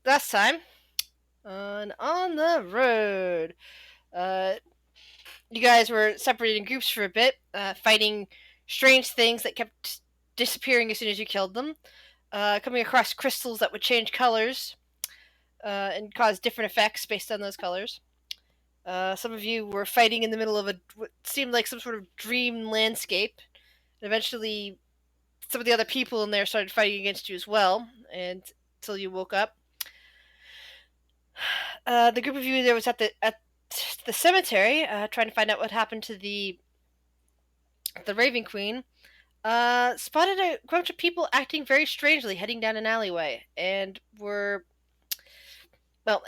last time on the road, you guys were separated in groups for a bit, fighting strange things that kept disappearing as soon as you killed them, coming across crystals that would change colors and cause different effects based on those colors. Some of you were fighting in the middle of what seemed like some sort of dream landscape. And eventually, some of the other people in there started fighting against you as well, and until you woke up. The group of you there was at the cemetery, trying to find out what happened to the Raven Queen. Spotted a bunch of people acting very strangely, heading down an alleyway, and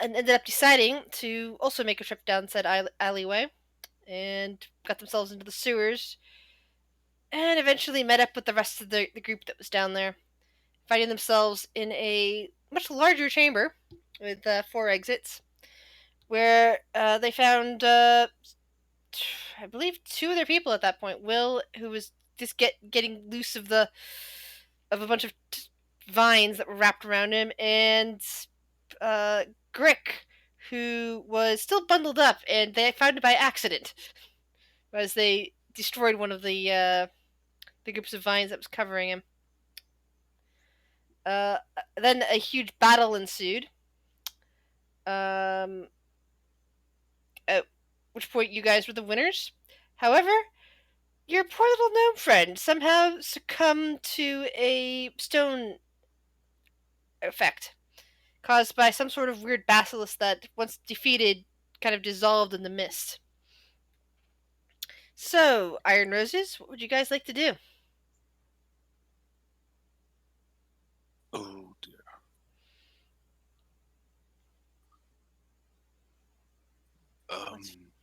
ended up deciding to also make a trip down said alleyway, and got themselves into the sewers, and eventually met up with the rest of the group that was down there, finding themselves in a much larger chamber with 4 exits, where they found, I believe, 2 other people at that point. Will, who was just getting loose of a bunch of vines that were wrapped around him, and Grick, who was still bundled up, and they found it by accident as they destroyed one of the groups of vines that was covering him. Then a huge battle ensued. At which point you guys were the winners. However, your poor little gnome friend somehow succumbed to a stone effect caused by some sort of weird basilisk that, once defeated, kind of dissolved in the mist. So, Iron Roses, what would you guys like to do? Oh dear.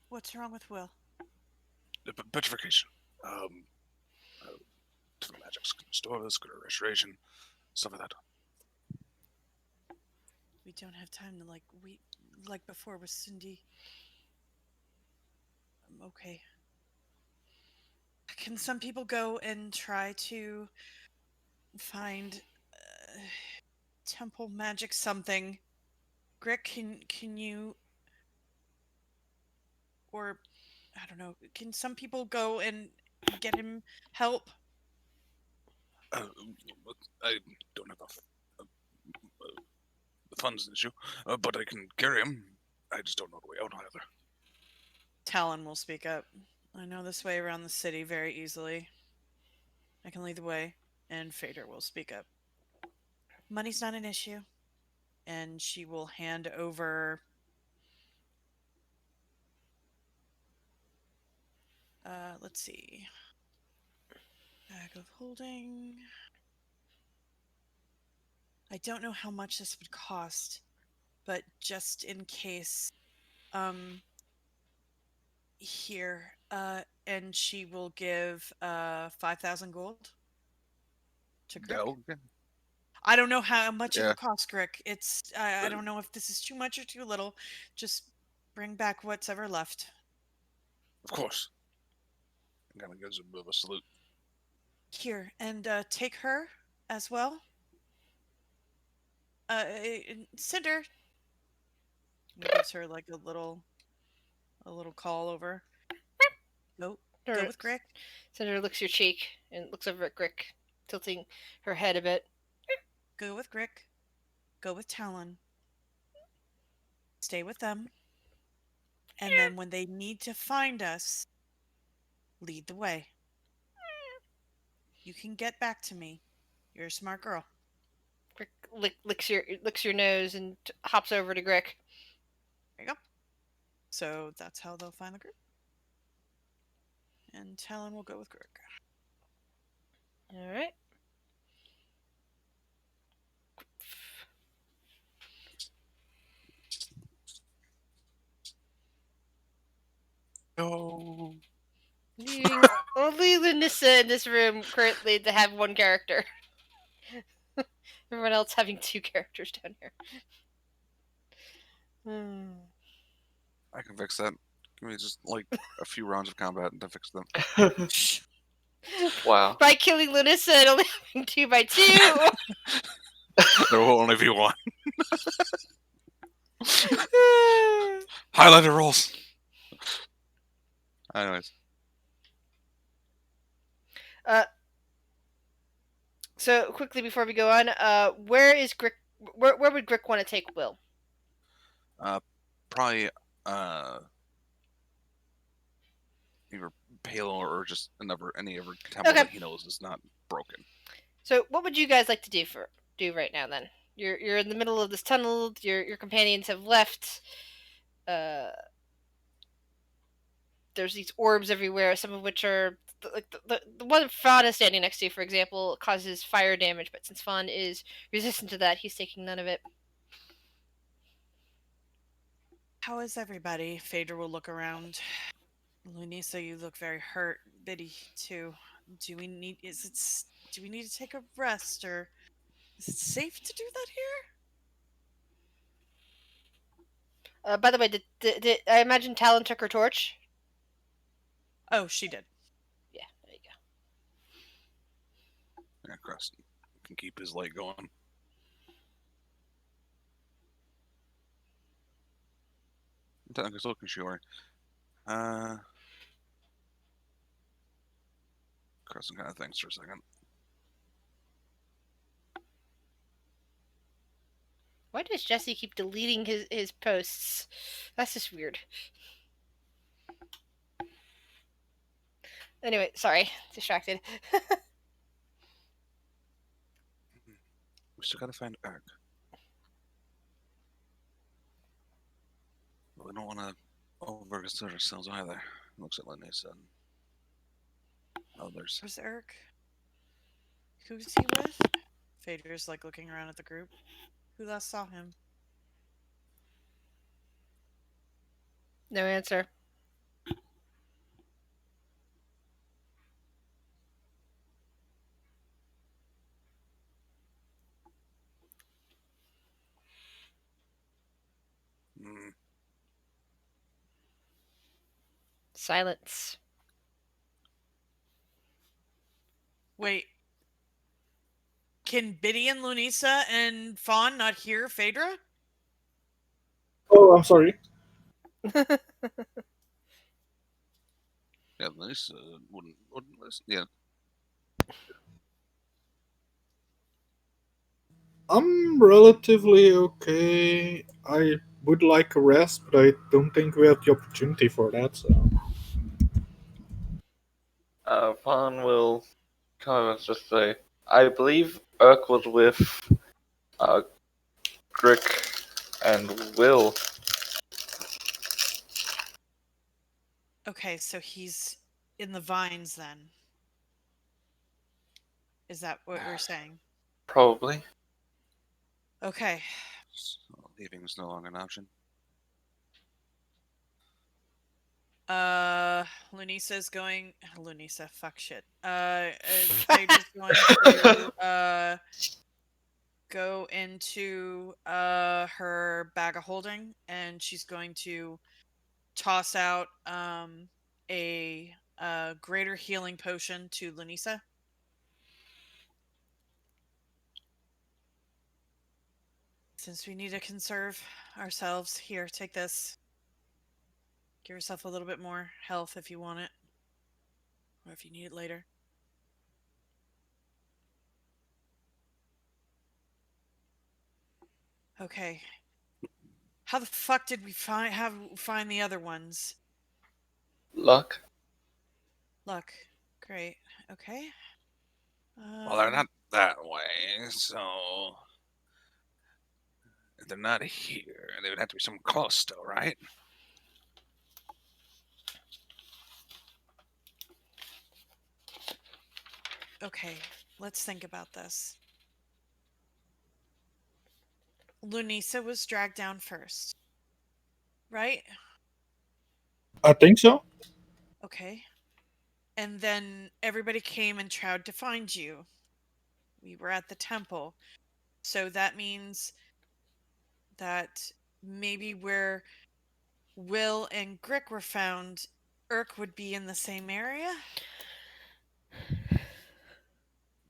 What's wrong with Will? Petrification. Different magics, restore this, good restoration, stuff like that. We don't have time to like before with Cindy. Okay. Can some people go and try to find temple magic something? Grick, can you, or I don't know, can some people go and get him help? I don't have the funds an issue, but I can carry him. I just don't know the way out either. Talon will speak up. I know this way around the city very easily. I can lead the way, and Fader will speak up. Money's not an issue, and she will hand over let's see. Bag of holding. I don't know how much this would cost, but just in case, here, and she will give 5,000 gold to Grick. Okay. I don't know how much it will cost, Grick. It's I don't know if this is too much or too little. Just bring back what's ever left. Of course. And kind of gives a bit of a salute. Here, and take her as well. Cinder. He gives her like a little call over. Go with Grick. Cinder licks your cheek and looks over at Grick, tilting her head a bit. Go with Grick. Go with Talon. Stay with them. And then when they need to find us, lead the way. You can get back to me. You're a smart girl. Grick licks your nose and hops over to Grick. There you go. So that's how they'll find the group. And Talon will go with Grick. All right. No. Leaving only Lunissa in this room currently to have one character. Everyone else having 2 characters down here. I can fix that. Give me just like a few rounds of combat to fix them. Wow. By killing Lunissa and only having 2 by 2. There will only be one. Highlighter rolls. Anyways, uh, so quickly before we go on, where is Grick? Where would Grick want to take Will? probably either Palo or just any other temple Okay. that he knows is not broken. So what would you guys like to do right now? Then you're in the middle of this tunnel. Your companions have left. Uh, there's these orbs everywhere. Some of which are like the one Fawn is standing next to, for example, causes fire damage. But since Fawn is resistant to that, he's taking none of it. How is everybody? Phaedra will look around. Lunisa, you look very hurt. Biddy, too. Do we need? Do we need to take a rest, or is it safe to do that here? By the way, did I imagine Talon took her torch? Oh, she did. Yeah, there you go. Yeah, Crescent can keep his light going. Technically, so can Shiori. Crescent kind of thinks for a second. Why does Jesse keep deleting his posts? That's just weird. Anyway, sorry, distracted. We still gotta find Ark. But we don't want to overexert ourselves either. Looks at Lenny said. Others. Where's Eric? Who's he with? Phaedra's like looking around at the group. Who last saw him? No answer. Mm. Silence. Wait. Can Biddy and Lunisa and Fawn not hear Phaedra? Oh, I'm sorry. Yeah, Lenny's wouldn't listen. Yeah. I'm relatively okay. I would like a rest, but I don't think we have the opportunity for that. So. Vaughn will come and just say, I believe Urk was with Grick and Will. Okay, so he's in the vines then. Is that what we're saying? Probably. Okay. So leaving is no longer an option. Lunisa's going. Lunisa, fuck shit. Phaedra's going to go into her bag of holding, and she's going to toss out a greater healing potion to Lunisa. Since we need to conserve ourselves, here, take this. Give yourself a little bit more health if you want it, or if you need it later. Okay. How the fuck did we find the other ones? Luck. Luck. Great. Okay. Well, they're not that way, so if they're not here, they would have to be somewhere close still, right? Okay, let's think about this. Lunisa was dragged down first, right? I think so. Okay. And then everybody came and tried to find you. We were at the temple. So that means that maybe where Will and Grick were found, Urk would be in the same area?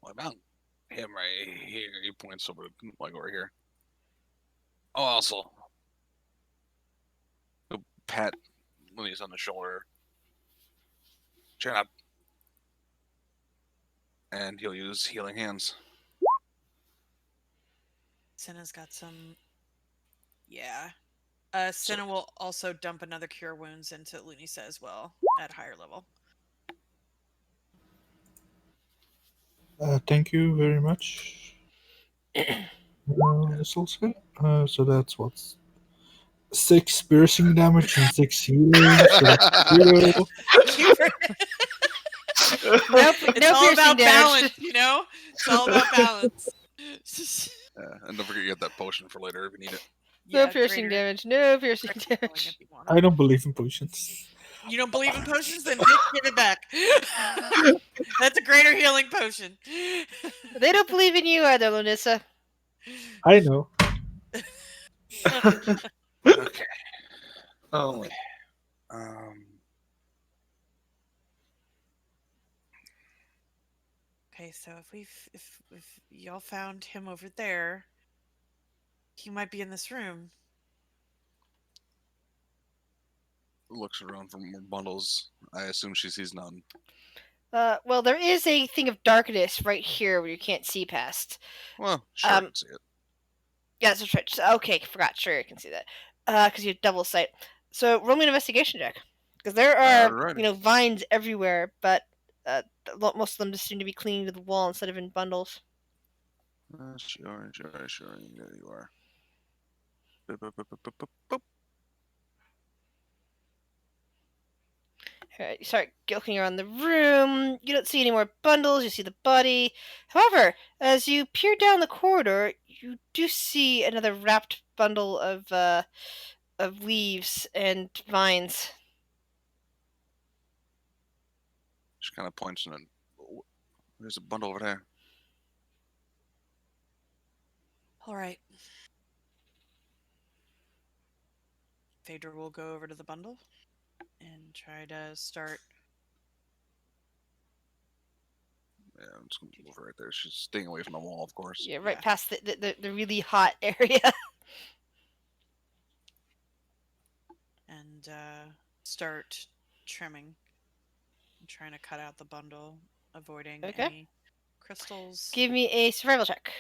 What about? him right here. He points over, like over here. Oh, also, he'll pat Linny's on the shoulder. Chin up. And he'll use healing hands. Cinna's got some. Yeah. Cinna will also dump another Cure Wounds into Lunisa as well at higher level. Thank you very much. This also, so that's what's 6 piercing damage and 6 healing. So that's 0. It's all piercing about damage. balance, you know? It's all about balance. And don't forget you get that potion for later if you need it. No piercing damage. No piercing critical healing damage. if you want it. I don't believe in potions. You don't believe in potions? Then bitch, give it back. That's a greater healing potion. They don't believe in you either, Lunissa. I know. Okay. Oh my. Okay, so if y'all found him over there, he might be in this room. Looks around for more bundles. I assume she sees none. Well, there is a thing of darkness right here where you can't see past. Well, sure, I can see it. Yeah, that's right. Okay, forgot. Sure, you can see that. Because you have double sight. So roll me an investigation check. Because there are, Alrighty. vines everywhere, but most of them just seem to be clinging to the wall instead of in bundles. Sure. There you are. Boop, boop, boop, boop, boop, boop. Alright, you start looking around the room. You don't see any more bundles. You see the body. However, as you peer down the corridor, you do see another wrapped bundle of leaves and vines. She kind of points in. There's a bundle over there. All right. Phaedra will go over to the bundle and try to start. Yeah, I'm just gonna move her right there. She's staying away from the wall, of course. Yeah, right Yeah. past the really hot area. And start trimming. I'm trying to cut out the bundle, avoiding Okay. any crystals. Give me a survival check.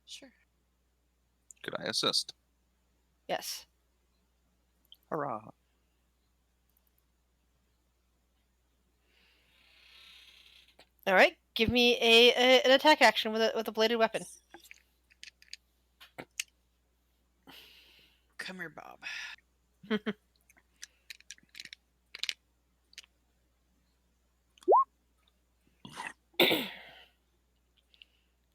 Sure. Could I assist? Yes. Hurrah! All right. Give me an attack action with a bladed weapon. Come here, Bob.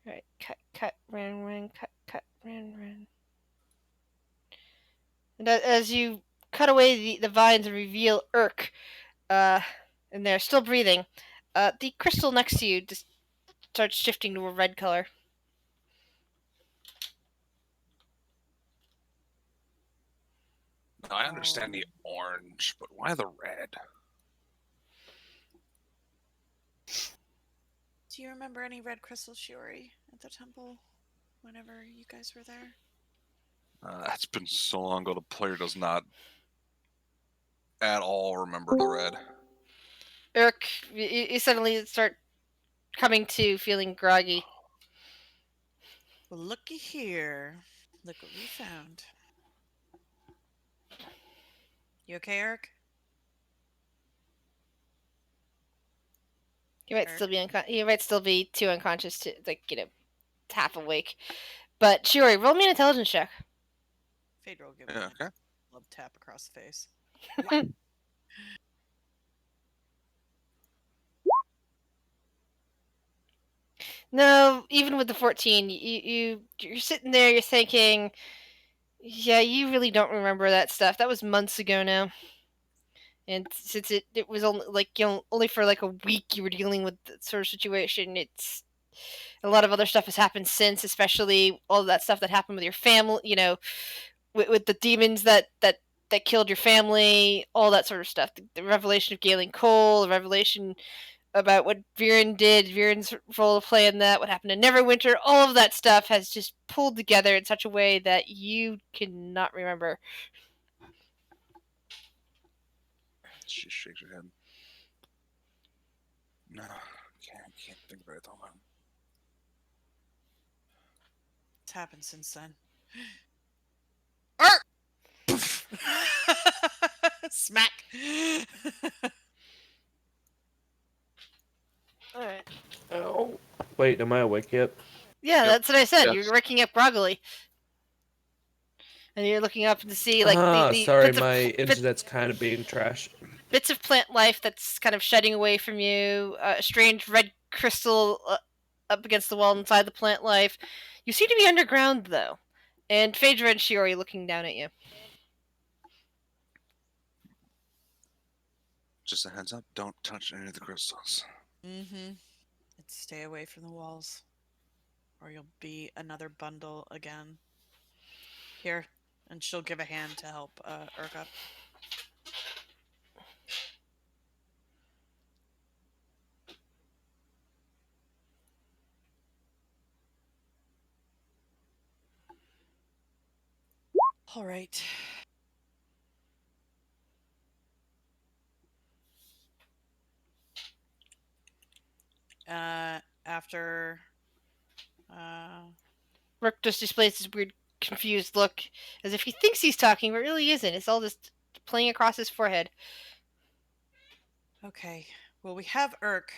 Alright, cut, ran, cut, ran. And as you cut away the vines and reveal Urk, and they're still breathing, the crystal next to you just starts shifting to a red color. Now, I understand the orange, but why the red? Do you remember any red crystal Shiori at the temple whenever you guys were there? It's been so long ago, the player does not at all remember the red. Urk, you suddenly start coming to, feeling groggy. Well, looky here. Look what we found. You okay, Eric? He might Urk? still be he might still be too unconscious to half awake. But Shiori, roll me an intelligence check. Phaedra will give Yeah, him okay. a love tap across the face. No, even with the 14, you're sitting there, you're thinking, yeah, you really don't remember that stuff. That was months ago now. And since it was only only for a week you were dealing with that sort of situation, it's a lot of other stuff has happened since, especially all of that stuff that happened with your family, with the demons that killed your family, all that sort of stuff. The revelation of Galen Cole, the revelation about what Viren did, Viren's role to play in that, what happened in Neverwinter, all of that stuff has just pulled together in such a way that you cannot remember. She shakes her head. No, can't think of it at the moment. What's happened since then? Smack. Alright. Oh. Wait, am I awake yet? Yeah, Yep. that's what I said. Yes. You're waking up groggily. And you're looking up to see like the sorry, bits of my internet's kind of being trash. bits of plant life that's kind of shedding away from you. A strange red crystal up against the wall inside the plant life. You seem to be underground though, and Phaedra and Shiori looking down at you. Just a heads up, don't touch any of the crystals. Mm-hmm. Stay away from the walls, or you'll be another bundle again. Here, and she'll give a hand to help Urk up. All right. After Rook just displays this weird, confused look, as if he thinks he's talking, but really isn't. It's all just playing across his forehead. okay. Well, we have Urk.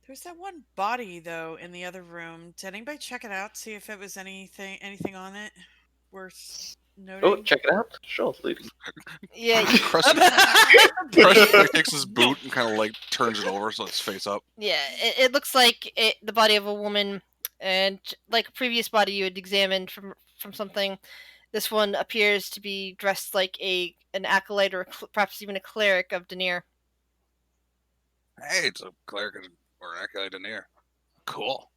There's that one body though in the other room. Did anybody check it out? See if it was anything on it worth noting? Oh, check it out. Sure, lady. Yeah, Crescent takes his boot and kind of like turns it over so it's face up. yeah. It looks like the body of a woman, and like a previous body you had examined from something. This one appears to be dressed like an acolyte or perhaps even a cleric of Denier. Hey, it's a cleric or an acolyte in here. Cool.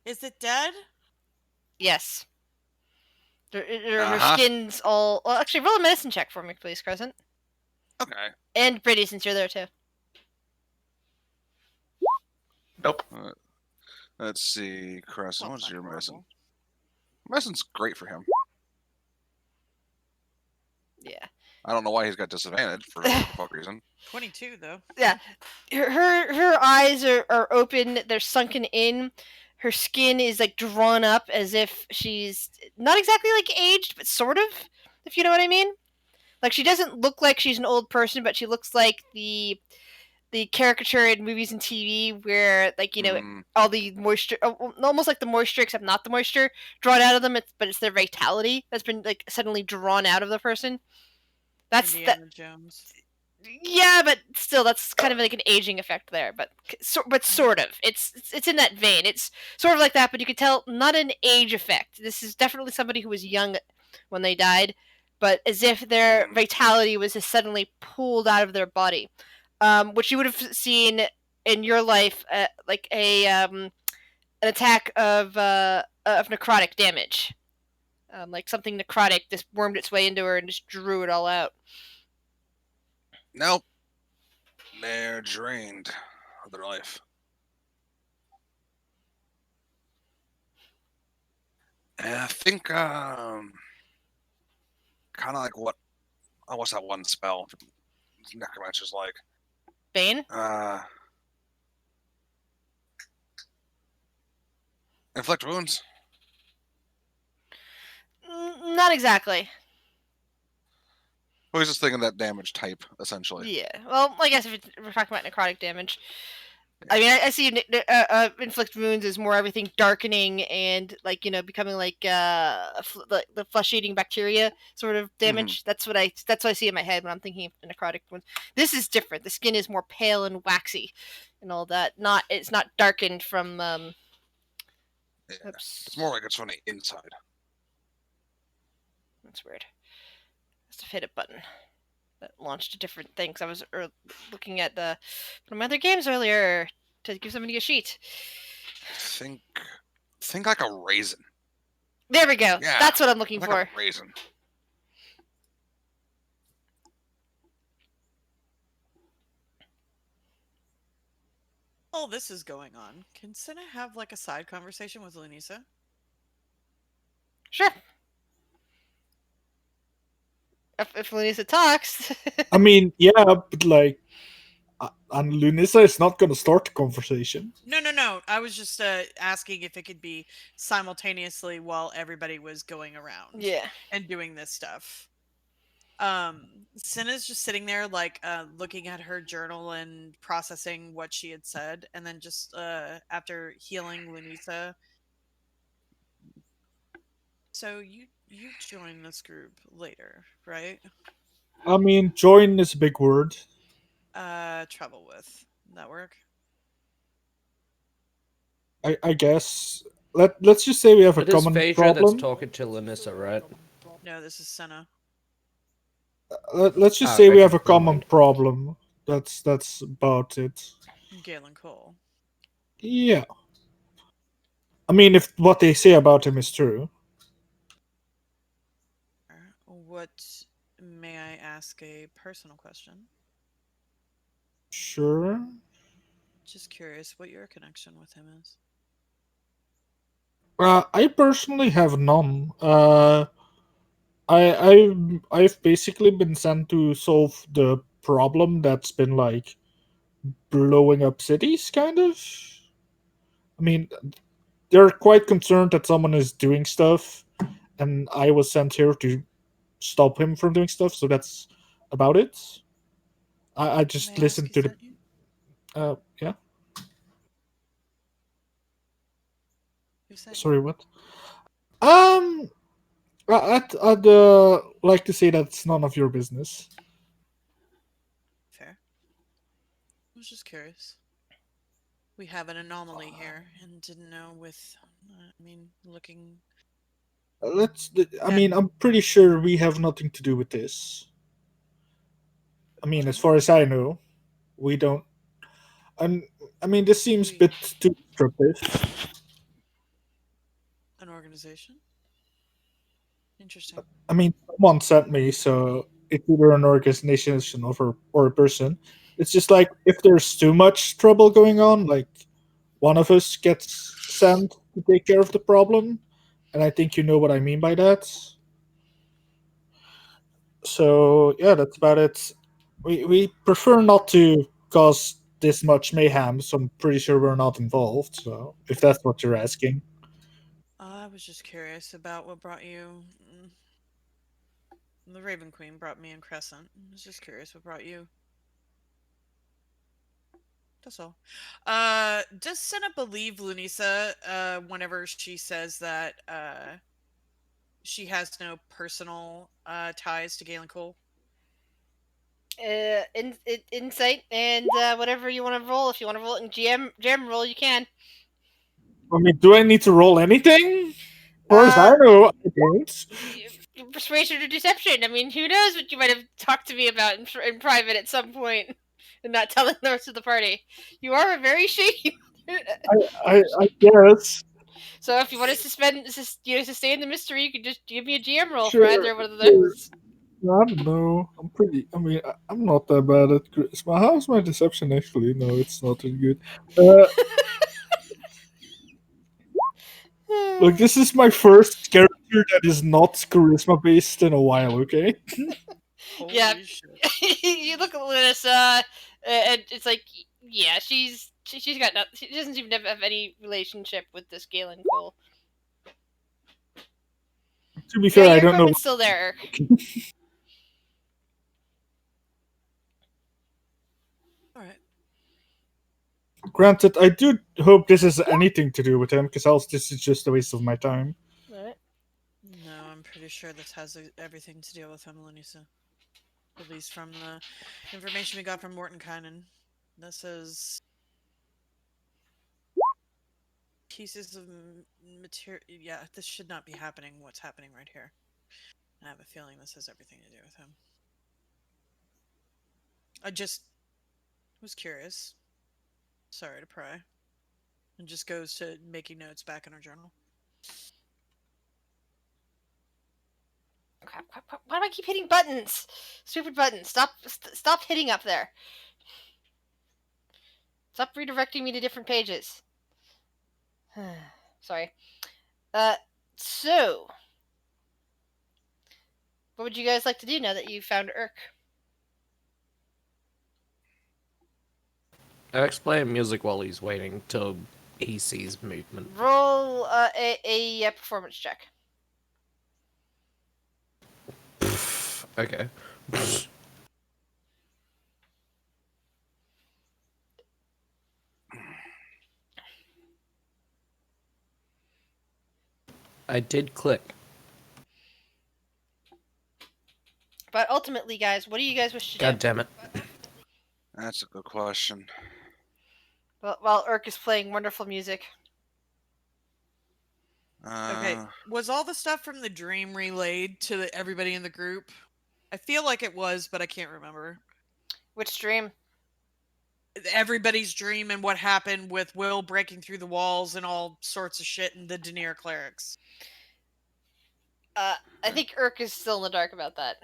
Is it dead? Yes. Her Uh-huh. skin's all. Well, actually, roll a medicine check for me, please, Crescent. Okay. And Brady, since you're there too. Nope. Let's see, Crescent. Well, What's it's not your medicine? horrible. Medicine's great for him. Yeah. I don't know why he's got disadvantage for whatever the fuck reason. 22 though. Yeah. Her eyes are open. They're sunken in. Her skin is like drawn up as if she's not exactly like aged, but sort of, if you know what I mean. Like she doesn't look like she's an old person, but she looks like the caricature in movies and TV where like all the moisture, almost like the moisture except not the moisture drawn out of them. But it's their vitality that's been like suddenly drawn out of the person. That's Indiana Jones. Yeah, but still, that's kind of like an aging effect there. But sort of, it's in that vein. It's sort of like that, but you could tell not an age effect. This is definitely somebody who was young when they died, but as if their vitality was just suddenly pulled out of their body, which you would have seen in your life, like an attack of necrotic damage, like something necrotic just wormed its way into her and just drew it all out. Nope. They're drained of their life. And I think, kind of like what's that one spell? Necromancer's like. Bane? Inflict wounds? Not exactly. I was just thinking that damage type, essentially. Yeah. Well, I guess if we're talking about necrotic damage, I mean, I see inflict wounds as more everything darkening and like becoming like the flesh-eating bacteria sort of damage. That's what I see in my head when I'm thinking of necrotic wounds. This is different. The skin is more pale and waxy, and all that. It's not darkened from. Yeah. It's more like it's from the inside. That's weird. Must have hit a button that launched a different thing. Because I was looking at one of my other games earlier to give somebody a sheet. Think like a raisin. There we go. Yeah, that's what I'm looking like for. A raisin. all this is going on, can Senna have like a side conversation with Lunisa? Sure. If Lunisa talks. I mean, yeah, but like, and Lunisa is not gonna start the conversation. No. I was just asking if it could be simultaneously while everybody was going around Yeah. and doing this stuff. Senna's just sitting there, like, looking at her journal and processing what she had said, and then just after healing Lunisa. So you join this group later, right? I mean, join is a big word. Trouble with that work. I guess. Let's just say we have a It is common Phaedra that's problem. talking to Lanissa, right? No, this is Senna. Let's just Ah, say we okay. have a Never common mind. problem. That's about it. Galen Cole. Yeah. I mean, if what they say about him is true. What, may I ask a personal question? Sure. Just curious what your connection with him is. I personally have none. I've basically been sent to solve the problem that's been like blowing up cities, kind of. I mean, they're quite concerned that someone is doing stuff, and I was sent here to stop him from doing stuff. So that's about it. I just May I ask listened who to the. sent you? Yeah. Who sent you? Sorry, what? I'd like to say that's none of your business. Fair. I was just curious. We have an anomaly here, and didn't know with. I mean, looking Let's. I at. mean, I'm pretty sure we have nothing to do with this. I mean, as Okay. far as I know, we don't. And I mean, this seems a We. bit too disruptive. An organization? Interesting. I mean, someone sent me, so it's either an organization or a person. It's just like if there's too much trouble going on, like one of us gets sent to take care of the problem, and I think you know what I mean by that. So yeah, that's about it. We prefer not to cause this much mayhem, so I'm pretty sure we're not involved. So if that's what you're asking, I was just curious about what brought you. The Raven Queen brought me and Crescent. I was just curious what brought you. That's all. Does Senna believe Lunisa whenever she says that she has no personal ties to Galen Cole? Insight and whatever you want to roll. If you want to roll it in GM roll, you can. I mean, do I need to roll anything? As far as I Uh, know, I don't. Persuasion or deception. I mean, who knows what you might have talked to me about in private at some point, and not telling the rest of the party. You are a very shady. I guess. So if you want to sustain the mystery, you can just give me a GM roll for Sure, either one of sure. those. I don't know. I'm pretty. I mean, I'm not that bad at charisma. How's my deception actually? No, it's not that good. Uh, Look, this is my first character that is not charisma based in a while. Okay. Yeah, Holy shit. you look at Linus, and it's like, yeah, she's got not, she doesn't even have any relationship with this Galen Cole. To be Yeah, fair, I your don't know. equipment's still there, Eric. Alright. Granted, I do hope this has anything to do with him, because else this is just a waste of my time. Alright. No, I'm pretty sure this has everything to deal with him, Lunisa. At least from the information we got from Mordenkainen. This is pieces of material. Yeah, this should not be happening. What's happening right here? I have a feeling this has everything to do with him. I just was curious. Sorry to pry. And just goes to making notes back in her journal. Crap, crap, crap. Why do I keep hitting buttons? Stupid buttons. Stop hitting up there. Stop redirecting me to different pages. Sorry. So, what would you guys like to do now that you found Urk? Eric's playing music while he's waiting till he sees movement. Roll a performance check. Okay. I did click. But ultimately, guys, what do you guys wish to God do? damn it. That's a good question. Well, while Urk is playing wonderful music. Okay. Was all the stuff from the dream relayed to everybody in the group? I feel like it was, but I can't remember. Which dream? Everybody's dream and what happened with Will breaking through the walls and all sorts of shit and the Denier clerics. I think Urk is still in the dark about that.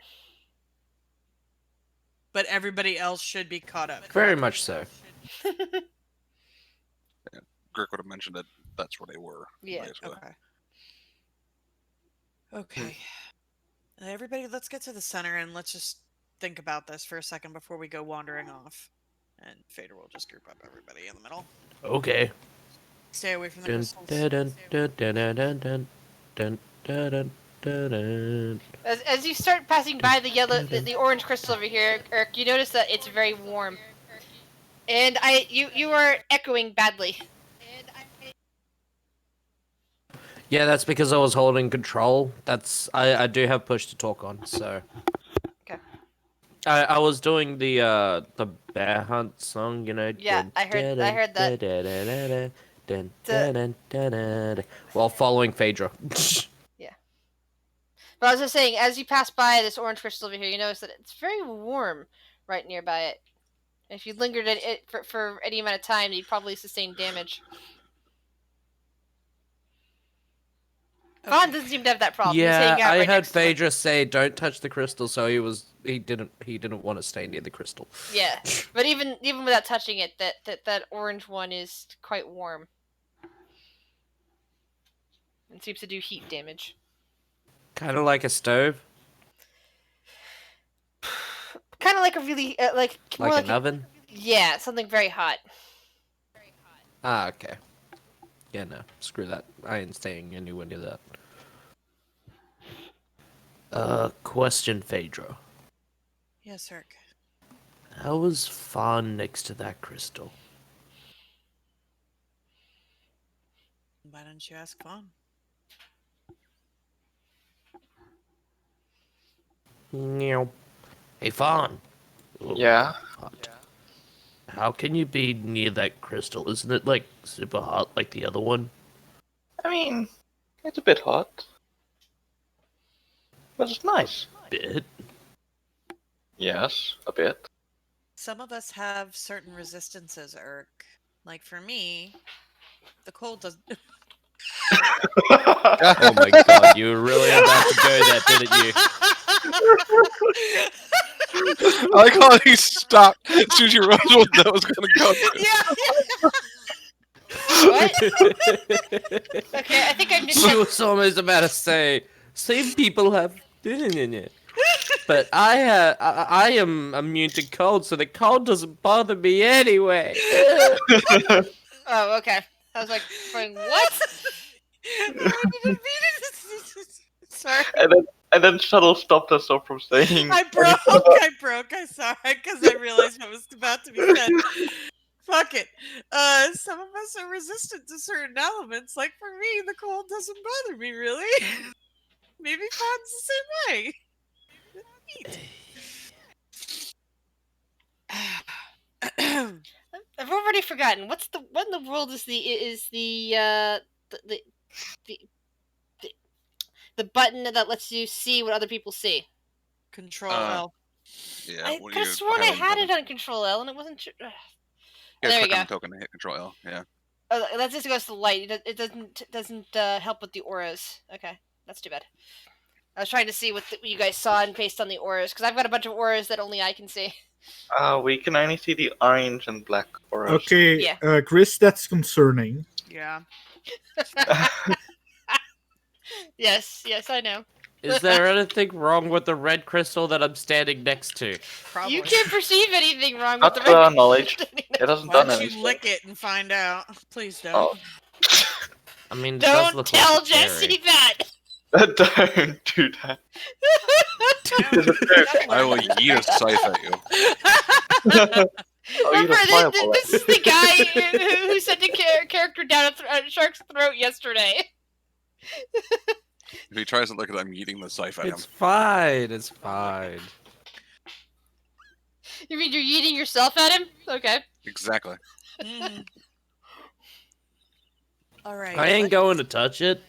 But everybody else should be caught up. Very much so. Girk would have mentioned that that's where they were. Yeah. Basically. Okay. Everybody, let's get to the center and let's just think about this for a second before we go wandering off. And Fader will just group up everybody in the middle. Okay. Stay away from the Dun, crystals. dun, dun, dun, dun, dun, dun, dun, dun, dun, dun, dun. As you start passing by the orange crystal over here, Urk, you notice that it's very warm. And you are echoing badly. Yeah, that's because I was holding control. I do have push to talk on, so. Okay. I was doing the bear hunt song, you know. Yeah, I heard that. While following Phaedra. Yeah. But I was just saying, as you pass by this orange crystal over here, you notice that it's very warm right nearby it. If you lingered at it for any amount of time, you'd probably sustain damage. Okay. Vaughn doesn't seem to have that problem. He's Yeah, hanging out I right heard next to it. Phaedra say, "Don't touch the crystal," so he didn't want to stay near the crystal. Yeah, but even without touching it, that orange one is quite warm. It seems to do heat damage. Kind of like a stove, Kind of like a really more like an oven. Yeah, something very hot. Ah, okay. Yeah, no, screw that. I ain't staying anywhere near that. Question, Phaedra. Yes, Urk. How was Fawn next to that crystal? Why don't you ask Vaughn? Meow. Hey, Fawn. Oh, Yeah. hot. How can you be near that crystal? Isn't it, like, super hot like the other one? I mean, it's a bit hot. But it's nice. Bit. Yes, a bit. Some of us have certain resistances, Urk. Like for me, the cold does. Oh my god, you were really about to go there, didn't you? I like how he stopped as soon as you realized what that was going to go to. What? Okay, I think I missed She that. was almost about to say, "Some people have," but I am immune to cold, so the cold doesn't bother me anyway. Oh, okay. I was like, going, what? Sorry. And then Shuttle stopped us all from saying. I broke. I'm sorry, because I realized what was about to be said. Fuck it. Some of us are resistant to certain elements. Like for me, the cold doesn't bother me really. Maybe Fawn's the same way. I've already forgotten. What in the world is the button that lets you see what other people see? Control L. Yeah, I when could have you sworn I highlight had token. it on Control L and it wasn't. Yeah, There we click on go. the token to hit Control L. Yeah. Oh, that just goes to the light. It doesn't help with the auras. Okay, that's too bad. I was trying to see what you guys saw and based on the auras, because I've got a bunch of auras that only I can see. We can only see the orange and black forest. Okay, Yeah. Chris, that's concerning. Yeah. Yes, I know. Is there anything wrong with the red crystal that I'm standing next to? Probably. You can't perceive anything wrong Not with the to red our knowledge. It hasn't Why done don't you anything. lick it and find out? Please don't. Oh. I mean, it does Don't look tell like a cherry. Jesse that. Don't do that. You know, I will yeet a scythe at you. Oh, Remember, you fireball this is the guy who sent a character down a shark's throat yesterday. If he tries to look at it, I'm yeeting the scythe at him. It's fine. It's fine. You mean you're eating yourself at him? Okay. Exactly. Mm. All right. I ain't going to touch it.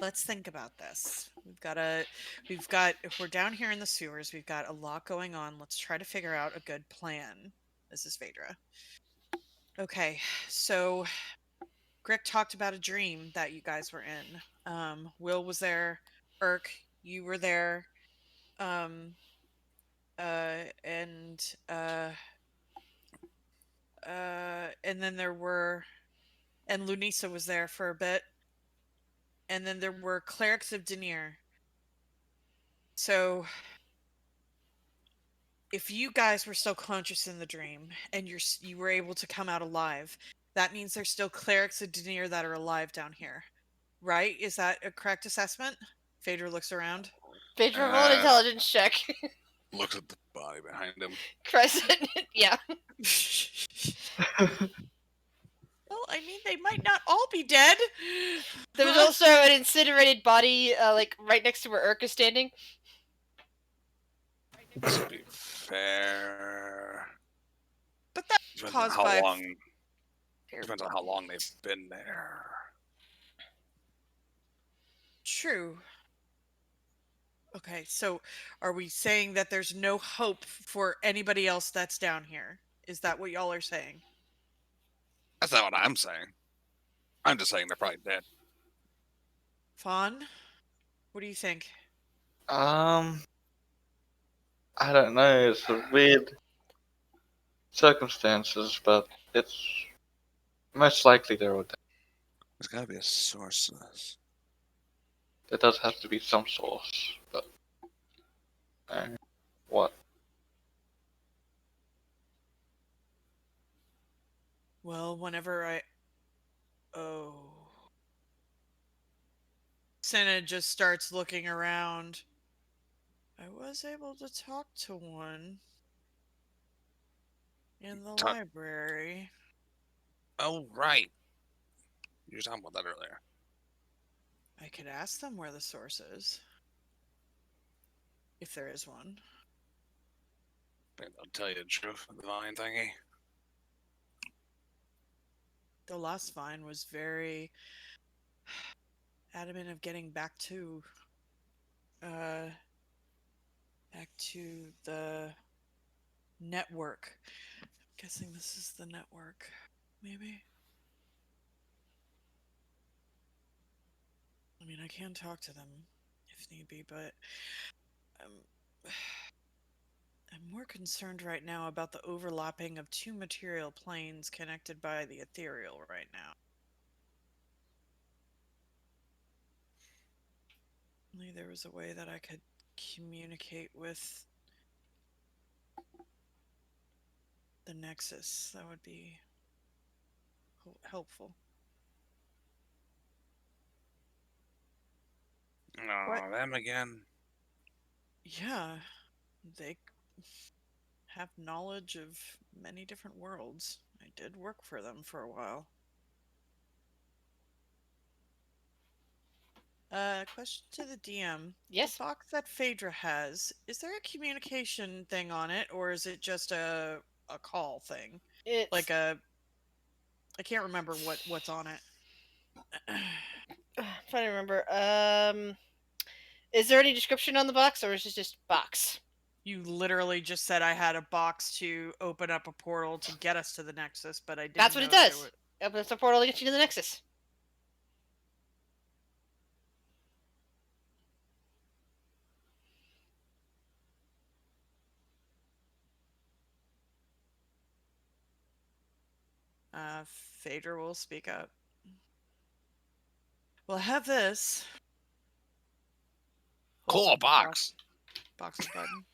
Let's think about this. If we're down here in the sewers, we've got a lot going on. Let's try to figure out a good plan. This is Phaedra. Okay, so Greg talked about a dream that you guys were in. Will was there. Irk, you were there. And then there were, and Lunisa was there for a bit. And then there were clerics of Denier. So if you guys were still conscious in the dream and you were able to come out alive, that means there's still clerics of Denier that are alive down here, right? Is that a correct assessment? Phaedra looks around. Phaedra, roll an intelligence check. Looks at the body behind him. Crescent, yeah. Well, I mean, they might not all be dead. There was also an incinerated body, like right next to where Urk is standing. To be fair, But that's depends on caused how by long. Depends on how long they've been there. True. Okay, so are we saying that there's no hope for anybody else that's down here? Is that what y'all are saying? That's not what I'm saying. I'm just saying they're probably dead. Fawn, what do you think? I don't know. It's a weird circumstances, but it's most likely they're all dead. There's gotta be a source to this. There does have to be some source, but what? Well, Oh. Senna just starts looking around. I was able to talk to one in the library. Oh, right. You were talking about that earlier. I could ask them where the source is. If there is one. Think they'll tell you the truth, the vine thingy. The last vine was very adamant of getting back to the network. I'm guessing this is the network, maybe. I mean, I can talk to them if need be, but I'm more concerned right now about the overlapping of two material planes connected by the ethereal right now. Only there was a way that I could communicate with the Nexus. That would be helpful. No, What? them again. Yeah, they have knowledge of many different worlds. I did work for them for a while. Question to the DM. Yes. The box that Phaedra has, is there a communication thing on it, or is it just a call thing? It's Like I can't remember what's on it. I'm trying to remember. Is there any description on the box, or is it just box? You literally just said I had a box to open up a portal to get us to the Nexus, but I didn't. That's what it does. Opens the portal to get you to the Nexus. Phaedra will speak up. Well, I have this. Holds Cool up the box. box of button.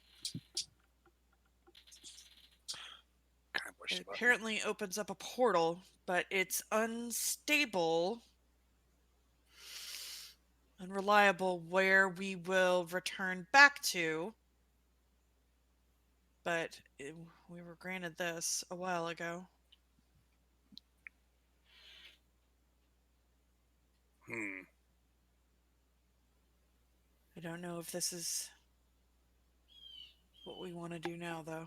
Can I push It the button? apparently opens up a portal, but it's unstable, unreliable where we will return back to. But we were granted this a while ago. I don't know if this is what we want to do now, though.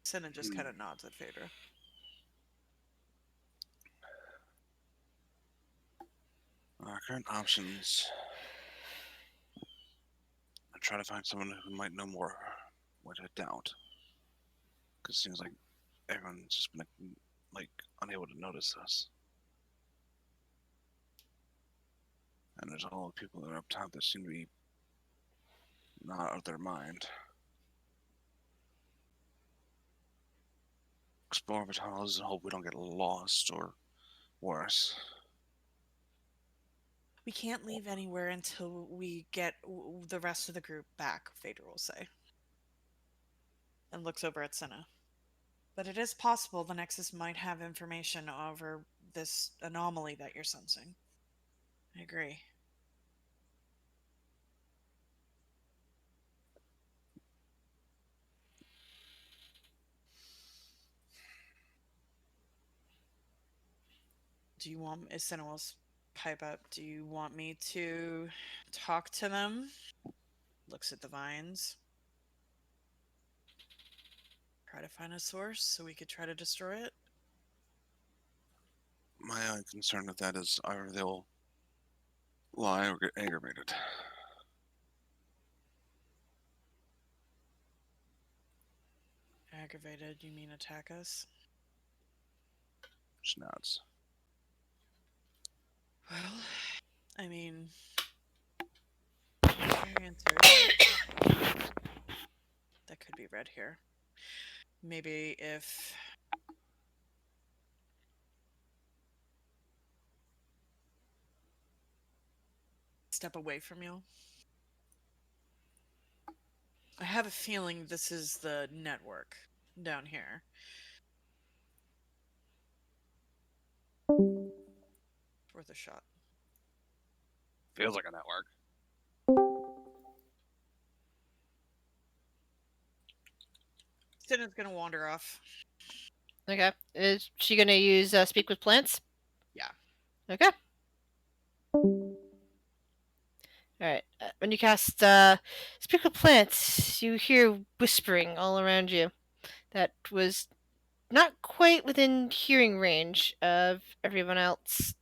Senna just kind of nods at Phaedra. Our current options. I try to find someone who might know more. What I doubt. Because it seems like everyone's just been like unable to notice us. And there's all the people that are up top that seem to be not of their mind. Explore the tunnels and hope we don't get lost or worse. We can't leave anywhere until we get the rest of the group back, Phaedra will say. And looks over at Senna. But it is possible the Nexus might have information over this anomaly that you're sensing. I agree. Do you want, is Senna will pipe up, do you want me to talk to them? Looks at the vines. Try to find a source so we could try to destroy it? My only concern with that is either they'll lie or get aggravated. Aggravated, you mean attack us? Just nods. Well, I mean, your answer. That could be read here. Maybe if step away from you. I have a feeling this is the network down here. Worth a shot. Feels like a network. Senna's gonna wander off. Okay. Is she gonna use speak with plants? Yeah. Okay. Alright. When you cast speak with plants, you hear whispering all around you. That was not quite within hearing range of everyone else,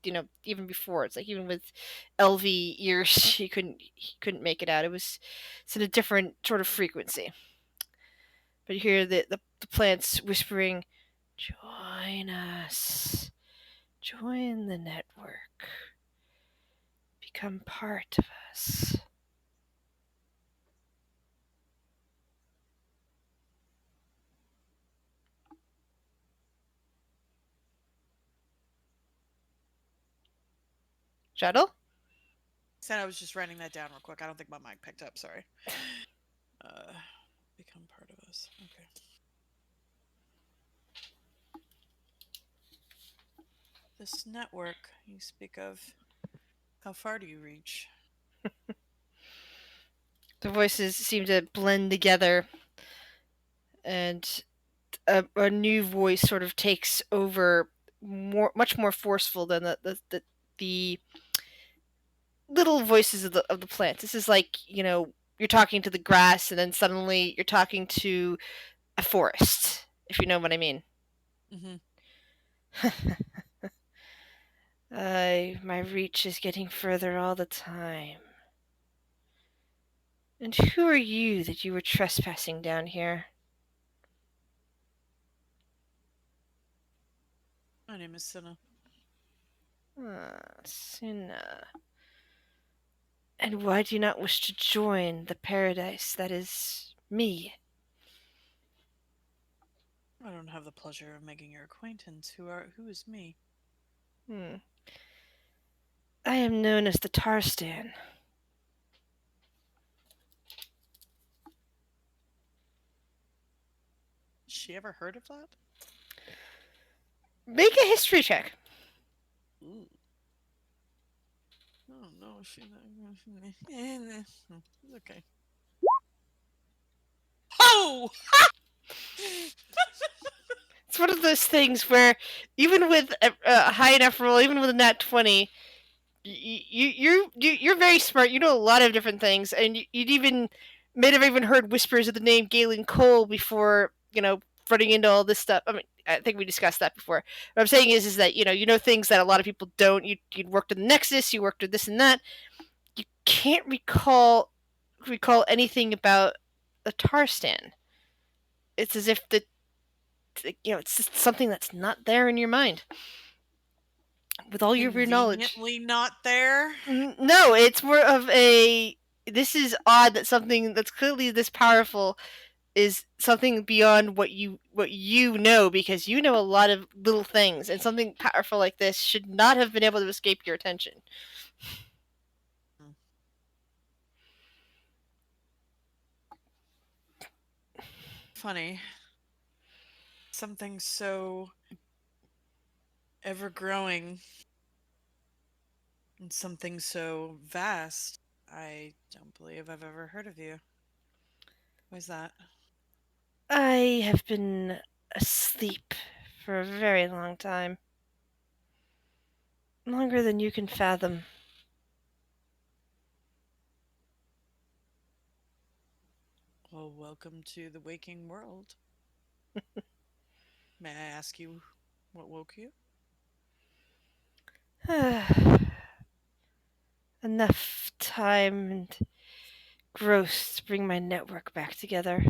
even before. It's like even with LV ears, he couldn't make it out. It's in a different sort of frequency. But you hear the plants whispering, "Join us. Join the network. Become part of us." Shuttle? Senna was just writing that down real quick. I don't think my mic picked up, sorry. Become part of us. Okay. This network you speak of, how far do you reach? The voices seem to blend together, and a new voice sort of takes over, much more forceful than the little voices of the plants. This is like, you're talking to the grass, and then suddenly you're talking to a forest, if you know what I mean. Mm-hmm. My reach is getting further all the time. And who are you that you were trespassing down here? My name is Senna. Sina. And why do you not wish to join the paradise that is me? I don't have the pleasure of making your acquaintance. Who is me? I am known as the Tarstan. Has she ever heard of that? Make a history check. Ooh. Oh no, she. Okay. Oh! It's one of those things where even with a high enough roll, even with a nat 20, you're very smart. You know a lot of different things, and you'd even may have even heard whispers of the name Galen Cole before running into all this stuff. I mean, I think we discussed that before. What I'm saying is that you know things that a lot of people don't. You'd worked in the Nexus, you worked with this and that. You can't recall anything about the Tarstan. It's as if it's just something that's not there in your mind. With all your knowledge, Conveniently not there. No, it's more of a. This is odd that something that's clearly this powerful is something beyond what you know, because you know a lot of little things, and something powerful like this should not have been able to escape your attention. Funny. Something so ever growing and something so vast. I don't believe I've ever heard of you. Why's that? I have been asleep for a very long time. Longer than you can fathom. Well, welcome to the waking world. May I ask you what woke you? Enough time and growth to bring my network back together.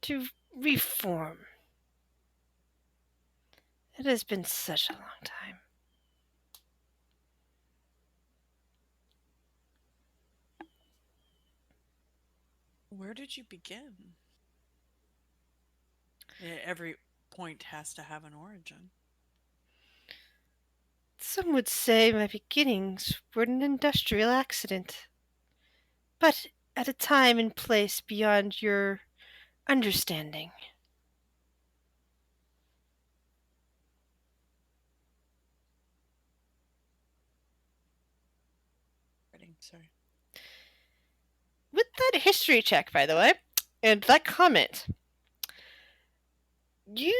To reform. It has been such a long time. Where did you begin? Every point has to have an origin. Some would say my beginnings were an industrial accident. But at a time and place beyond your understanding. Sorry. With that history check, by the way, and that comment, you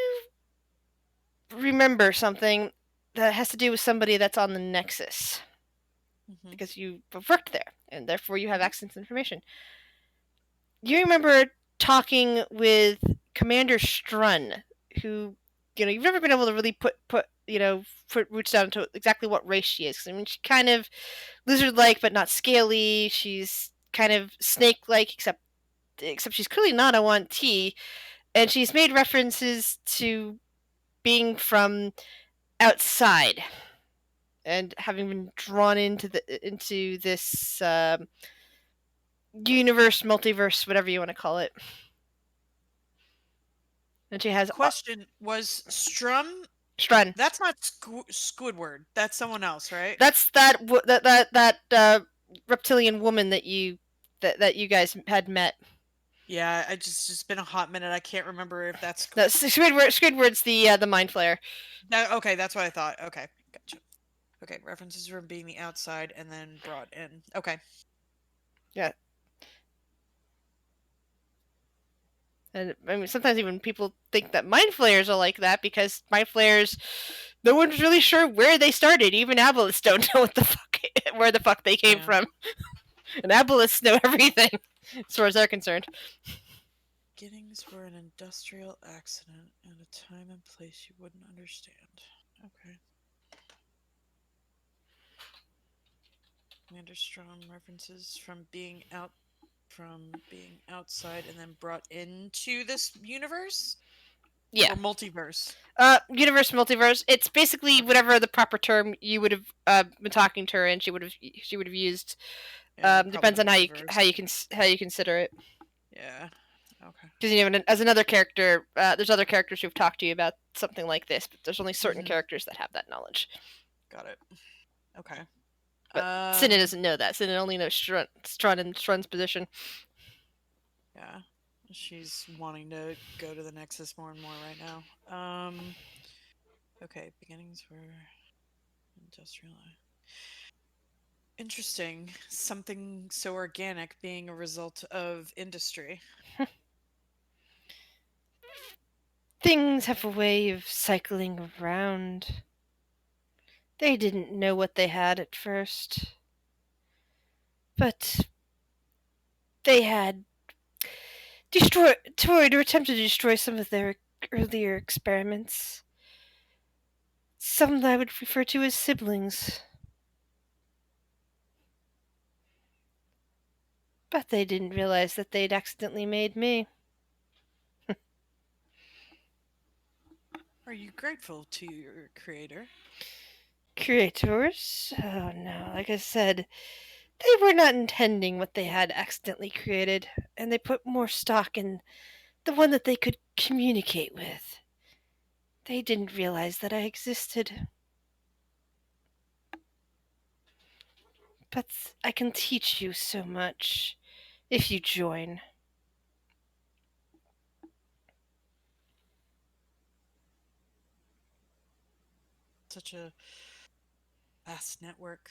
remember something that has to do with somebody that's on the Nexus. Mm-hmm. Because you have worked there, and therefore you have access to information. You remember talking with Commander Strun, who, you've never been able to really put roots down to exactly what race she is. 'Cause, I mean, she's kind of lizard-like, but not scaly. She's kind of snake-like, except she's clearly not a 1T, and she's made references to being from outside and having been drawn into this universe, multiverse, whatever you want to call it. And she has Question: was Strun? That's not Squidward. That's someone else, right? That's that reptilian woman that you guys had met. Yeah, it's been a hot minute. I can't remember if that's No, Squidward's the mind flayer. Okay, that's what I thought. Okay, gotcha. Okay, references from being the outside and then brought in. Okay. Yeah. And I mean, sometimes even people think that mind flayers are like that, because mind flayers, no one's really sure where they started. Even aboleths don't know where the fuck they came from. And aboleths know everything, as far as they're concerned. Beginnings were an industrial accident at a time and place you wouldn't understand. Okay. Commander Strong references from being outside and then brought into this universe? Yeah. Or multiverse? Universe, multiverse. It's basically whatever the proper term you would have been talking to her, and she would have used. Depends on how you consider it. Yeah. Okay. Because as another character, there's other characters who've talked to you about something like this, but there's only certain characters that have that knowledge. Got it. Okay. But Cinna doesn't know that. Cinna only knows Strun and Strun's position. Yeah. She's wanting to go to the Nexus more and more right now. Okay, beginnings were industrial. Interesting. Something so organic being a result of industry. Things have a way of cycling around. They didn't know what they had at first. But they had destroyed or attempted to destroy some of their earlier experiments. Some that I would refer to as siblings. But they didn't realize that they'd accidentally made me. Are you grateful to your creator? Creators? Oh no, like I said, they were not intending what they had accidentally created, and they put more stock in the one that they could communicate with. They didn't realize that I existed. But I can teach you so much if you join. Such a vast network.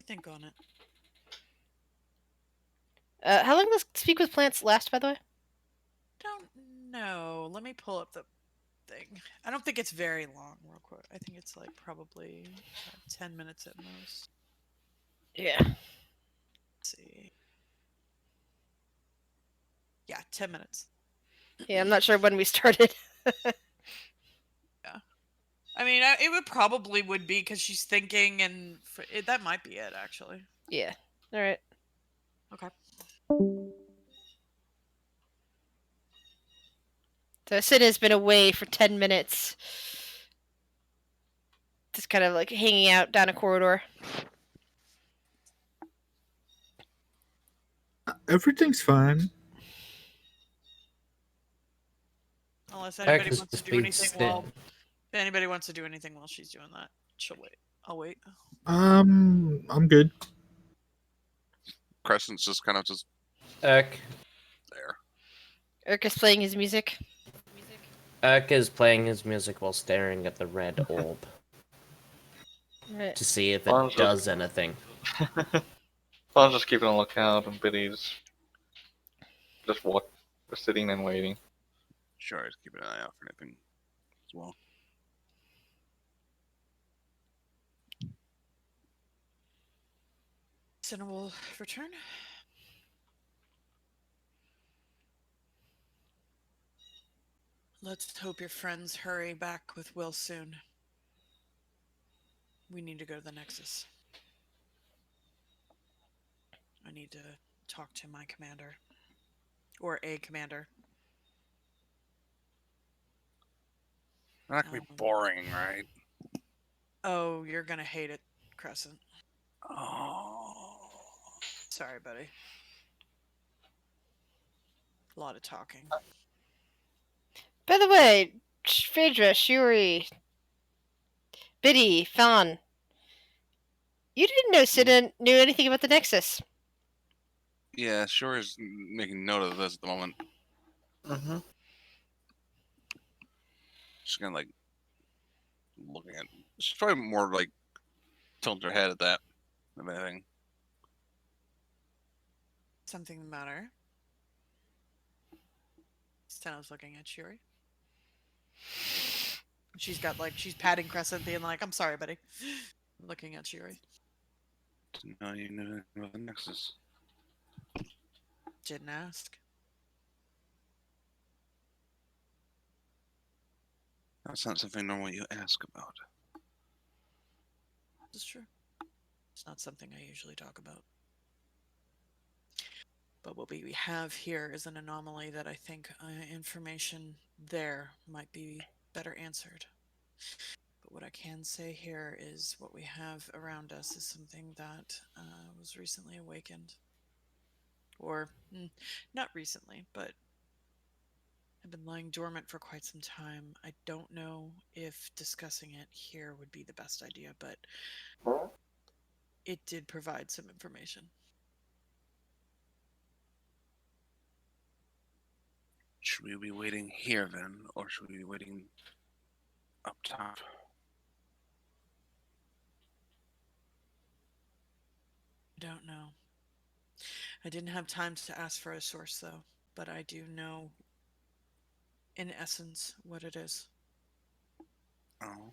Think on it. How long does Speak with Plants last, by the way? Don't know. Let me pull up the thing. I don't think it's very long, real quick. I think it's like probably 10 minutes at most. Yeah. Let's see. Yeah, 10 minutes. Yeah, I'm not sure when we started. I mean, it would probably would be because she's thinking, and that might be it, actually. Yeah. All right. Okay. So Sid has been away for 10 minutes. Just kind of like hanging out down a corridor. Everything's fine. Unless anybody Access wants to do speed anything still. if anybody wants to do anything while she's doing that, she'll wait. I'll wait. I'm good. Crescent's just kind of just Urk. there. Urk is playing his music. Urk is playing his music while staring at the red orb Right. to see if Bon's it does anything. Bon's just keeping a lookout, and Biddy's just sitting and waiting. Sure, he's keeping an eye out for anything as well. Cinna will return. Let's hope your friends hurry back with Will soon. We need to go to the Nexus. I need to talk to my commander. Or a commander. Not gonna be boring, right? Oh, you're gonna hate it, Crescent. Oh. Sorry, buddy. A lot of talking. By the way, Phaedra, Shuri, Biddy, Fawn. You didn't know Sid knew anything about the Nexus. Yeah, sure is making note of this at the moment. Mm-hmm. She's kind of like looking at. She's probably more like tilting her head at that than anything. Something the matter? Steno's looking at Shuri. She's patting Crescent, being like, I'm sorry, buddy. Looking at Shuri. Didn't know you knew about the Nexus. Didn't ask. That's not something normal you ask about. It's true. It's not something I usually talk about. But what we have here is an anomaly that I think information there might be better answered. But what I can say here is what we have around us is something that was recently awakened. Or, not recently, but have been lying dormant for quite some time. I don't know if discussing it here would be the best idea, but it did provide some information. Should we be waiting here then, or should we be waiting up top? I don't know. I didn't have time to ask for a source, though, but I do know, in essence, what it is. Oh.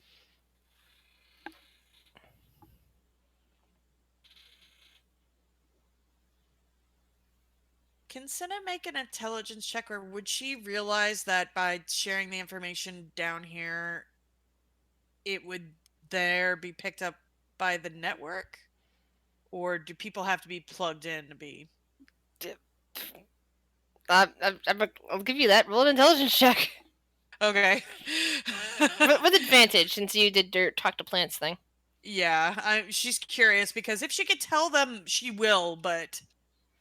Can Senna make an intelligence check, or would she realize that by sharing the information down here, it would there be picked up by the network? Or do people have to be plugged in to be? I'll give you that. Roll an intelligence check. Okay. With advantage, since you did your talk to plants thing. Yeah, she's curious because if she could tell them, she will, but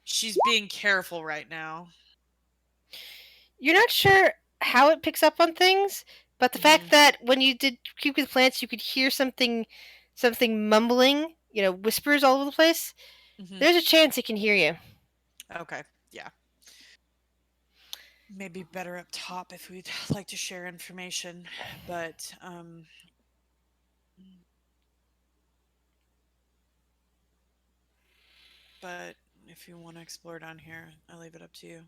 she's being careful right now. You're not sure how it picks up on things, but the fact that when you did Keep with Plants, you could hear something mumbling, whispers all over the place. There's a chance it can hear you. Okay, yeah. Maybe better up top if we'd like to share information, but if you want to explore down here, I leave it up to you.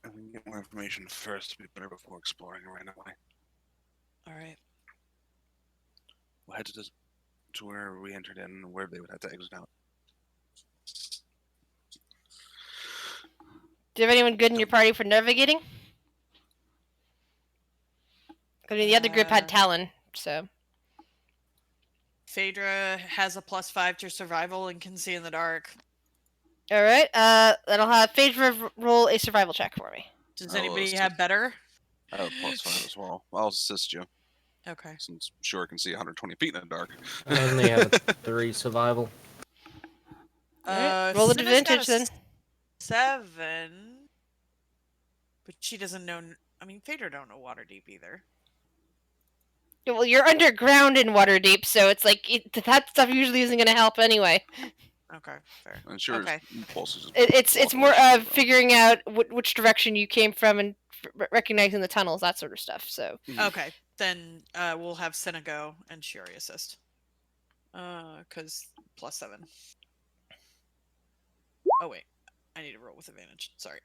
I can get more information first to be better before exploring right away. All right. We'll head to where we entered in and where they would have to exit out. Do you have anyone good in your party for navigating? I mean, the other group had Talon, so. Phaedra has a +5 to survival and can see in the dark. All right. Then I'll have Phaedra roll a survival check for me. Does anybody have better? I have a +5 as well. I'll assist you. Okay. Since sure I can see 120 feet in the dark. I only have a 3 survival. Right. Roll the advantage then. 7. But she doesn't know. I mean, Phaedra don't know Waterdeep either. Well, you're underground in Waterdeep, so it's like that stuff usually isn't going to help anyway. Okay, fair. And sure, okay. It's more of figuring out which direction you came from and recognizing the tunnels, that sort of stuff. So okay, then we'll have Senna go and Shiori assist. Because +7. Oh wait, I need to roll with advantage. Sorry.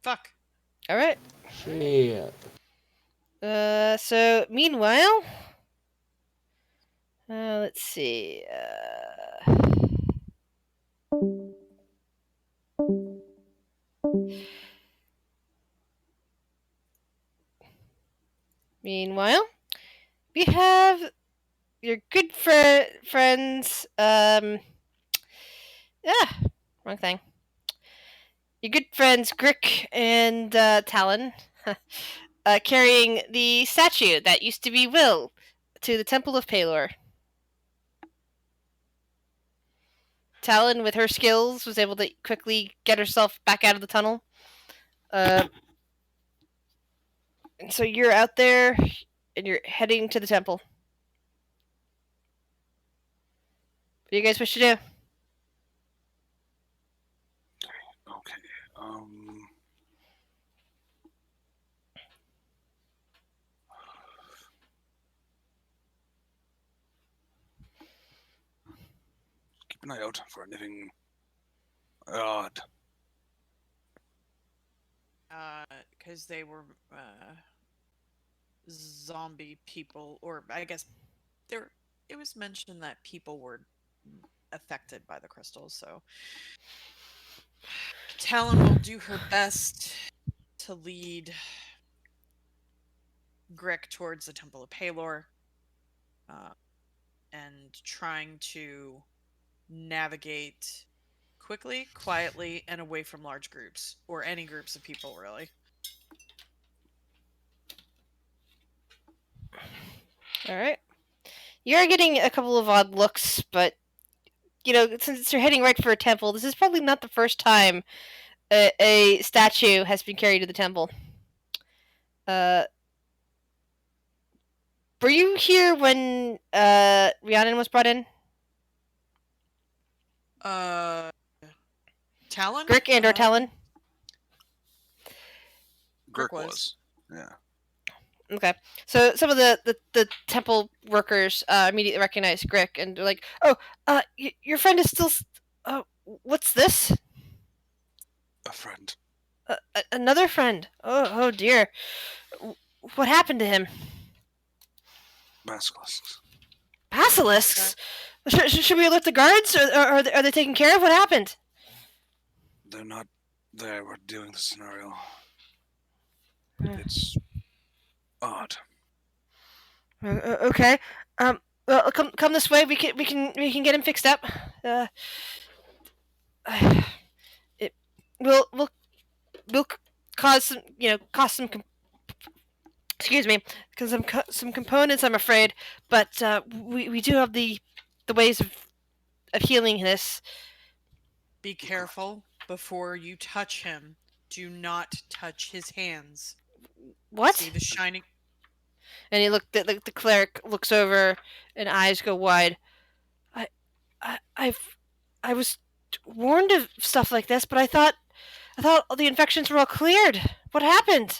Fuck. All right. Shit. So meanwhile, let's see. Meanwhile, we have your good friends. Wrong thing. Your good friends Grick and Talon carrying the statue that used to be Will to the Temple of Palor. Talon, with her skills, was able to quickly get herself back out of the tunnel. And so you're out there, and you're heading to the temple. What do you guys wish to do? Okay. Keep an eye out for anything odd. Because they were zombie people, or I guess it was mentioned that people were affected by the crystals, so Talon will do her best to lead Grick towards the Temple of Palor, and trying to navigate quickly, quietly, and away from large groups, or any groups of people, really. All right. You're getting a couple of odd looks, but since you're heading right for a temple, this is probably not the first time a statue has been carried to the temple. Were you here when Rhiannon was brought in? Talon? Grick and or Talon? Girk was. was. Yeah. Okay. So some of the temple workers immediately recognize Grick and they're like, "Oh, your friend is still. What's this? A friend. Another friend. Oh dear. What happened to him? Basilisks. Basilisks? Should we alert the guards? Or are they taken care of? What happened? They're not there. We're doing the scenario. Hmm. It's odd. Okay. Well, come this way. We can get him fixed up. It will cause some excuse me, because some components, I'm afraid, but we do have the ways of healing this. Be careful before you touch him. Do not touch his hands. What? See the shining. And the cleric looks over and eyes go wide. I was warned of stuff like this, but I thought the infections were all cleared. What happened?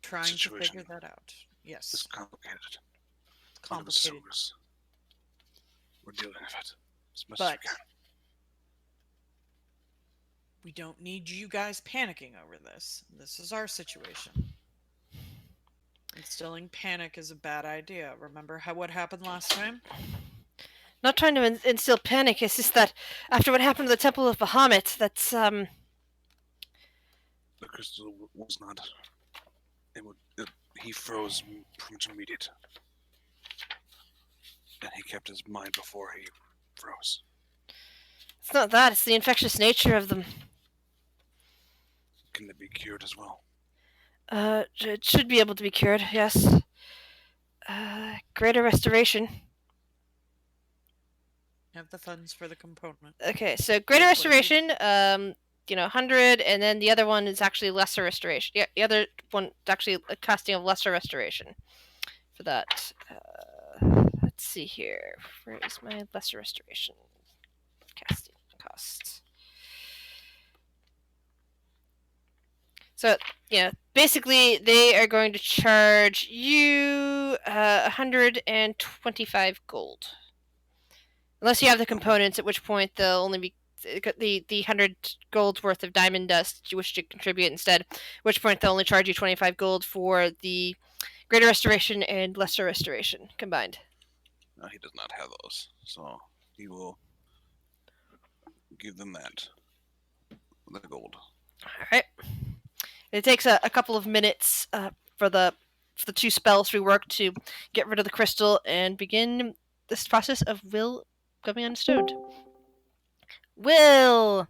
Trying Situation to figure that out. Yes. It's complicated. Complicated. We're dealing with it as much as But we can. we don't need you guys panicking over this. This is our situation. Instilling panic is a bad idea. Remember what happened last time? Not trying to instill panic. It's just that after what happened to the Temple of Bahamut, that's The crystal was not. He froze pretty much immediate. And he kept his mind before he froze. it's not that. It's the infectious nature of them. Can it be cured as well? It should be able to be cured. Yes. Greater restoration. Have the funds for the component. Okay, so greater restoration, 100, and then the other one is actually lesser restoration. Yeah, the other one is actually a costing of lesser restoration for that. Let's see here. Where is my lesser restoration casting cost? So, basically they are going to charge you 125 gold. Unless you have the components, at which point they'll only be the 100 gold worth of diamond dust you wish to contribute instead. At which point they'll only charge you 25 gold for the greater restoration and lesser restoration combined. No, he does not have those, so he will give them that. The gold. All right. It takes a couple of minutes for the two spells we work to get rid of the crystal and begin this process of will coming unstoned. Will!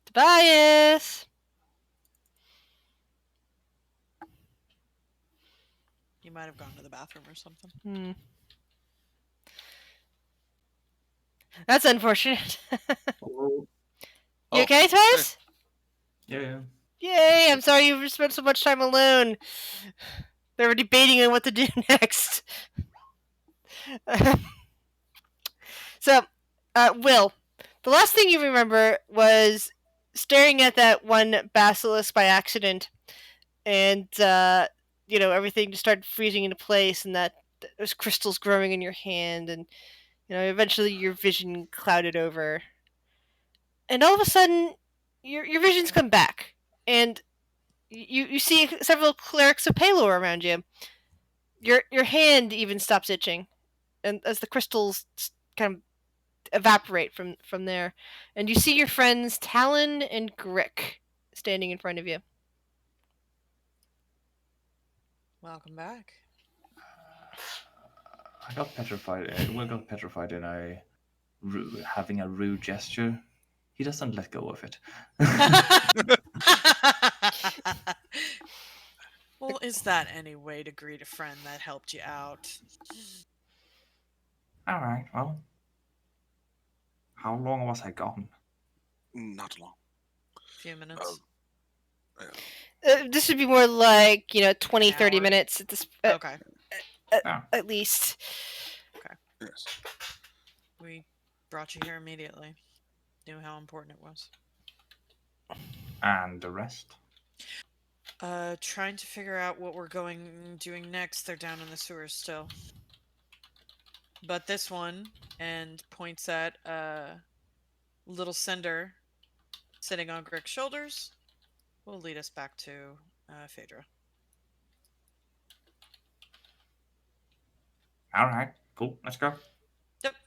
Tobias! You might have gone to the bathroom or something. That's unfortunate. Oh, You okay, Tobias? yeah. Yay! I'm sorry you've spent so much time alone. They were debating on what to do next. So, Will, the last thing you remember was staring at that one basilisk by accident, and everything just started freezing into place, and that there's crystals growing in your hand, and eventually your vision clouded over, and all of a sudden your visions come back, and you see several clerics of Palor around you. Your hand even stops itching, and as the crystals kind of evaporate from there, and you see your friends Talon and Grick standing in front of you. Welcome back. I got petrified. Will got petrified in having a rude gesture. He doesn't let go of it. Well, is that any way to greet a friend that helped you out? All right. Well, how long was I gone? Not long. Few minutes. This would be more like 20, An 30 hour? minutes at this Okay. at least. Yes. We brought you here immediately. Knew how important it was. And the rest? Trying to figure out what we're doing next. They're down in the sewers still. But this one, and points at little Cinder sitting on Greg's shoulders, will lead us back to Phaedra. All right. Cool. Let's go.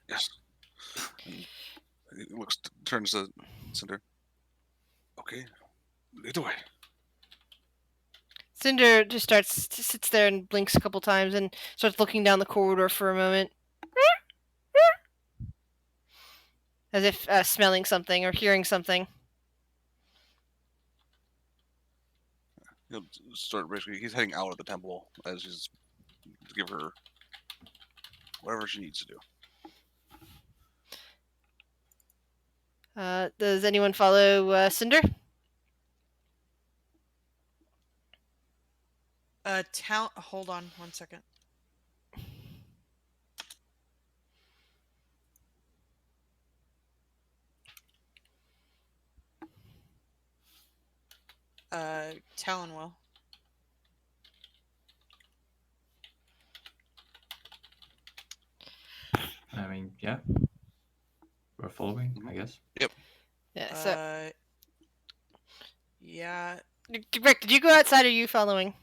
Yes. And he turns to Cinder. Okay, lead the way. Cinder just sits there and blinks a couple times and starts looking down the corridor for a moment, as if smelling something or hearing something. He'll start basically. He's heading out of the temple as he's to give her whatever she needs to do. Does anyone follow Cinder? Hold on 1 second. Talon will. I mean, yeah. We're following, I guess. Yeah. So, Yeah. Rick, did you go outside? Or are you following?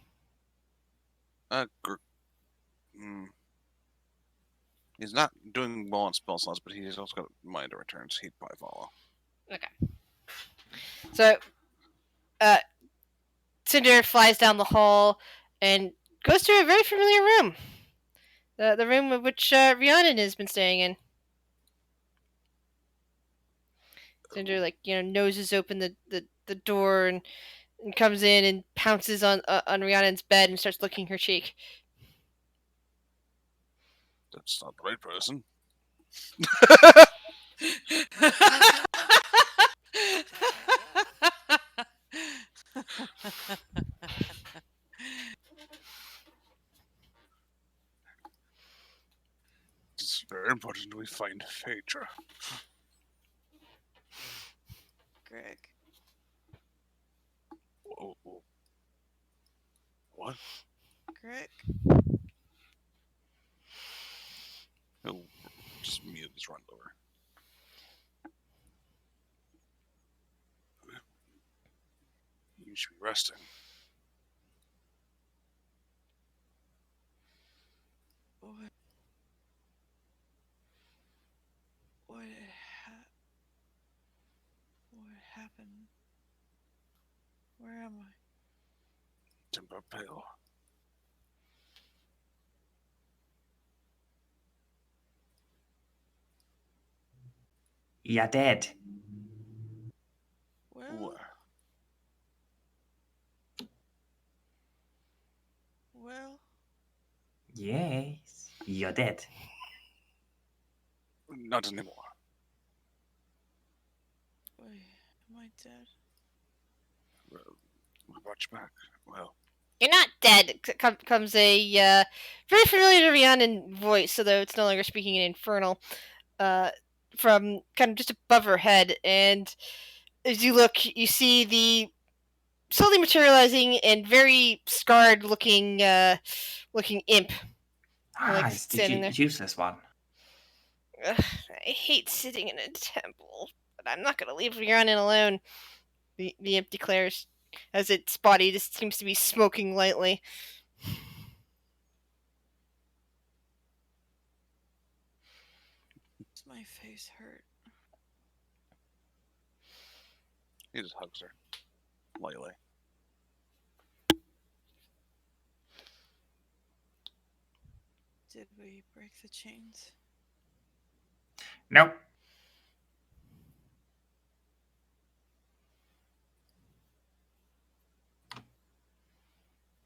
He's not doing well on spell slots, but he's also got mind to return, so he'd probably follow. Okay. So, Cinder flies down the hall and goes to a very familiar room. The room of which Rhiannon has been staying in. Cinder, noses open the door and comes in and pounces on Rhiannon's bed and starts licking her cheek. That's not the right person. It's very important we find Phaedra. Greg. Whoa. What? Greg. He'll just immediately just run over. You should be resting. What happened? Where am I? Timber Pale. You're dead. Well. Well. Yes. You're dead. Not anymore. Wait, am I dead? We brought you back. Well. You're not dead. Comes a very familiar to Rhiannon voice, although it's no longer speaking in Infernal, from kind of just above her head. And as you look, you see the slowly materializing and very scarred looking imp. It's standing there. the useless one. Ugh, I hate sitting in a temple, but I'm not going to leave Rhiannon alone. The imp declares, as its body just seems to be smoking lightly. Does my face hurt? He just hugs her. Lightly. Did we break the chains? Nope.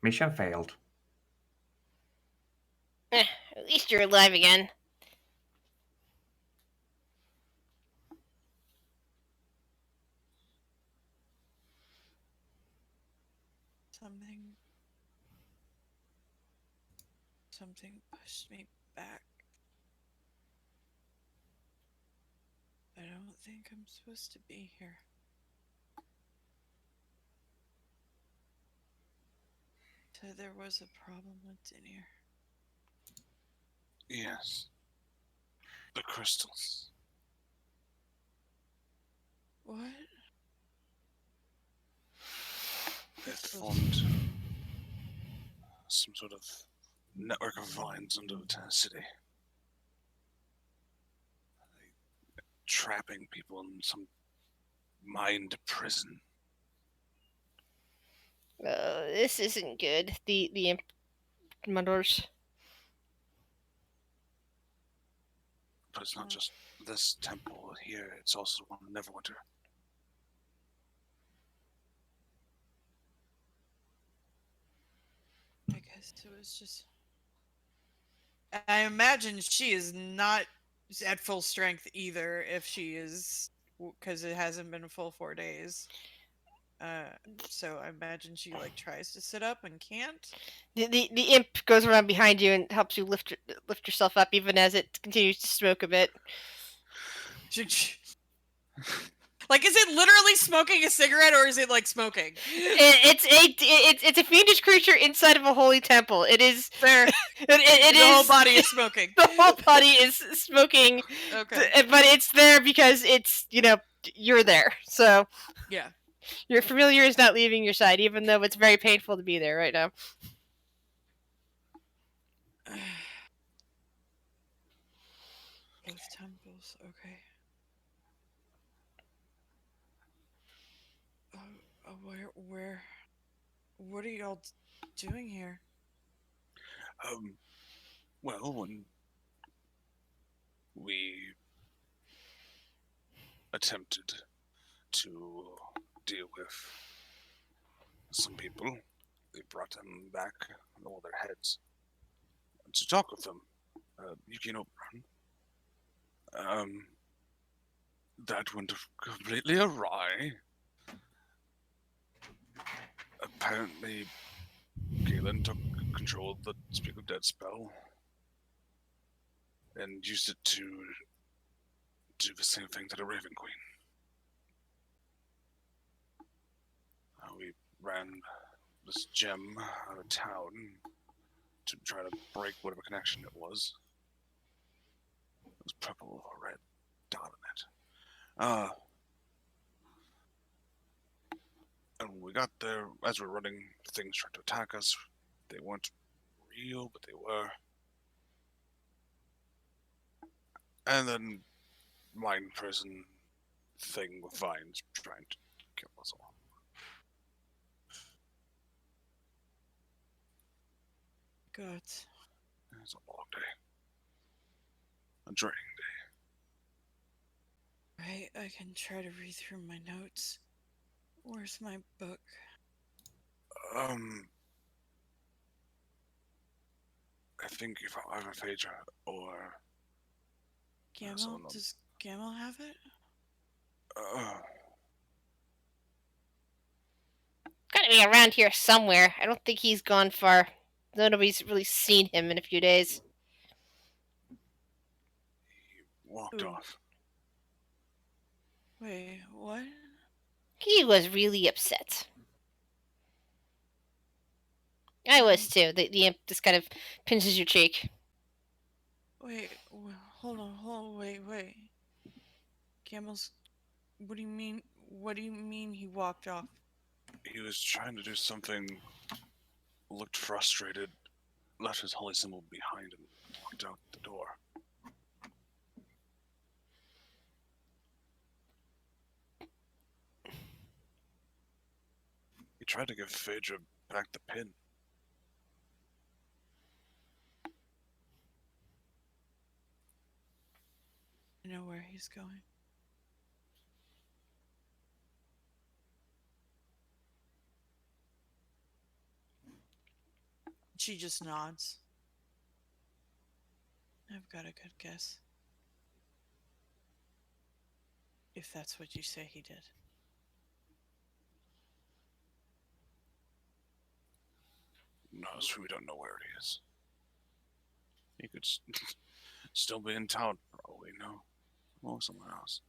Mission failed. At least you're alive again. Something pushed me back. I don't think I'm supposed to be here. So there was a problem with Denier. Yes. The crystals. What? They formed some sort of network of vines under the city. Trapping people in some mind prison. This isn't good. The Imprimadors. But it's not just this temple here, it's also one in Neverwinter. I guess it was just. I imagine she is not at full strength either if she is. Because it hasn't been a full 4 days. So I imagine she like tries to sit up and can't. The imp goes around behind you and helps you lift yourself up, even as it continues to smoke a bit. Like, is it literally smoking a cigarette or is it like smoking? It's a fiendish creature inside of a holy temple. It is Fair. It The is whole body is smoking. the whole body is smoking. Okay. But it's there because it's you're there. So Yeah. your familiar is not leaving your side, even though it's very painful to be there right now. Both temples, okay. What are y'all doing here? Well, when we attempted to deal with some people, they brought them back on all their heads to talk with them. Yuki and Oberon. That went completely awry. Apparently, Galen took control of the Speak of Dead spell and used it to do the same thing to the Raven Queen. We ran this gem out of town to try to break whatever connection it was. It was purple with a red dot on it. And when we got there, as we were running, things tried to attack us. They weren't real, but they were. And then mind prison thing with vines trying to kill us all. God. It's a long day. A draining day. Right, I can try to read through my notes. Where's my book? I think if I have a Phaedra or Gamel? Does Gamel have it? Gotta be around here somewhere. I don't think he's gone far. Nobody's really seen him in a few days. He walked off. Wait, what? He was really upset. I was too. The imp just kind of pinches your cheek. Wait, hold on, wait. Gamel's. What do you mean? What do you mean he walked off? He was trying to do something, looked frustrated, left his holy symbol behind and walked out the door. He tried to give Phaedra back the pin. I know where he's going. She just nods. I've got a good guess. If that's what you say he did. No, we don't know where he is. He could still be in town for all we know. Or somewhere else.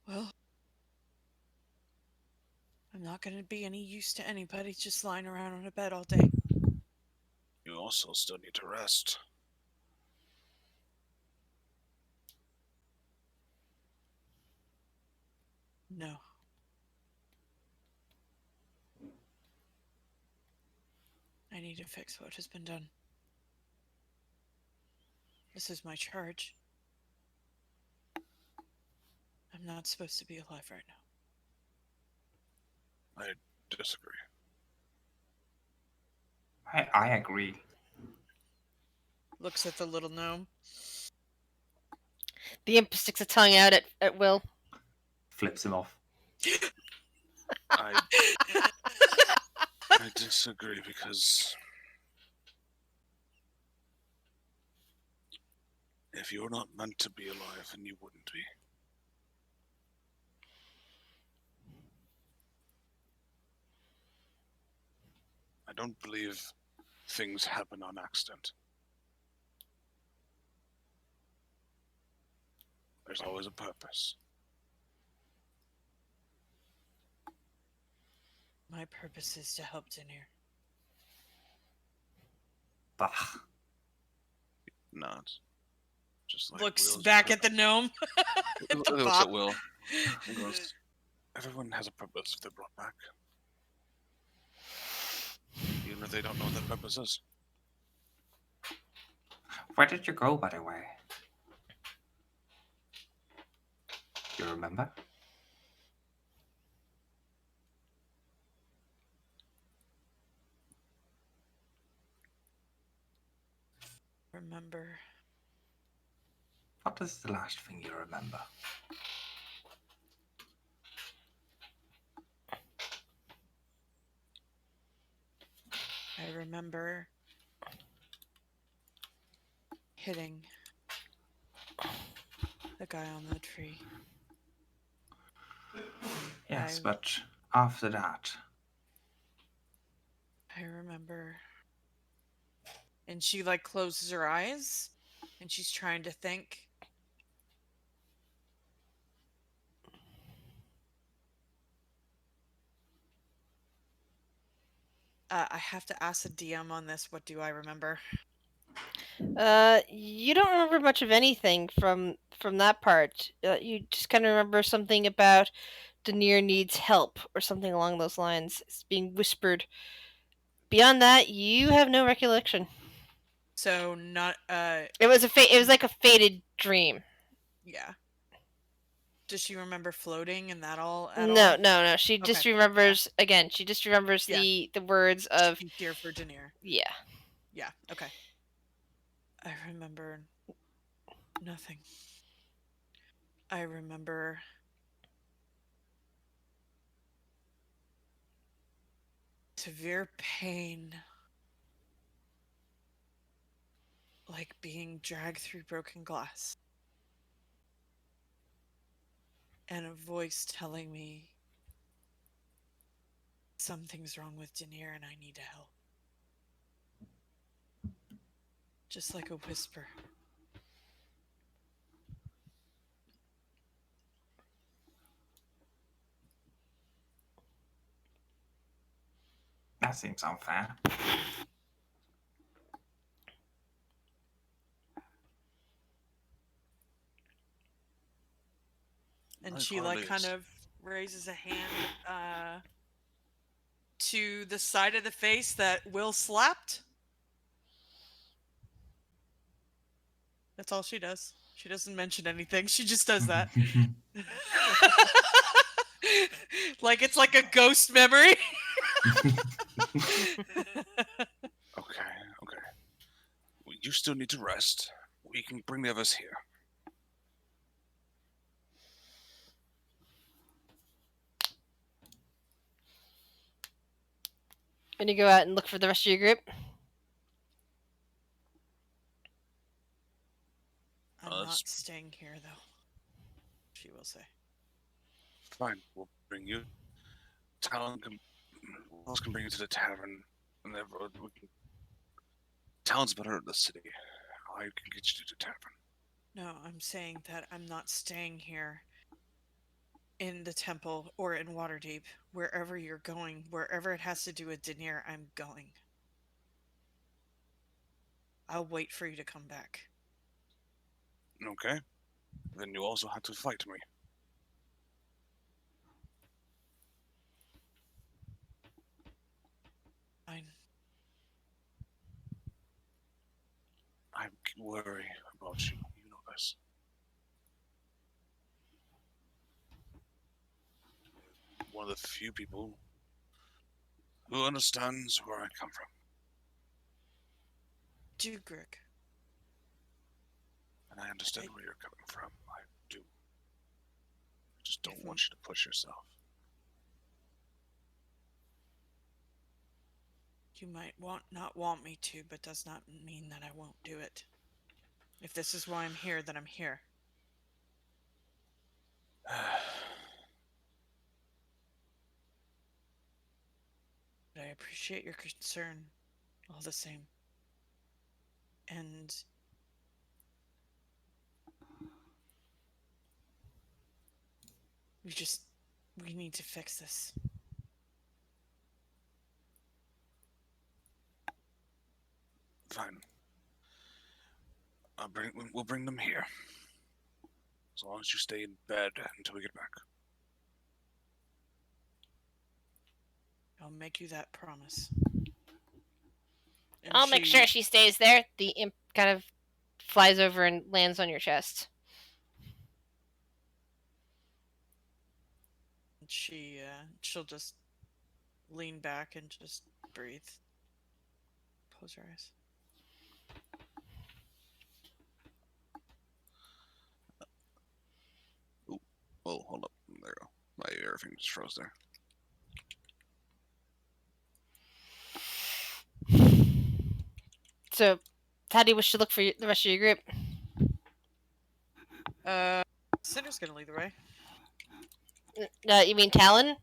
Well, I'm not going to be any use to anybody just lying around on a bed all day. You also still need to rest. No. I need to fix what has been done. This is my charge. I'm not supposed to be alive right now. I disagree. I agree. Looks at the little gnome. The imp sticks a tongue out at Will. Flips him off. I disagree because if you're not meant to be alive, then you wouldn't be. I don't believe things happen on accident. There's always a purpose. My purpose is to help Denier. Bah. Not. Just like Looks Will's back at the purpose. gnome. At the Looks bop. at Will. And goes, everyone has a purpose if they're brought back. Even if they don't know what their purpose is. Where did you go, by the way? You remember? Remember. What is the last thing you remember? I remember hitting the guy on the tree. Yes, I- but after that, I remember. And she like closes her eyes and she's trying to think. I have to ask the DM on this. What do I remember? You don't remember much of anything from that part. You just kind of remember something about Denier needs help or something along those lines. It's being whispered. Beyond that, you have no recollection. So not It was it was like a faded dream. yeah. Does she remember floating and that all No, all? no. She just Okay, remembers again. She just remembers Yeah. the words of She's here for Denier. yeah. Yeah, okay. I remember nothing. I remember severe pain. Like being dragged through broken glass. And a voice telling me something's wrong with Denier and I need to help. Just like a whisper. that seems unfair. And Like she like kind Harley's. of raises a hand to the side of the face that Will slapped. That's all she does. She doesn't mention anything. She just does that. Like it's like a ghost memory. Okay. Well, you still need to rest. We can bring the others here. Can you go out and look for the rest of your group? I'm that's- not staying here, though. She will say. Fine, we'll bring you. Talon can. Who else can bring you to the tavern? And we can. Talon's better at the city. I can get you to the tavern. No, I'm saying that I'm not staying here in the temple or in Waterdeep. Wherever you're going, wherever it has to do with Denier, I'm going. I'll wait for you to come back. Okay. Then you also have to fight me. Fine. I worry about you. You know this. One of the few people who understands where I come from. Dugrick. And I understand where you're coming from. I do. I just don't If want you to push yourself. You might not want me to, but does not mean that I won't do it. If this is why I'm here, then I'm here. But I appreciate your concern all the same. And we need to fix this. Fine. We'll bring them here. As long as you stay in bed until we get back. I'll make you that promise. And I'll make sure she stays there. The imp kind of flies over and lands on your chest. She'll just lean back and just breathe. Close her eyes. Oh, hold up. There you go. My everything just froze there. So, how do you wish to look for the rest of your group? Cinder's gonna lead the way. You mean Talon?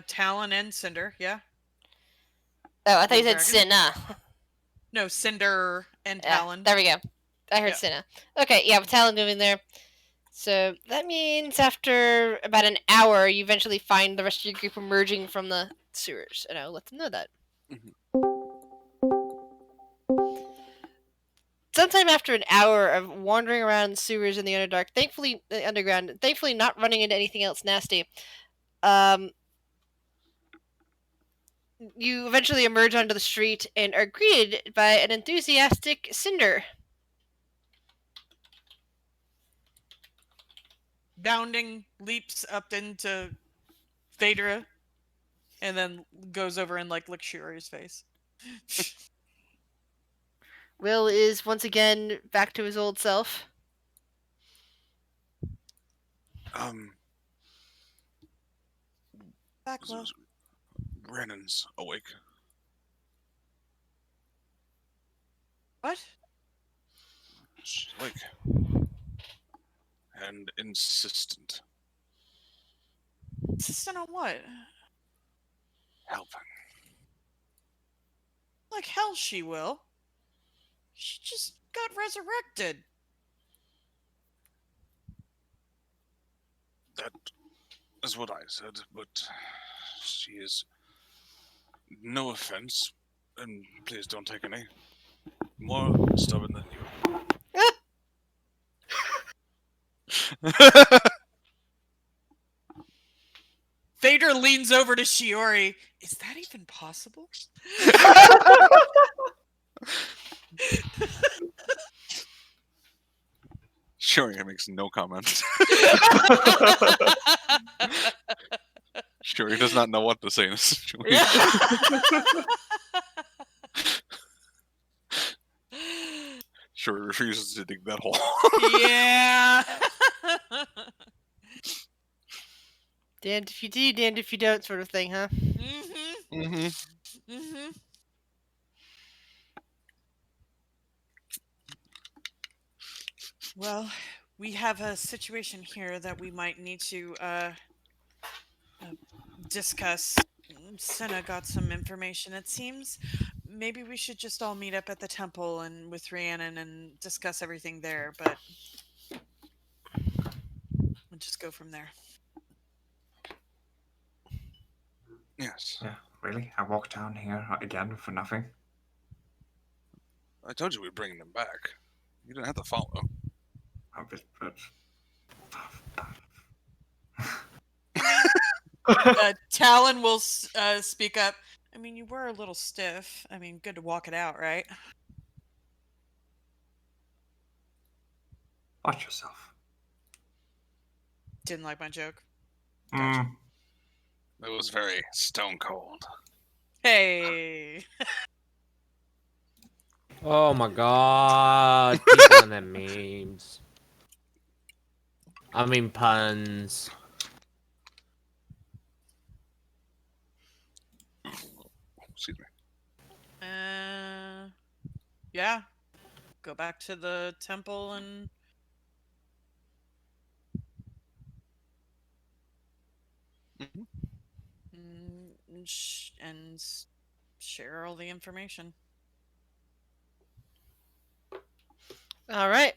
Talon and Cinder, yeah. Oh, I thought you Little said dragon? Cinna. No, Cinder and Talon. There we go. I heard Yeah. Cinna. Okay, yeah, with Talon moving there. So that means after about an hour, you eventually find the rest of your group emerging from the sewers, and I'll let them know that. Sometime after an hour of wandering around the sewers in the underdark, thankfully underground, thankfully not running into anything else nasty, you eventually emerge onto the street and are greeted by an enthusiastic Cinder. Bounding leaps up into Phaedra and then goes over and licks Shiori's face. Will is once again back to his old self. Back low. Brennan's awake. What? She's awake. And insistent. Insistent on what? Helping. Like hell she will. She just got resurrected. That is what I said, but she is no offense, and please don't take any, more stubborn than you. Phaedra leans over to Shiori. Is that even possible? Shiori makes no comment. Shiori does not know what to say in this situation. Shiori refuses to dig that hole. Yeah. Damned if you do, damned if you don't, sort of thing, huh? Mm-hmm. Mm-hmm. Mm-hmm. Well, we have a situation here that we might need to discuss. Senna got some information. It seems maybe we should just all meet up at the temple and with Rhiannon and discuss everything there. But we'll just go from there. Yes. Yeah, really? I walked down here again for nothing? I told you we'd bring them back. You didn't have to follow. But I mean, Talon will speak up. I mean, you were a little stiff. I mean, good to walk it out, right? watch yourself. Didn't like my joke. Gotcha. It was very stone cold. Hey. Oh my god, people and their memes. I mean puns. Excuse me. Yeah. Go back to the temple and Mm-hmm. and share all the information. All right.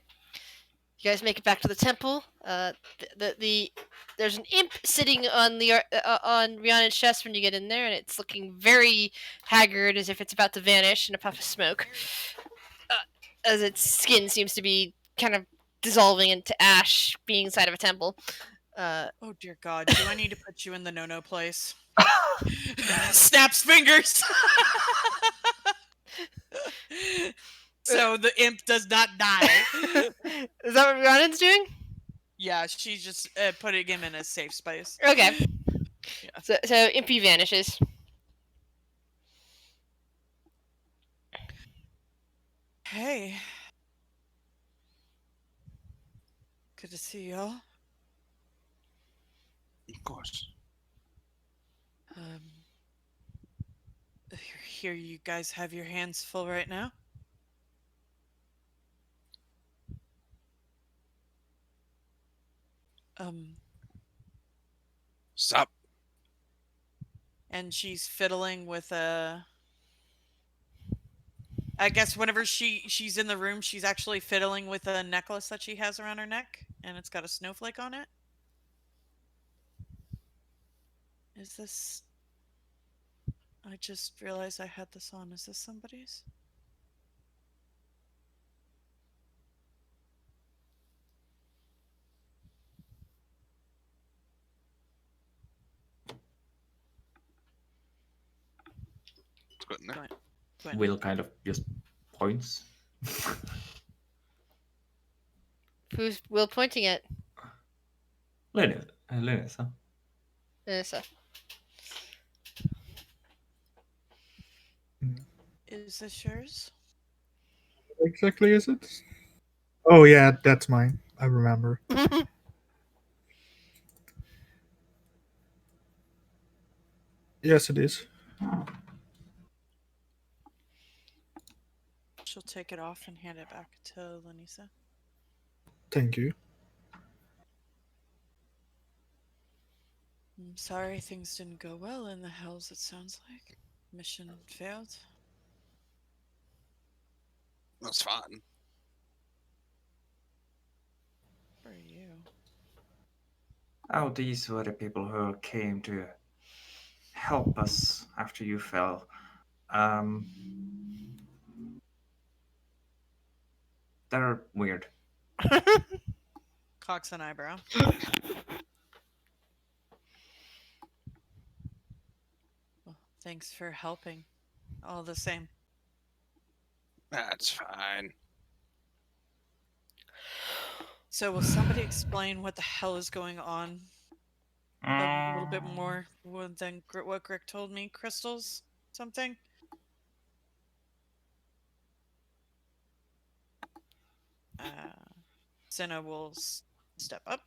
You guys make it back to the temple. There's an imp sitting on on Rihanna's chest when you get in there, and it's looking very haggard, as if it's about to vanish in a puff of smoke. As its skin seems to be kind of dissolving into ash, being inside of a temple. Oh dear God! Do I need to put you in the no-no place? Snaps fingers. So the imp does not die. Is that what Rihanna's doing? Yeah, she's just putting him in a safe space. Okay. Yeah. So Impy vanishes. Hey. Good to see y'all. Of course. Here you guys have your hands full right now. Stop. And she's fiddling with a. I guess whenever she's in the room, she's actually fiddling with a necklace that she has around her neck, and it's got a snowflake on it. Is this? I just realized I had this on. Is this somebody's? It's good in there. Go ahead. Will kind of just points. Who's Will pointing at? Linus, huh? So. Is this yours? Exactly, is it? Oh yeah, that's mine. I remember. Yes, it is. She'll take it off and hand it back to Lanisa. Thank you. I'm sorry things didn't go well in the Hells, it sounds like. Mission failed. That's fine. For you. Oh, these were the people who came to help us after you fell. They're weird. Cocks an eyebrow. Well, thanks for helping. All the same. That's fine. So will somebody explain what the hell is going on a little bit more than what Greg told me? Crystals? Something? Senna will step up.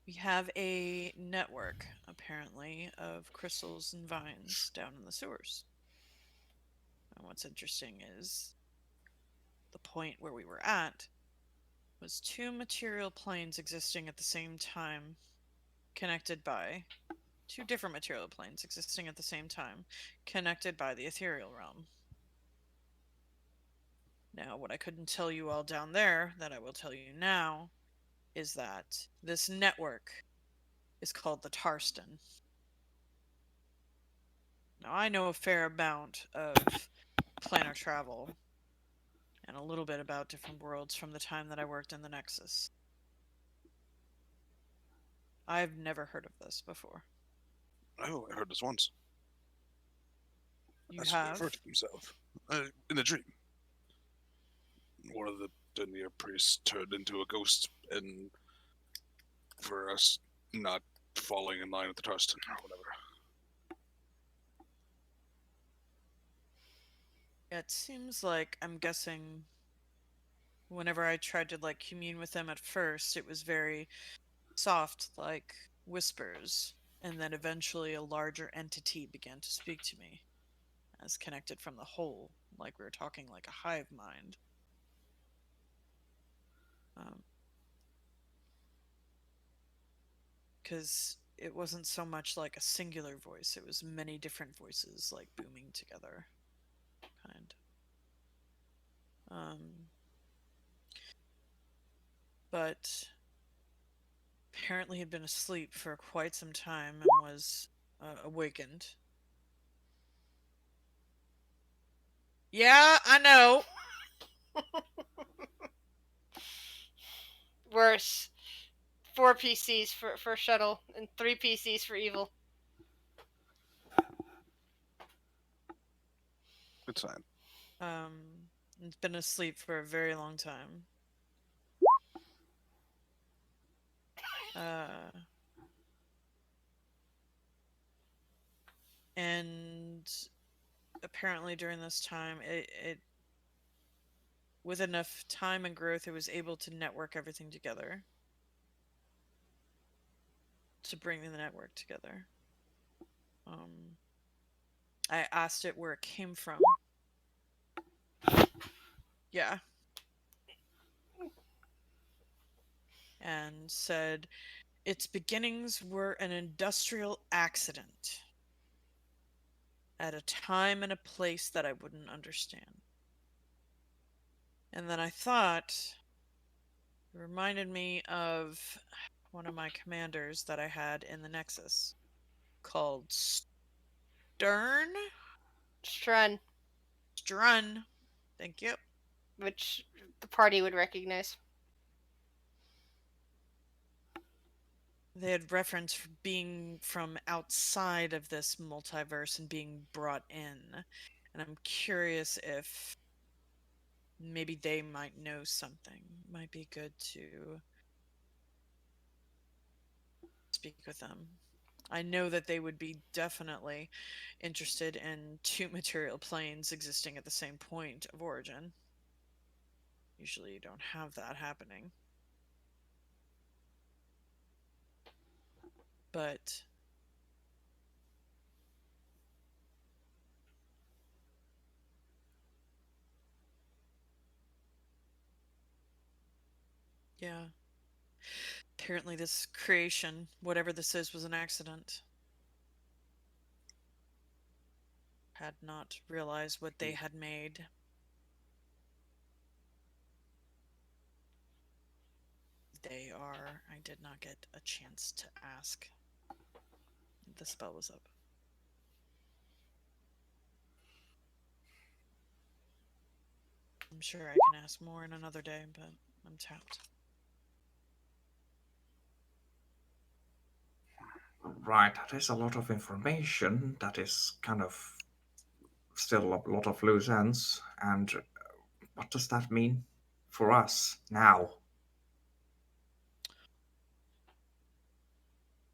We have a network, apparently, of crystals and vines down in the sewers. And what's interesting is the point where we were at was two material planes existing at the same time, connected by two different material planes existing at the same time, connected by the ethereal realm. Now, what I couldn't tell you all down there, that I will tell you now, is that this network is called the Tarston. Now, I know a fair amount of planar travel and a little bit about different worlds from the time that I worked in the Nexus. I've never heard of this before. Oh, I heard this once. You That's what he have? referred to himself. In a dream. One of the Dunir priests turned into a ghost, and for us not falling in line with the Tarston or whatever. It seems like, I'm guessing, whenever I tried to like commune with them at first, it was very soft, like whispers, and then eventually a larger entity began to speak to me, as connected from the whole, like we were talking like a hive mind. Because it wasn't so much like a singular voice, it was many different voices like booming together, kind. But apparently had been asleep for quite some time and was awakened. Yeah, I know. Worse. 4 PCs for shuttle and 3 PCs for evil. Good sign. It's been asleep for a very long time. And apparently during this time, it with enough time and growth, it was able to network everything together. To bring the network together. I asked it where it came from. Yeah. And said its beginnings were an industrial accident at a time and a place that I wouldn't understand. And then I thought, it reminded me of one of my commanders that I had in the Nexus called Stern? Strun, Strun. Thank you. which the party would recognize. They had reference being from outside of this multiverse and being brought in. And I'm curious if maybe they might know something. Might be good to speak with them. I know that they would be definitely interested in two material planes existing at the same point of origin. Usually you don't have that happening. But yeah. Apparently this creation, whatever this is, was an accident. Had not realized what they had made. They are. I did not get a chance to ask. The spell was up. I'm sure I can ask more in another day, but I'm tapped. Right, that is a lot of information. That is kind of still a lot of loose ends. And what does that mean for us now?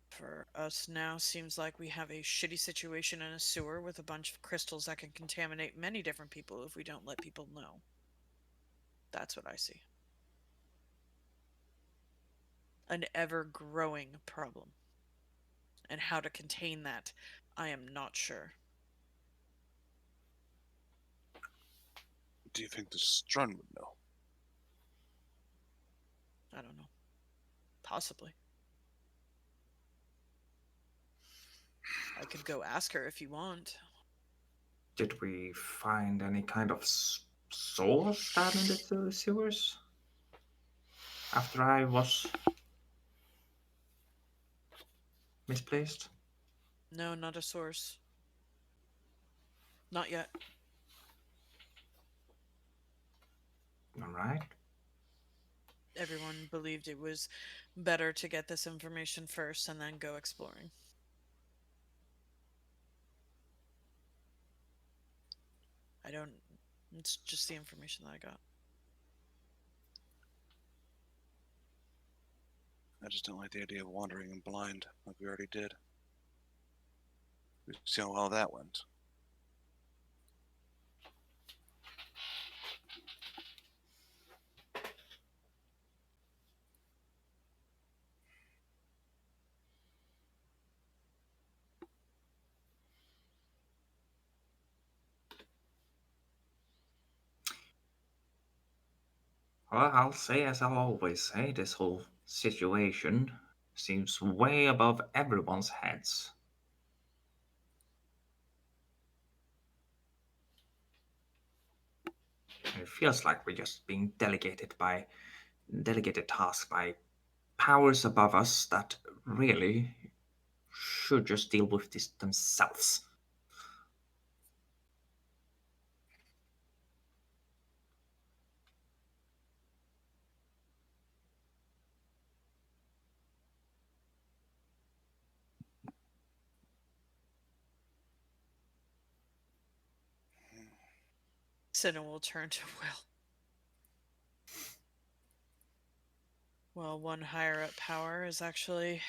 For us now, seems like we have a shitty situation in a sewer with a bunch of crystals that can contaminate many different people if we don't let people know. That's what I see. an ever growing problem. And how to contain that, I am not sure. Do you think the Strun would know? I don't know. Possibly. I could go ask her if you want. Did we find any kind of source down in the sewers? After I was misplaced? No, not a source. Not yet. Alright. Everyone believed it was better to get this information first and then go exploring. I don't. It's just the information that I got. I just don't like the idea of wandering in blind like we already did. We see how well that went. Well, I'll say as I'll always say, this whole situation seems way above everyone's heads. And it feels like we're just being delegated tasks by powers above us that really should just deal with this themselves. Cinna will turn to Will. Well, one higher up power is actually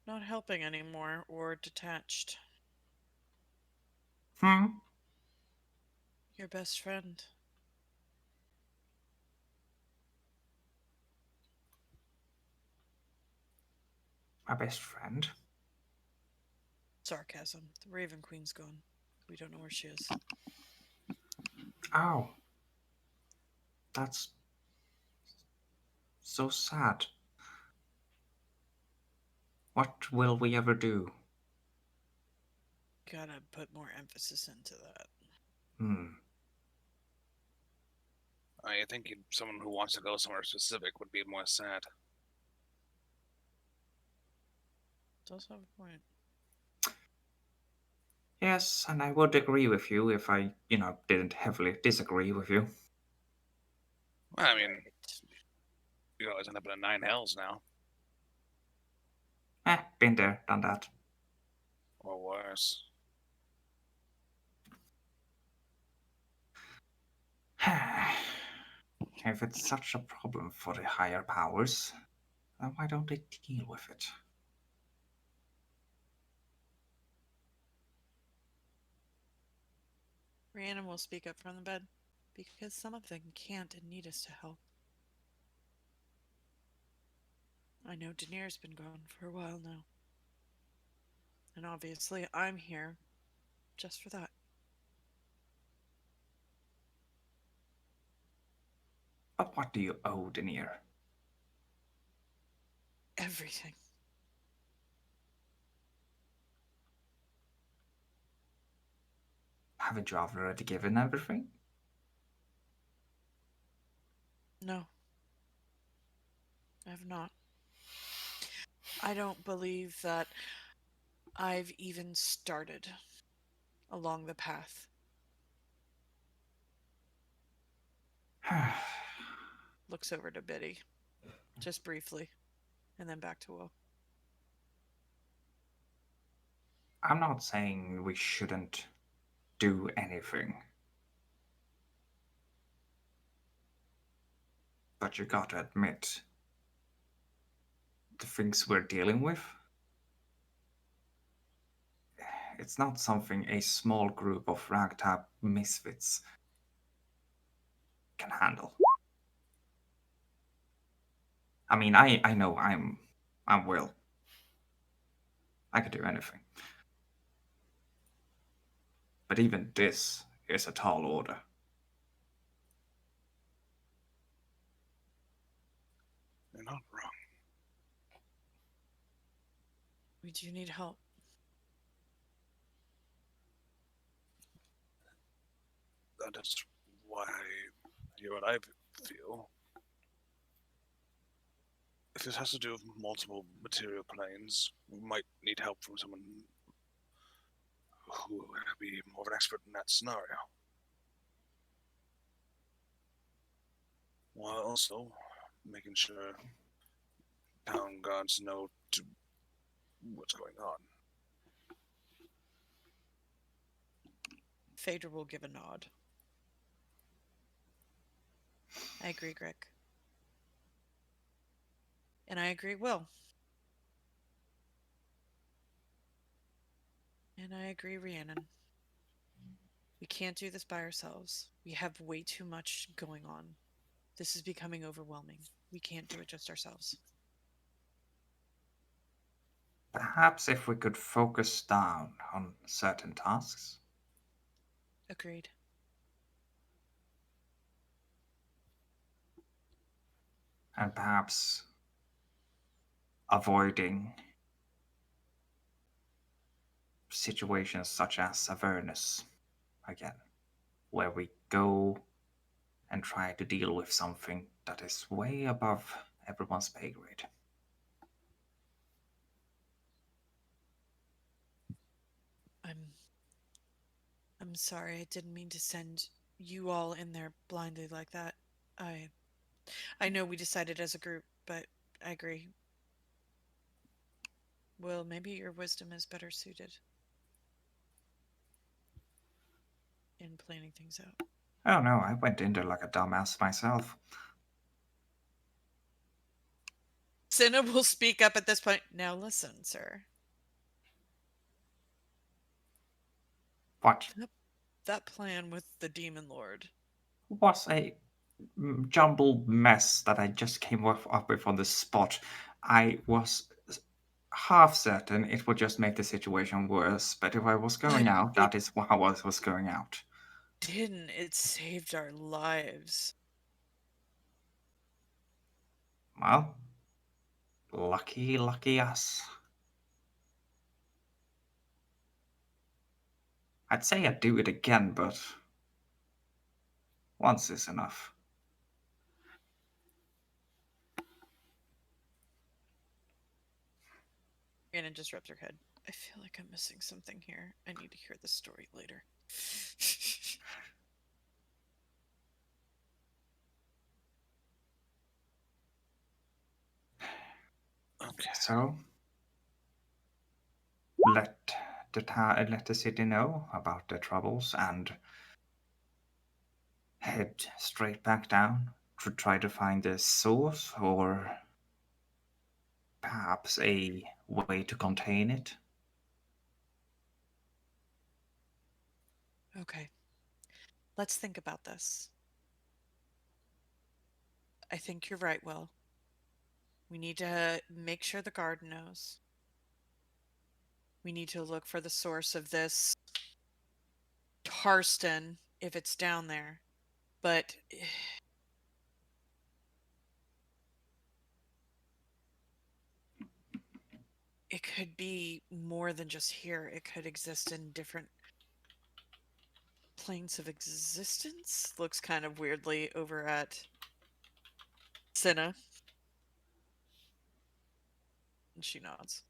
not helping anymore or detached. Hmm? Your best friend. My best friend? Sarcasm. The Raven Queen's gone. We don't know where she is. Oh. That's so sad. What will we ever do? Gotta put more emphasis into that. I think someone who wants to go somewhere specific would be more sad. Does have a point. Yes, and I would agree with you if I, didn't heavily disagree with you. I mean, you always end up in a 9 hells now. Been there, done that. Or worse. If it's such a problem for the higher powers, then why don't they deal with it? Rhiannon will speak up from the bed, because some of them can't and need us to help. I know Daenerys been gone for a while now. And obviously I'm here just for that. But what do you owe Daenerys? Everything. Haven't you already given everything? No. I have not. I don't believe that I've even started along the path. Looks over to Biddy, just briefly, and then back to Will. I'm not saying we shouldn't do anything. But you gotta admit, the things we're dealing with, it's not something a small group of ragtag misfits can handle. I mean, I know I'm Will. I can do anything. But even this is a tall order. You're not wrong. We do need help. That is why you and I feel. If this has to do with multiple material planes, we might need help from someone who would be more of an expert in that scenario. While also making sure town guards know what's going on. Phaedra will give a nod. I agree, Greg. And I agree, Will. And I agree, Rhiannon. We can't do this by ourselves. We have way too much going on. This is becoming overwhelming. We can't do it just ourselves. Perhaps if we could focus down on certain tasks. Agreed. And perhaps avoiding situations such as Avernus again, where we go and try to deal with something that is way above everyone's pay grade. I'm sorry. I didn't mean to send you all in there blindly like that. I know we decided as a group, but I agree. Well, maybe your wisdom is better suited in planning things out. Oh no, I went in there like a dumbass myself. Cinna will speak up at this point. Now listen, sir. What That plan with the Demon Lord. was a jumbled mess that I just came up with on the spot. I was half certain it would just make the situation worse, but if I was going But out, it that is how I was going out. didn't. It saved our lives. Well, lucky us. I'd say I'd do it again, but once is enough. Rhiannon just rubs her head. I feel like I'm missing something here. I need to hear the story later. Okay. So, let let the city know about their troubles and head straight back down to try to find the source or perhaps a way to contain it. Okay. Let's think about this. I think you're right, Will. We need to make sure the guard knows. We need to look for the source of this Tarston if it's down there. But it could be more than just here. It could exist in different planes of existence. Looks kind of weirdly over at Cinna. And she nods.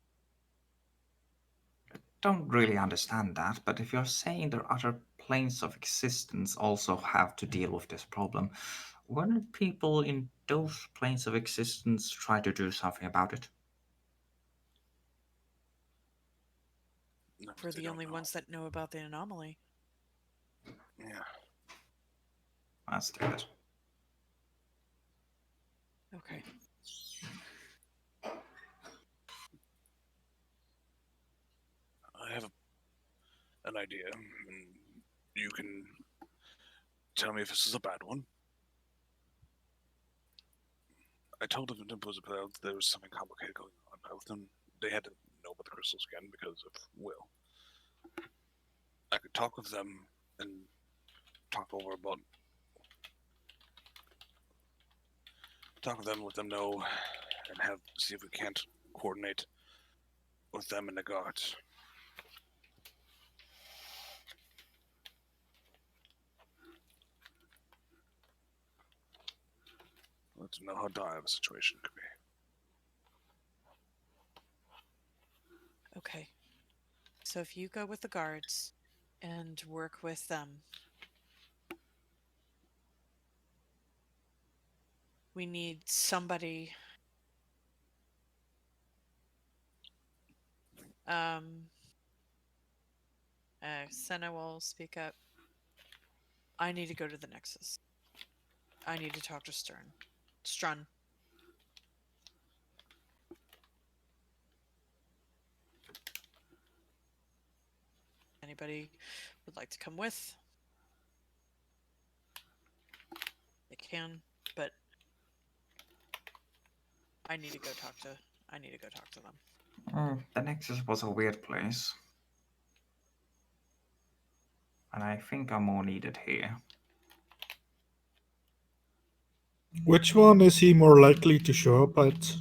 Don't really understand that, but if you're saying there are other planes of existence also have to deal with this problem, wouldn't people in those planes of existence try to do something about it? No, We're they the don't only know. ones that know about the anomaly. Yeah. Let's do it. Okay. I have an idea, and you can tell me if this is a bad one. I told them there was something complicated going on with them. They had to know about the crystals again because of Will. I could talk with them and talk over about let them know, and see if we can't coordinate with them and the guards. Let them know how dire the situation could be. Okay. So if you go with the guards and work with them, we need somebody. Senna will speak up. I need to go to the Nexus. I need to talk to Strun. Anybody would like to come with? They can, but I need to go talk to them. The Nexus was a weird place. And I think I'm more needed here. Which one is he more likely to show up at?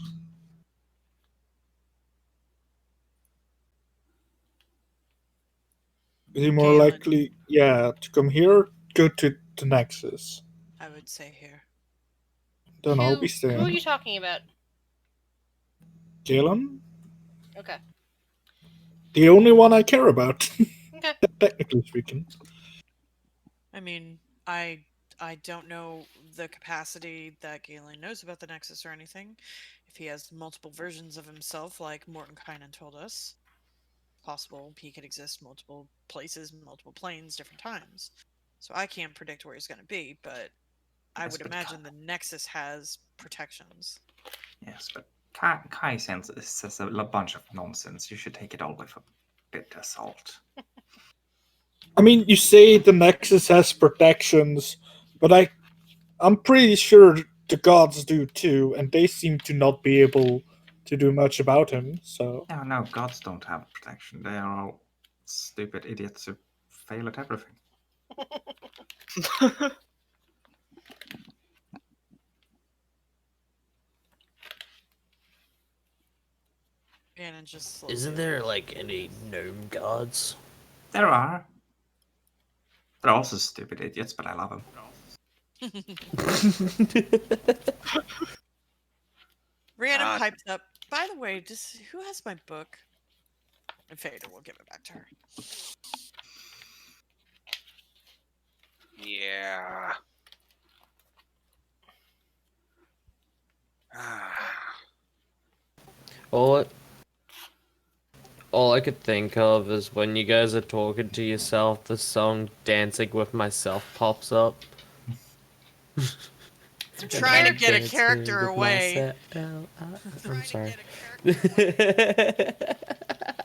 Is he more Galen. likely, to come here? Go to the Nexus. I would say here. Then I'll be Who are staying. you talking about? Galen? Okay. The only one I care about, Okay. technically speaking. I mean, I don't know the capacity that Galen knows about the Nexus or anything. If he has multiple versions of himself, like Mordenkainen told us, possible he could exist multiple places, multiple planes, different times. So I can't predict where he's going to be, but I would imagine the Nexus has protections. Yes, but Kai says a bunch of nonsense. You should take it all with a bit of salt. I mean, you say the Nexus has protections, but I'm pretty sure the gods do too, and they seem to not be able to do much about him, so... No, gods don't have protection. They are all stupid idiots who fail at everything. And just Isn't there like any gnome gods? There are. They're also stupid idiots, but I love them. Rhiannon pipes up. By the way, who has my book? And Fader will give it back to her. Yeah. All I could think of is when you guys are talking to yourself, the song "Dancing with Myself" pops up. I'm trying to get a character away. I'm sorry. The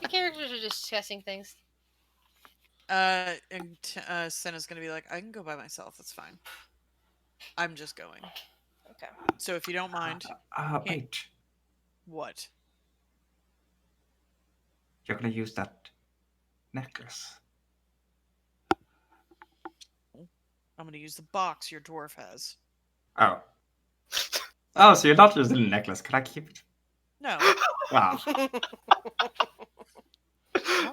characters are discussing things. And Senna's gonna be like, I can go by myself. That's fine. I'm just going. Okay. So if you don't mind, Wait. what? You're gonna use that necklace. I'm gonna use the box your dwarf has. Oh. Oh, so you're not using the necklace. Can I keep it? No. Wow. Why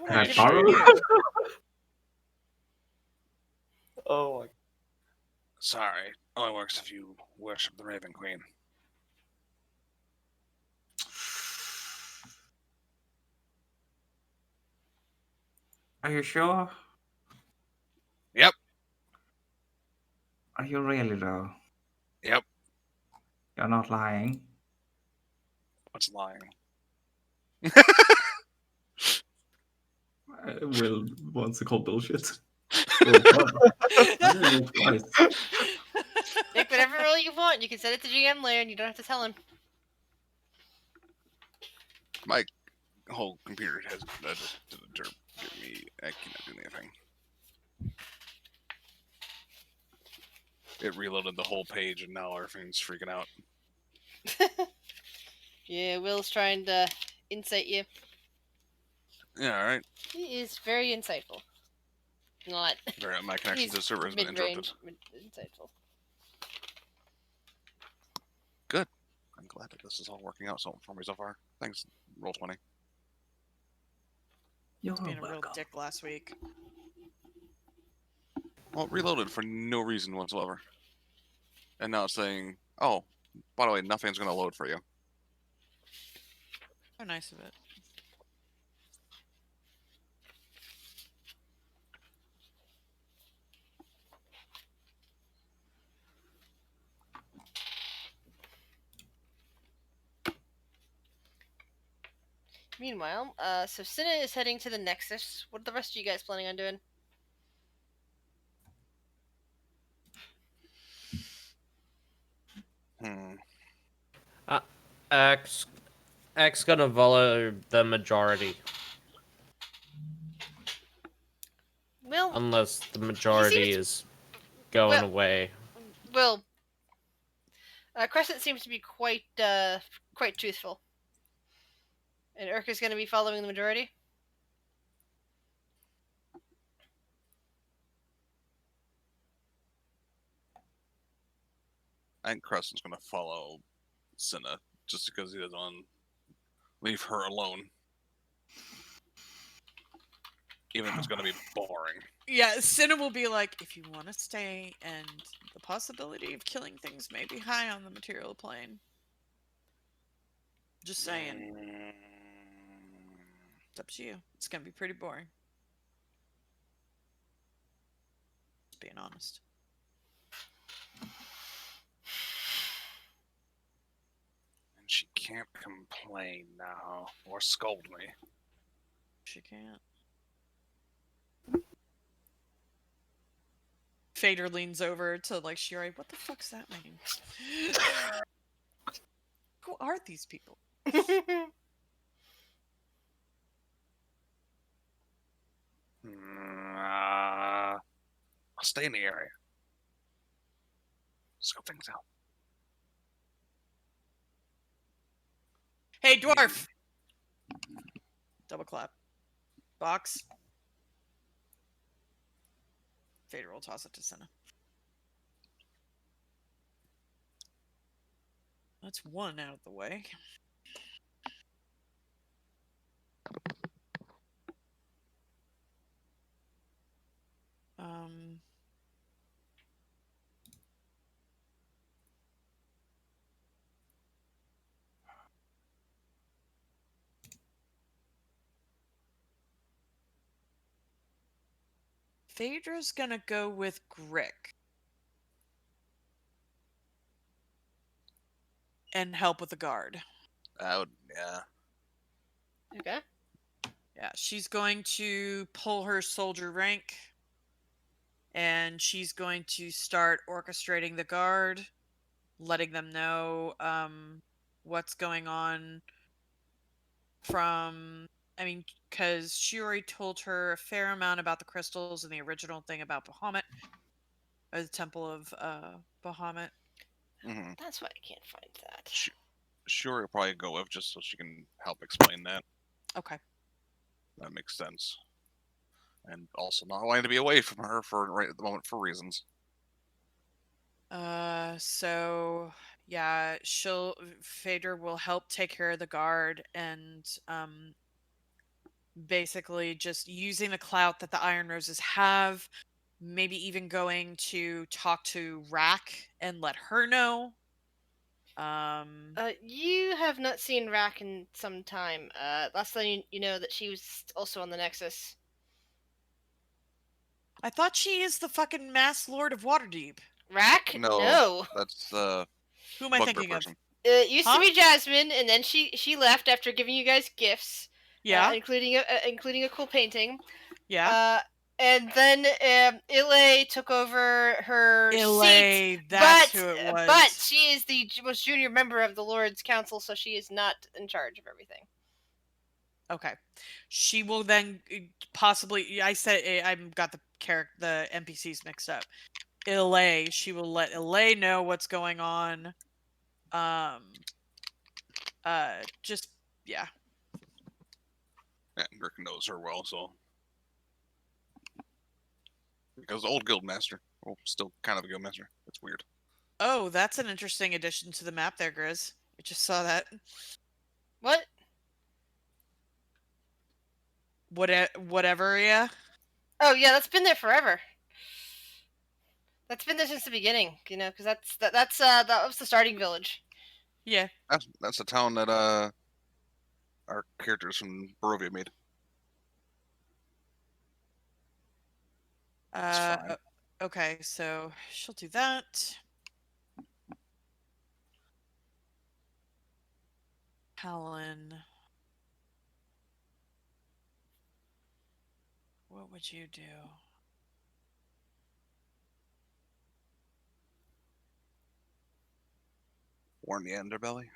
would Can I give it to borrow you? it? Oh my. Sorry, only works if you worship the Raven Queen. Are you sure? Yep. Are you really, though? Yep. You're not lying? What's lying? Will wants to call bullshit. Pick whatever role you want. You can send it to GM layer and you don't have to tell him. My whole computer has just did a derp. Get me. I cannot do anything. It reloaded the whole page and now everything's freaking out. Yeah, Will's trying to insight you. Yeah, all right. He is very insightful. Not. My connection He's to the server has been interrupted. mid-range, insightful. Good. I'm glad that this is all working out for me so far. Thanks, Roll20. You're Being a real welcome. dick last week. Well, it reloaded for no reason whatsoever. And now it's saying, oh, by the way, nothing's going to load for you. So nice of it. Meanwhile, so Cinna is heading to the Nexus. What are the rest of you guys planning on doing? X gonna follow the majority. Well, Unless the majority is going well- away. well, Crescent seems to be quite truthful. And Urka's going to be following the majority? I think Crescent's going to follow Cinna just because he doesn't want to leave her alone. Even if it's going to be boring. Yeah, Cinna will be like, if you want to stay, and the possibility of killing things may be high on the material plane. Just saying. It's up to you. It's gonna be pretty boring. Just being honest. And she can't complain now or scold me. She can't. Fader leans over to like Shiori. What the fuck's that mean? Who are these people? I'll stay in the area. Scope things out. Hey, dwarf! Double clap. Box. Fader will toss it to Cinna. That's one out of the way. Phaedra's gonna go with Grick. And help with the guard. Yeah. Okay. Yeah, she's going to pull her soldier rank. And she's going to start orchestrating the guard, letting them know what's going on from... I mean, because Shiori told her a fair amount about the crystals and the original thing about Bahamut. Or the Temple of Bahamut. Mm-hmm. That's why I can't find that. Sure, will probably go with just so she can help explain that. Okay. That makes sense. And also not wanting to be away from her for right at the moment for reasons. So yeah, Fader will help take care of the guard and basically just using the clout that the Iron Roses have, maybe even going to talk to Rack and let her know. You have not seen Rack in some time. Last time you know that she was also on the Nexus. I thought she is the fucking Mass Lord of Waterdeep. Rack? No. That's Who am I thinking of? It used Huh? to be Jasmine, and then she left after giving you guys gifts. Yeah. Including a cool painting. Yeah. And then Ile took over her Ile, seat. that's who it was. But she is the most junior member of the Lord's Council, so she is not in charge of everything. Okay. She will then possibly... I said I've got the NPCs mixed up. Ile, she will let Ile know what's going on. Just yeah. Yeah, Grick knows her well, so because old guildmaster, well, still kind of a guildmaster. It's weird. Oh, that's an interesting addition to the map there, Grizz. I just saw that. What? Whatever, yeah. Oh yeah, that's been there forever. That's been there since the beginning, you know, because that was the starting village. Yeah. That's the town that our characters from Barovia made. Fine. Okay, so she'll do that. Helen. What would you do? Warn the underbelly.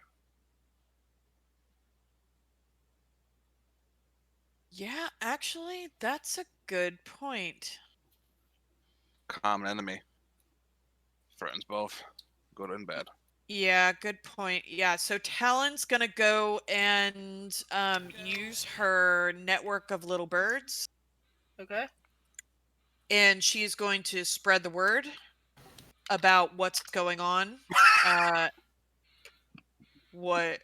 Yeah, actually, that's a good point. Common enemy. Threatens both. Good and bad. Yeah, good point. Yeah, so Talon's gonna go and use her network of little birds, Okay. and she's going to spread the word about what's going on. What?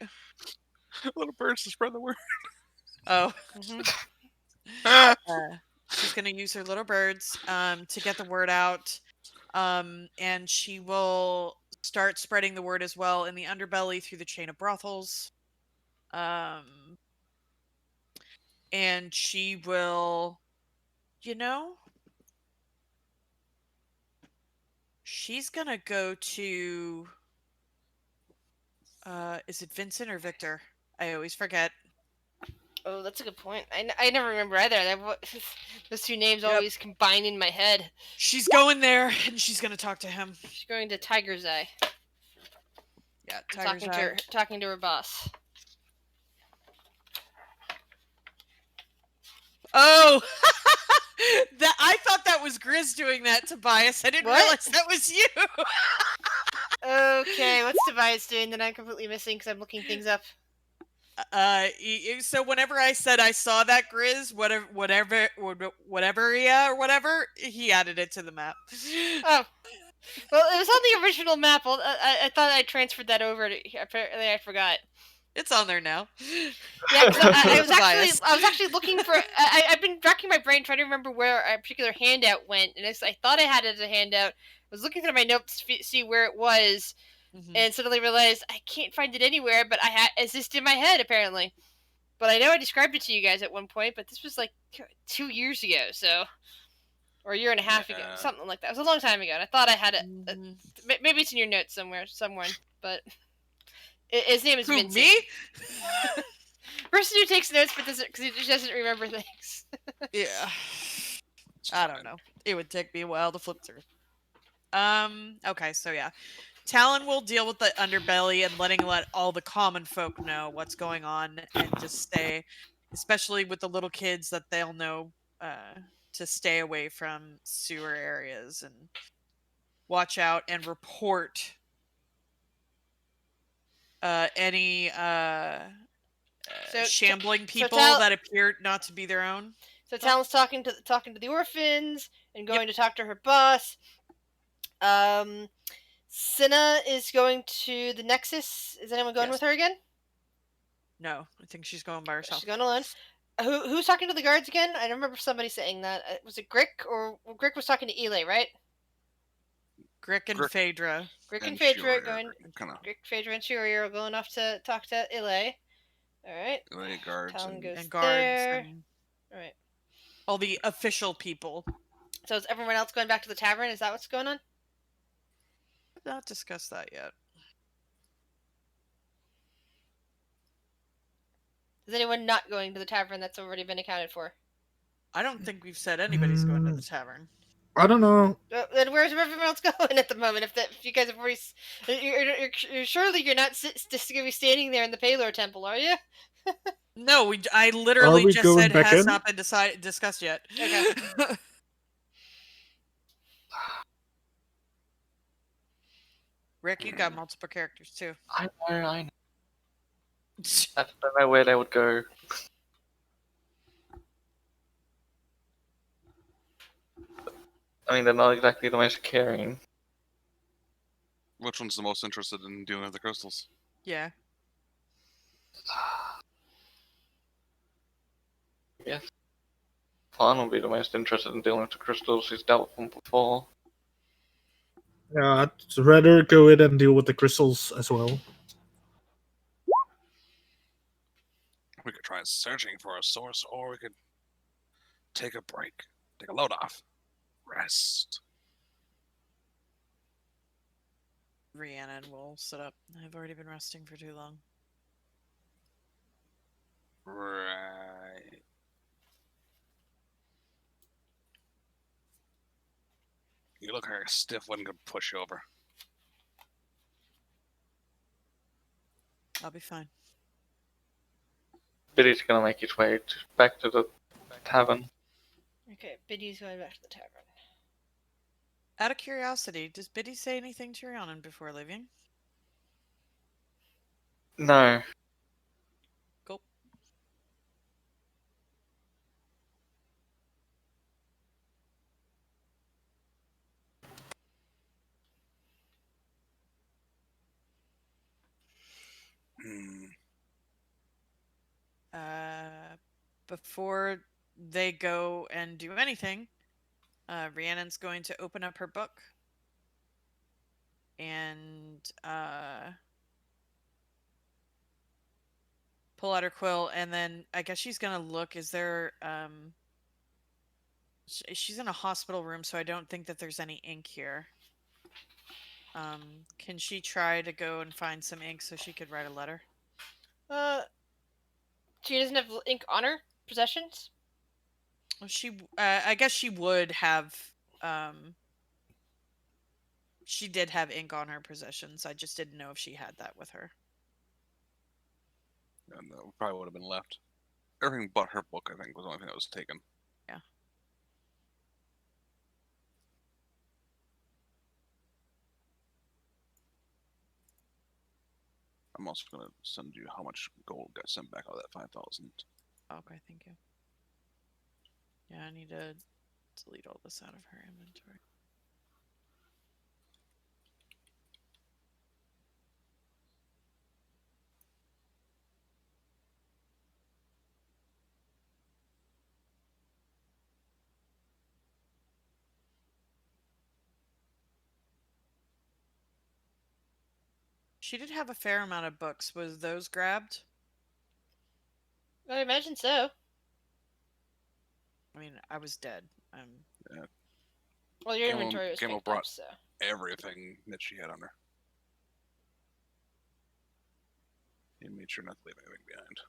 Little birds to spread the word. Oh, Mm-hmm. she's gonna use her little birds to get the word out, and she will start spreading the word as well in the underbelly through the chain of brothels. And she will, you know, she's gonna go to. Is it Vincent or Victor? I always forget. Oh, that's a good point. I never remember either. Those two names Yep. always combine in my head. She's going there, and she's gonna talk to him. She's going to Tiger's Eye. Yeah, Tiger's Eye. Talking to her boss. Oh, that I thought that was Grizz doing that, Tobias. I didn't What? realize that was you. Okay, what's Tobias doing that I'm completely missing because I'm looking things up? So whenever I said I saw that Grizz, whatever, yeah, or whatever, he added it to the map. Oh, well, it was on the original map. I thought I transferred that over. Apparently, I forgot. It's on there now. Yeah, 'cause I Tobias. was actually looking for. I've been racking my brain trying to remember where a particular handout went, and I thought I had it as a handout. I was looking through my notes to see where it was, and suddenly realized I can't find it anywhere. But it's just in my head apparently. But I know I described it to you guys at one point, but this was like 2 years ago, so or a year and a half ago, something like that. It was a long time ago, and I thought I had it. Maybe it's in your notes somewhere, but his name is Who, Vincent. me? Person who takes notes but he just doesn't remember things. Yeah. I don't know. It would take me a while to flip through. Okay, so yeah. Talon will deal with the underbelly and let all the common folk know what's going on and just stay, especially with the little kids, that they'll know to stay away from sewer areas and watch out and report any shambling people that appear not to be their own. So Talon's talking to the orphans and going to talk to her boss. Cinna is going to the Nexus. Is anyone going with her again? No, I think she's going by herself. She's going alone. Who's talking to the guards again? I remember somebody saying that. Was it Grick or Grick was talking to Ele, right? Grick and Phaedra. Grick and Phaedra going. Grick, Phaedra, and Shuri are going off to talk to Ele. All right. Ele, guards, and guards. And all right. All the official people. So is everyone else going back to the tavern? Is that what's going on? Not discussed that yet. Is anyone not going to the tavern that's already been accounted for? I don't think we've said anybody's going to the tavern. I don't know. Then where's everyone else going at the moment? If you guys have already, surely you're not just going to be standing there in the Palor Temple, are you? No, I literally just said it has not been discussed yet. Okay. Rick, you got multiple characters too. I know, I know. I just don't know where they would go. I mean, they're not exactly the most caring. Which one's the most interested in dealing with the crystals? Yeah. Yes. Fawn will be the most interested in dealing with the crystals. He's dealt with them before. Yeah, I'd rather go in and deal with the crystals as well. We could try searching for a source, or we could take a break, take a load off, rest. Rhiannon will sit up. I've already been resting for too long. Right. You look like a stiff one could push you over. I'll be fine. Biddy's gonna make his way back to the tavern. Okay, Biddy's going back to the tavern. Out of curiosity, does Biddy say anything to Rhiannon before leaving? No. Cool. Hmm. Before they go and do anything, Rhiannon's going to open up her book and pull out her quill, and then I guess she's gonna look. Is there she's in a hospital room, so I don't think that there's any ink here. Can she try to go and find some ink so she could write a letter? She doesn't have ink on her possessions. Well, I guess she would have. She did have ink on her possessions. I just didn't know if she had that with her. And that probably would have been left. Everything but her book, I think, was the only thing that was taken. Yeah. I'm also going to send you how much gold got sent back out of that 5,000. Okay, thank you. Yeah, I need to delete all this out of her inventory. She did have a fair amount of books. Was those grabbed? I imagine so. I mean, I was dead. Yeah. Well, your Camo- inventory was Camo picked brought- up, so. Everything that she had on her. He made sure not to leave anything behind.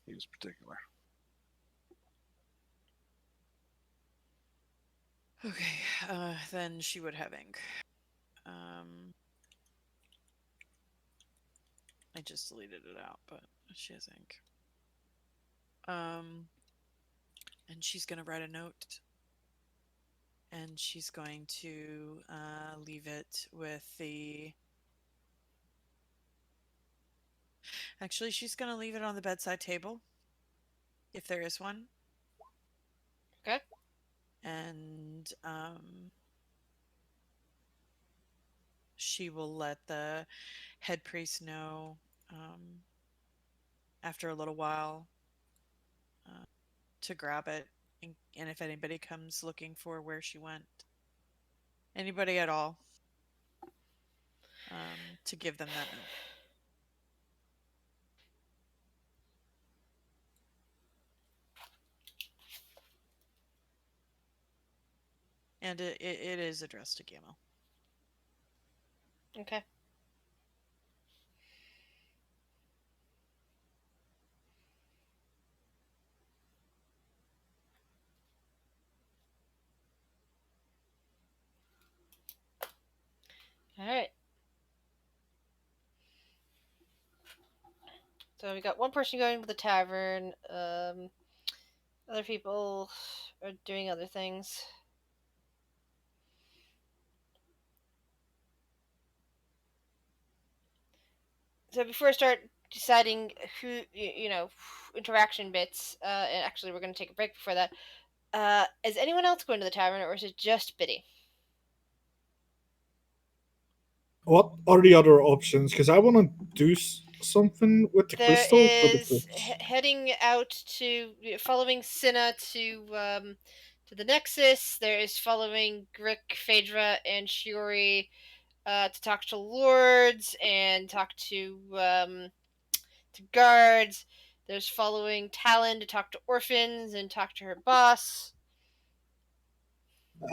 He was particular. Okay, then she would have ink. I just deleted it out, but she has ink. And she's gonna write a note, and she's going to leave it with the. Actually, she's gonna leave it on the bedside table, if there is one. Okay. And she will let the head priest know after a little while to grab it, and if anybody comes looking for where she went, anybody at all, to give them that note. And it is addressed to Gamel. Okay. Alright. So we got one person going to the tavern. Other people are doing other things. So before I start deciding who interaction bits, and actually we're going to take a break before that. Is anyone else going to the tavern, or is it just Biddy? What are the other options? Because I want to do something with the There crystal, but is heading out to following Cinna to the Nexus. There is following Grick, Phaedra, and Shiori to talk to lords and talk to guards. There's following Talon to talk to orphans and talk to her boss.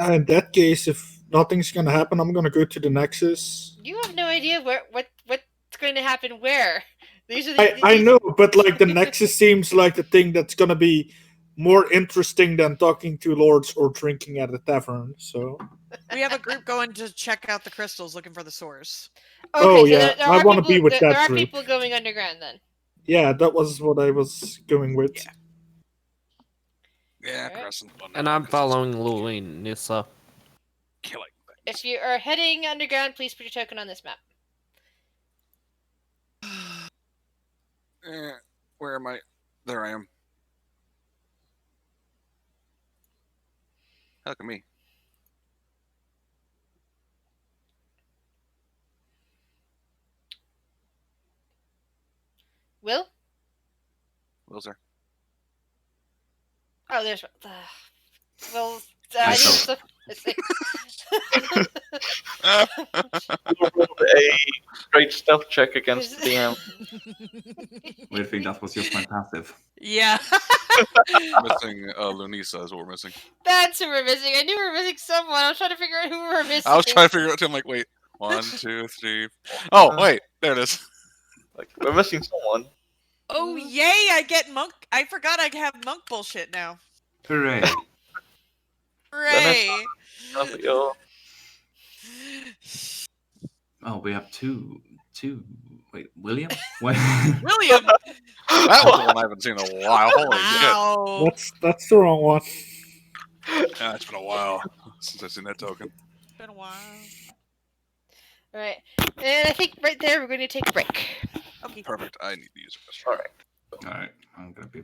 in that case, if nothing's gonna happen, I'm gonna go to the Nexus. You have no idea what's going to happen where. These are I know, but like the Nexus seems like the thing that's gonna be more interesting than talking to lords or drinking at a tavern. So We have a group going to check out the crystals, looking for the source. Okay, oh so yeah, there I are want to people. be with There that are group. people going underground then. Yeah, that was what I was going with. Yeah. Yeah, Alright. Crescent. And I'm following Louie Nissa. Killing If things. you are heading underground, please put your token on this map. Where am I? There I am. Look at me. Will? Will's there. Oh, there's Will. I need Myself. stuff. A great stealth check against the DM. Weird thing, that was just my passive. Yeah. Missing Lunisa is what we're missing. That's who we're missing. I knew we were missing someone. I was trying to figure out who we were missing. I was trying to figure out too. I'm like, wait, 1, 2, 3. Oh, wait, there it is. Like, we're missing someone. Oh yay! I get monk. I forgot I have monk bullshit now. Hooray! Hooray! Yo, Oh, we have two. Wait, William? Wait. William. That was the one I haven't seen in a while. Holy shit. Wow. That's the wrong one. Yeah, it's been a while since I've seen that token. It's been a while. All right, and I think right there we're going to take a break. Okay. Perfect. I need to use a restroom. alright. Alright, I'm gonna be.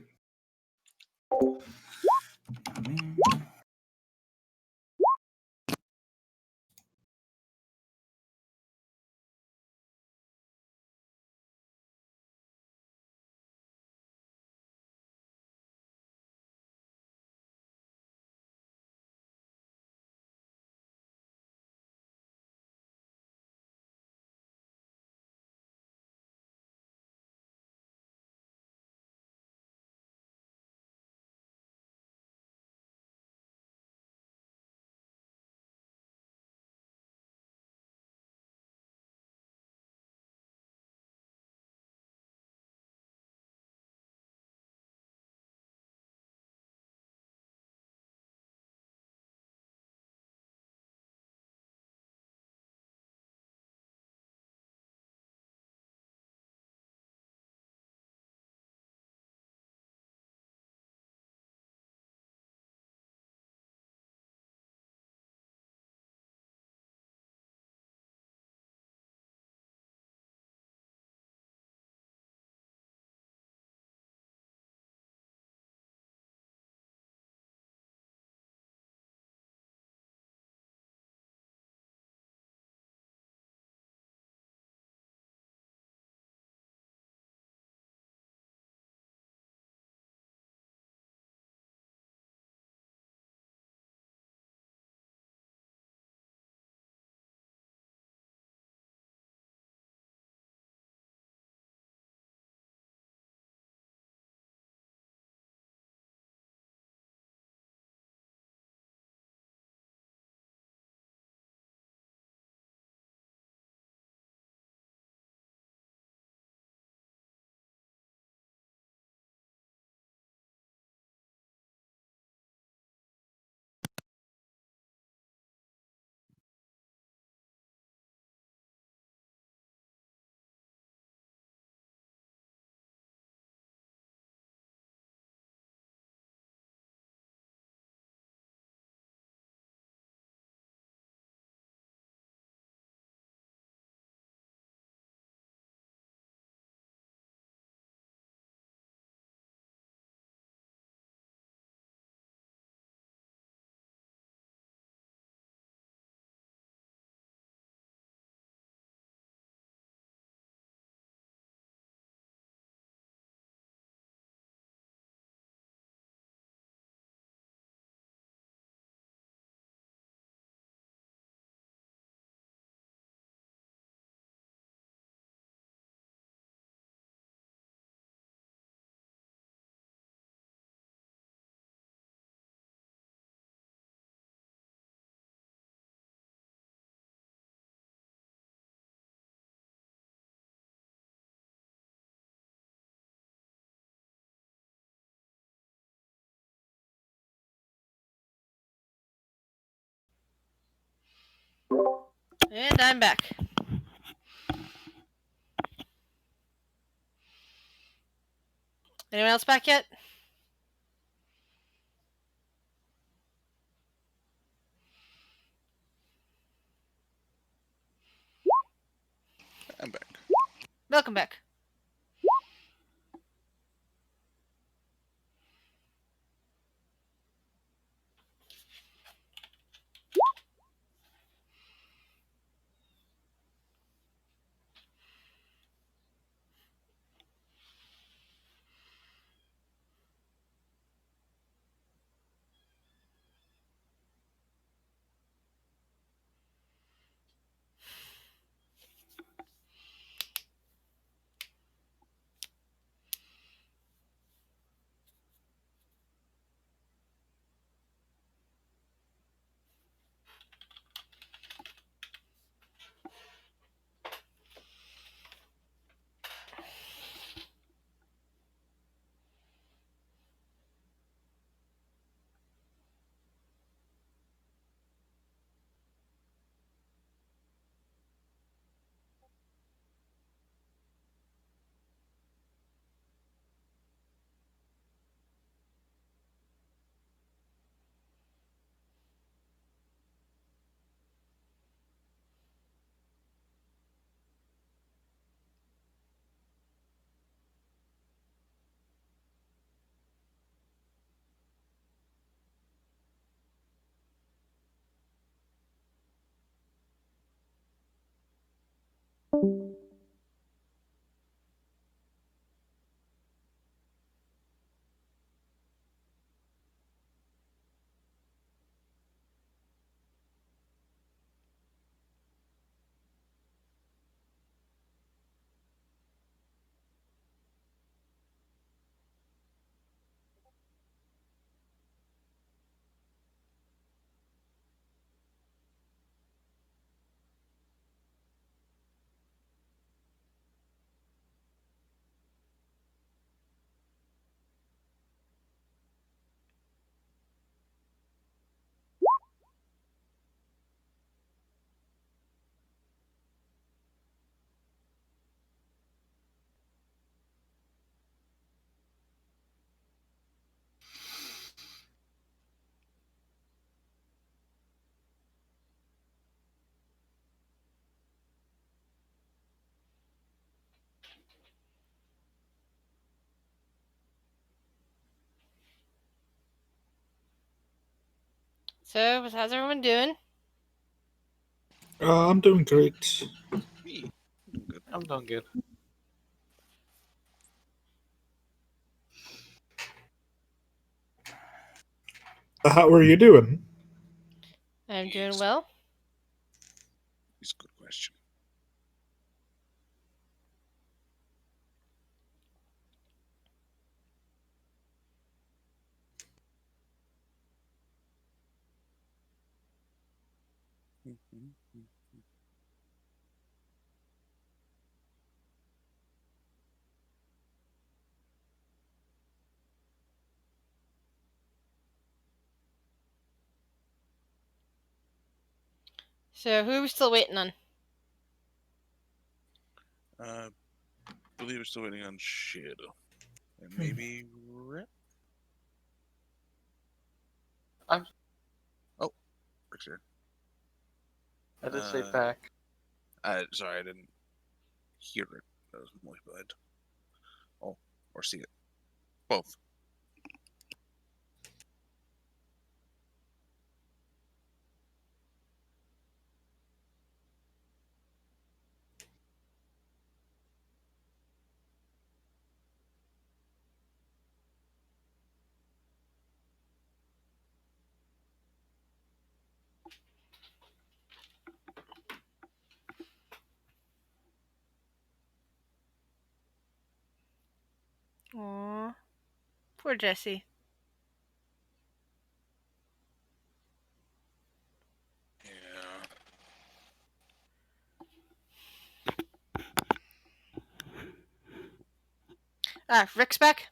And I'm back. Anyone else back yet? I'm back. Welcome back. So, how's everyone doing? I'm doing great. Me. I'm good. I'm doing good. How are you doing? I'm doing Yes. well. It's a good question. So, who are we still waiting on? Believe we're still waiting on Shadow. And maybe Rip? I'm. Oh, Rick's here. I did say Uh, back. Sorry, I didn't hear it. That was my bad. Oh, or see it. Both. Aww. Poor Jesse. Yeah. Ah, Rick's back?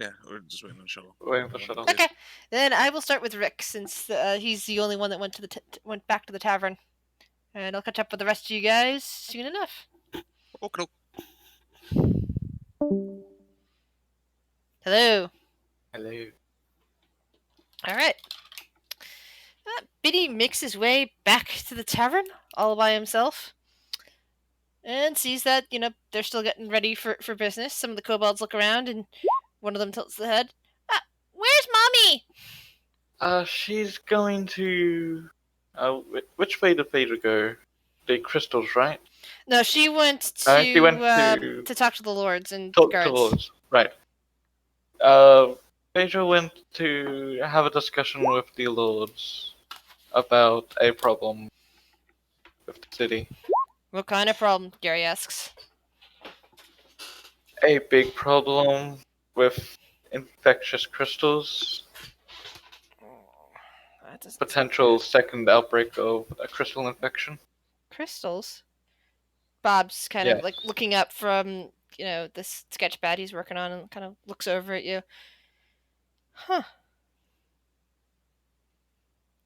Yeah, we're just waiting on the shuttle. Waiting for shuttle. Okay, then I will start with Rick since he's the only one that went to went back to the tavern, and I'll catch up with the rest of you guys soon enough. Okay. Hello. Hello. All right. Biddy makes his way back to the tavern all by himself, and sees that they're still getting ready for business. Some of the kobolds look around, and one of them tilts the head. Where's mommy? She's going to. Which way did Vader go? The crystals, right? No, she went to She went to talk to the lords and talk guards. to Lords. Right. Vader went to have a discussion with the Lords about a problem with the city. What kind of problem? Gary asks. A big problem with infectious crystals. That doesn't Potential second outbreak of a crystal infection. crystals. Bob's kind of Yes. like looking up from this sketch pad he's working on, and kind of looks over at you. Huh.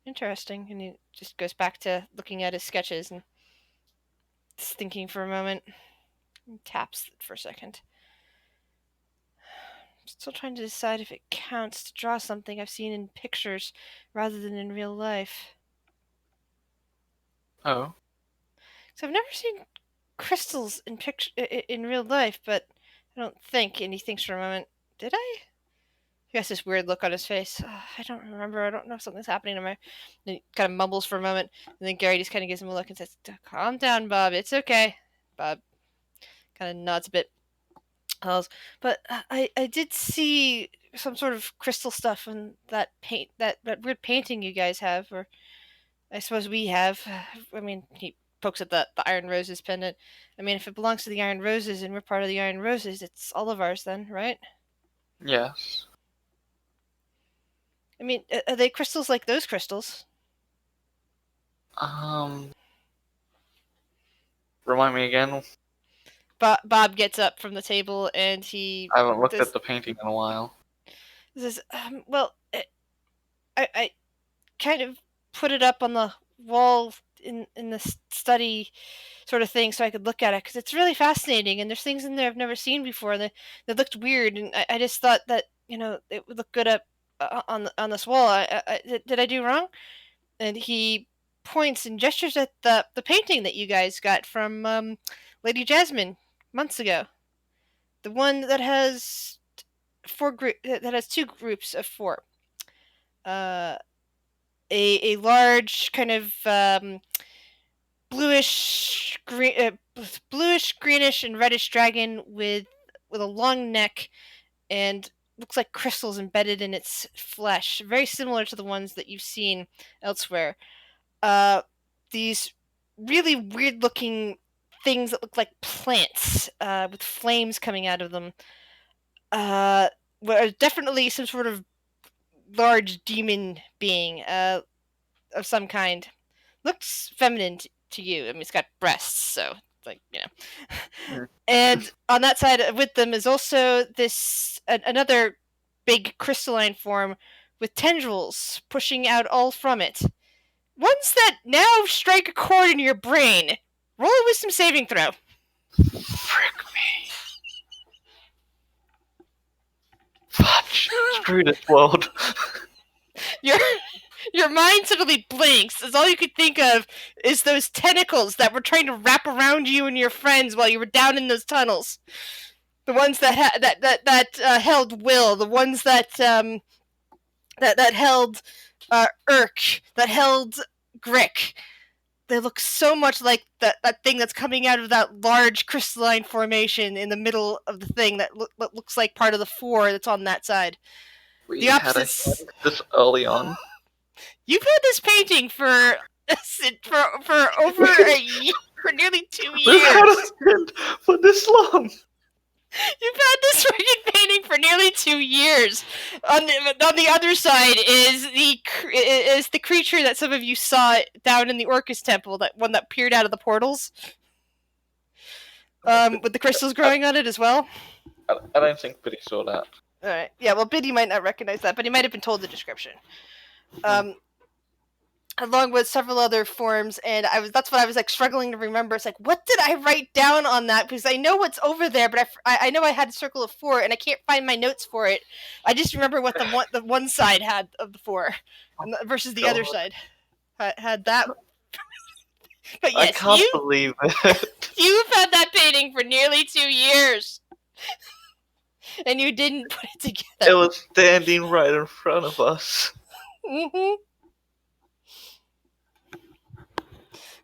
Interesting. And he just goes back to looking at his sketches and just thinking for a moment. He taps it for a second. I'm still trying to decide if it counts to draw something I've seen in pictures rather than in real life. Oh. So I've never seen crystals in real life, but I don't think. And he thinks for a moment. Did I? He has this weird look on his face. I don't remember. I don't know if something's happening to my. And he kind of mumbles for a moment, and then Gary just kind of gives him a look and says, "Calm down, Bob. It's okay." Bob kind of nods a bit. But I did see some sort of crystal stuff in that that weird painting you guys have, or I suppose we have. I mean, he pokes at the Iron Roses pendant. I mean, if it belongs to the Iron Roses and we're part of the Iron Roses, it's all of ours then, right? Yes. I mean, are they crystals like those crystals? Remind me again. Bob gets up from the table and he I haven't looked at the painting in a while. says, well, I kind of put it up on the wall in the study sort of thing so I could look at it because it's really fascinating and there's things in there I've never seen before and they looked weird and I just thought that it would look good up on this wall. Did I do wrong? And he points and gestures at the painting that you guys got from Lady Jasmine months ago, the one that has that has two groups of four. A large kind of bluish greenish and reddish dragon with a long neck and looks like crystals embedded in its flesh, very similar to the ones that you've seen elsewhere. These really weird looking things that look like plants with flames coming out of them. Were definitely some sort of large demon being of some kind. Looks feminine to you. I mean, it's got breasts, so Yeah. And on that side with them is also this another big crystalline form with tendrils pushing out all from it. Ones that now strike a chord in your brain. Roll a wisdom saving throw. Frick me. Fudge. Screw this world. Your mind suddenly blinks as all you could think of is those tentacles that were trying to wrap around you and your friends while you were down in those tunnels. The ones that held Will, the ones that held Urk, that held Grick. They look so much like that thing that's coming out of that large crystalline formation in the middle of the thing that looks like part of the four that's on that side. We The had a opposites. hint this early on. You've had this painting for over a year, for nearly 2 We've had years. a hint for this long. You've had this freaking painting for nearly 2 years. On the other side is the creature that some of you saw down in the Orcus Temple, that one that peered out of the portals, with the crystals growing on it as well. I don't think Biddy saw that. All right. Yeah. Well, Biddy might not recognize that, but he might have been told the description. Along with several other forms, and that's what I was like struggling to remember. It's like, what did I write down on that? Because I know what's over there, but I know I had a circle of 4, and I can't find my notes for it. I just remember what the one side had of the 4, versus the other God. side had that. But I yes, can't believe it. you've had that painting for nearly 2 years, and you didn't put it It together. was standing right in front of us. Mm-hmm.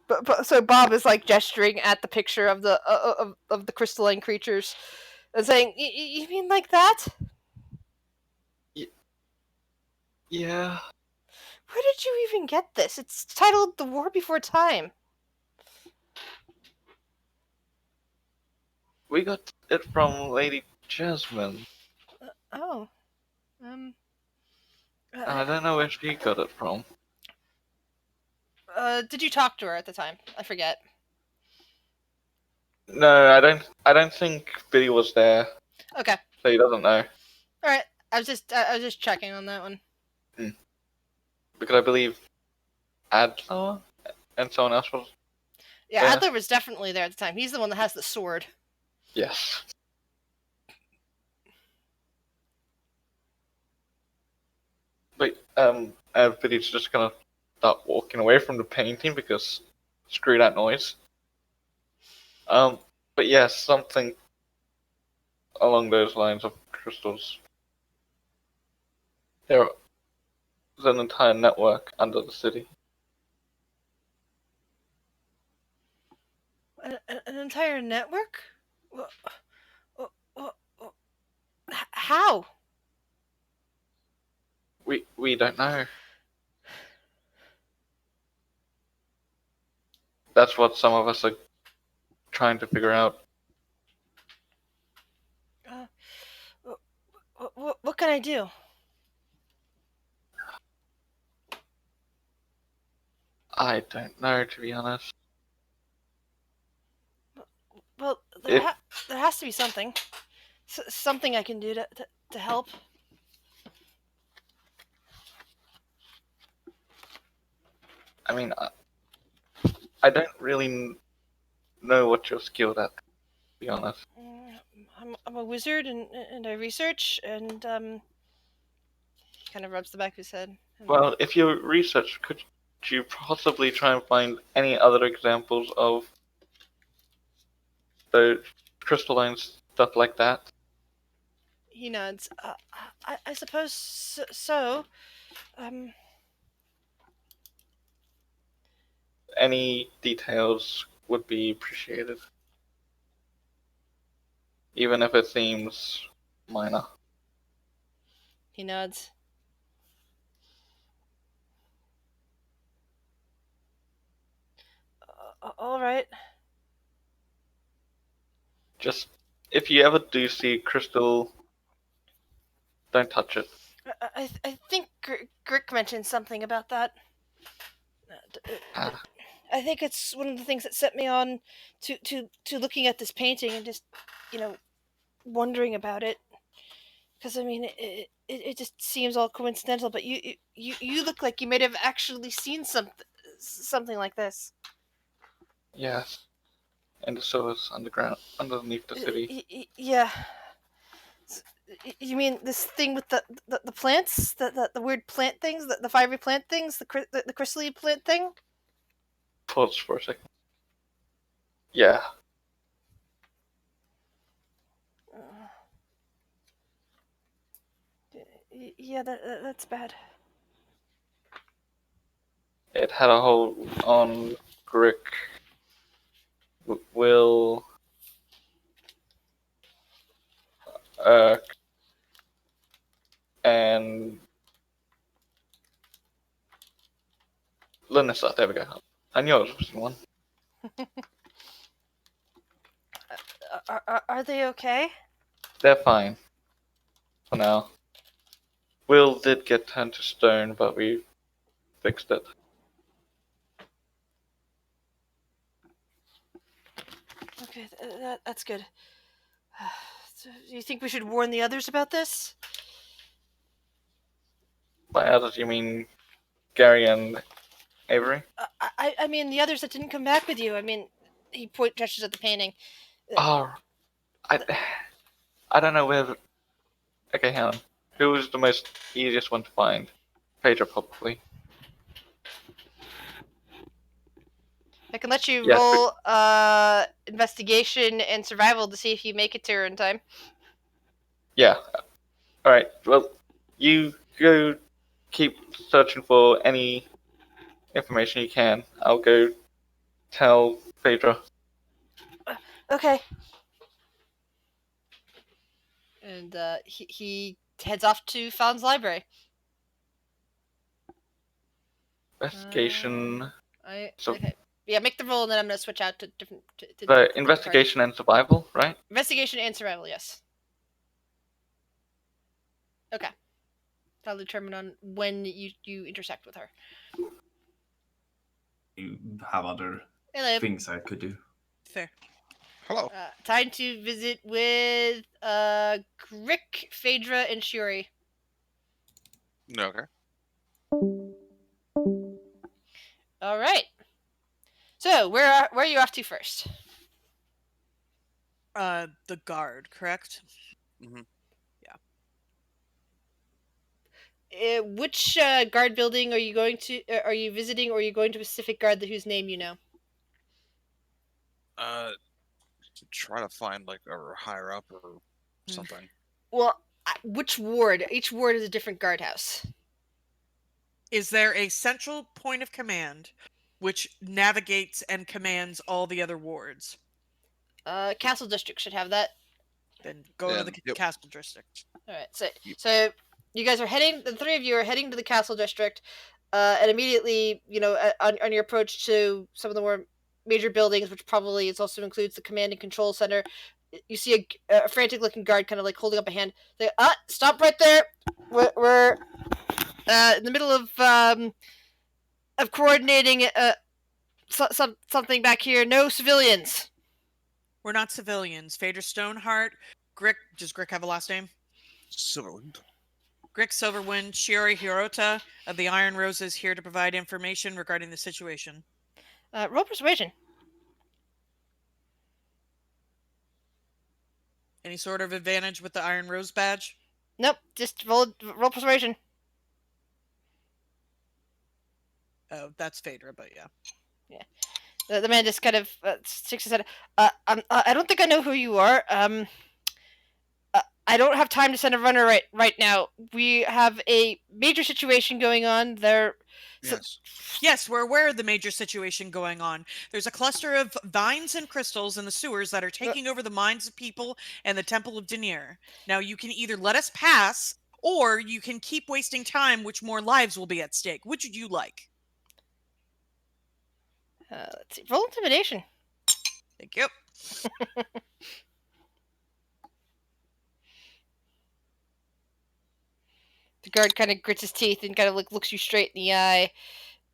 But so Bob is like gesturing at the picture of the crystalline creatures and saying, "You mean like that? Yeah. Where did you even get this? It's titled The War Before Time." We got it from Lady Jasmine. Oh. And I don't know where she got it from. Did you talk to her at the time? I forget. No, I don't think Billy was there, Okay. so he doesn't know. All right. I was just checking on that one. Because I believe Adler and someone else was. Yeah, Yeah. Adler was definitely there at the time. He's the one that has the sword. Yes. But Billy's just gonna start walking away from the painting because screw that noise. But yes, something along those lines of crystals. There's an entire network under the city. An entire network? How? We don't know. That's what some of us are trying to figure out. What can I do? I don't know, to be honest. Well, If there has to be something. Something I can do to help. I mean, I don't really know what you're skilled at, to be honest. I'm a wizard and I research and he kind of rubs the back of his head. Well, if you research, could you possibly try and find any other examples of the crystalline stuff like that? He nods. I suppose so. Any details would be appreciated, even if it seems minor. He nods. All right. Just if you ever do see crystal, don't touch it. I think Grick mentioned something about that. Ah. I think it's one of the things that set me on to looking at this painting and just, wondering about it. Because I mean, it just seems all coincidental. But you look like you might have actually seen something like this. Yes, and the sewers underground, underneath the city. Yeah. You mean this thing with the plants, the weird plant things, the fiery plant things, the crystally plant thing? Pause for a second. Yeah, Yeah, that's bad. it had a hold on Grick, Will, and Linissa. There we go. I knew I was missing one. Are they okay? They're fine for now. Will did get turned to stone, but we fixed it. Okay, that's good. Do you think we should warn the others about this? Others, you mean Gary and Avery? I mean the others that didn't come back with you. I mean, he gestures at the painting. Oh, I don't know where. Okay, hang on. Who was the most easiest one to find? Pedro, probably. I can let you Yes, roll investigation and survival to see if you make it to her in time. Yeah. Alright, well, you go keep searching for any information you can. I'll go tell Phaedra. Okay. And he heads off to Found's library. Investigation. Okay. Yeah, make the roll, and then I'm gonna switch out to different. To The different investigation and survival, right? Investigation and survival, yes. Okay. That'll determine on when you intersect with her. You have other Hello. things I could do. Fair. Hello. Time to visit with Grick, Phaedra, and Shuri. Okay. All right. So where are you off to first? The guard, correct? Mhm. Which guard building are you going to? Are you visiting, or are you going to a specific guard whose name you know? To try to find like a higher up or something. Well, which ward? Each ward is a different guardhouse. Is there a central point of command which navigates and commands all the other wards? Castle District should have that. Then go to the Yep. castle district. All right. So you guys are heading. The three of you are heading to the Castle District, and immediately, on your approach to some of the more major buildings, which probably also includes the command and control center, you see a frantic-looking guard kind of like holding up a hand. Say, stop right there. We're in the middle of coordinating something back here. No civilians. We're not civilians. Phaedra Stoneheart, Grick. Does Grick have a last name? Silverwind. Grick Silverwind, Shiori Hirota of the Iron Roses here to provide information regarding the situation. Roll persuasion. Any sort of advantage with the Iron Rose badge? Nope. Just roll persuasion. Oh, that's Phaedra, but yeah. The man just kind of sticks his head. I don't think I know who you are. I don't have time to send a runner right now. We have a major situation going on there. Yes. Yes, we're aware of the major situation going on. There's a cluster of vines and crystals in the sewers that are taking over the minds of people and the Temple of Denier. Now, you can either let us pass, or you can keep wasting time, which more lives will be at stake. Which would you like? Let's see. Roll intimidation. Thank you. The guard kind of grits his teeth and kind of like looks you straight in the eye,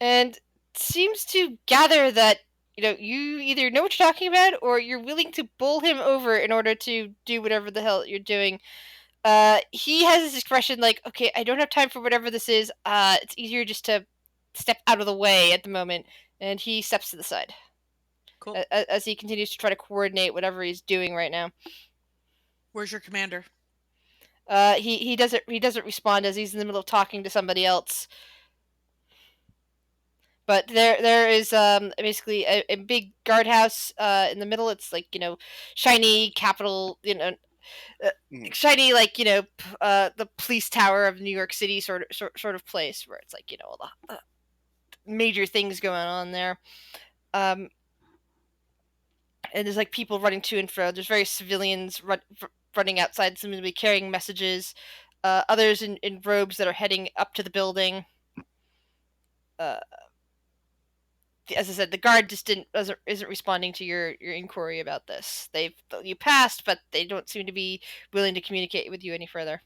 and seems to gather that you either know what you're talking about, or you're willing to bowl him over in order to do whatever the hell you're doing. He has this expression like, okay, I don't have time for whatever this is. It's easier just to step out of the way at the moment, and he steps to the side. Cool. As he continues to try to coordinate whatever he's doing right now. Where's your commander? He doesn't respond as he's in the middle of talking to somebody else. But there is basically a big guardhouse in the middle. It's like shiny capital, shiny like the police tower of New York City sort of place where it's like all the major things going on there. And there's like people running to and fro. There's various civilians running outside, seemingly carrying messages. Others in robes that are heading up to the building. As I said, the guard just isn't responding to your inquiry about this. You passed, but they don't seem to be willing to communicate with you any further.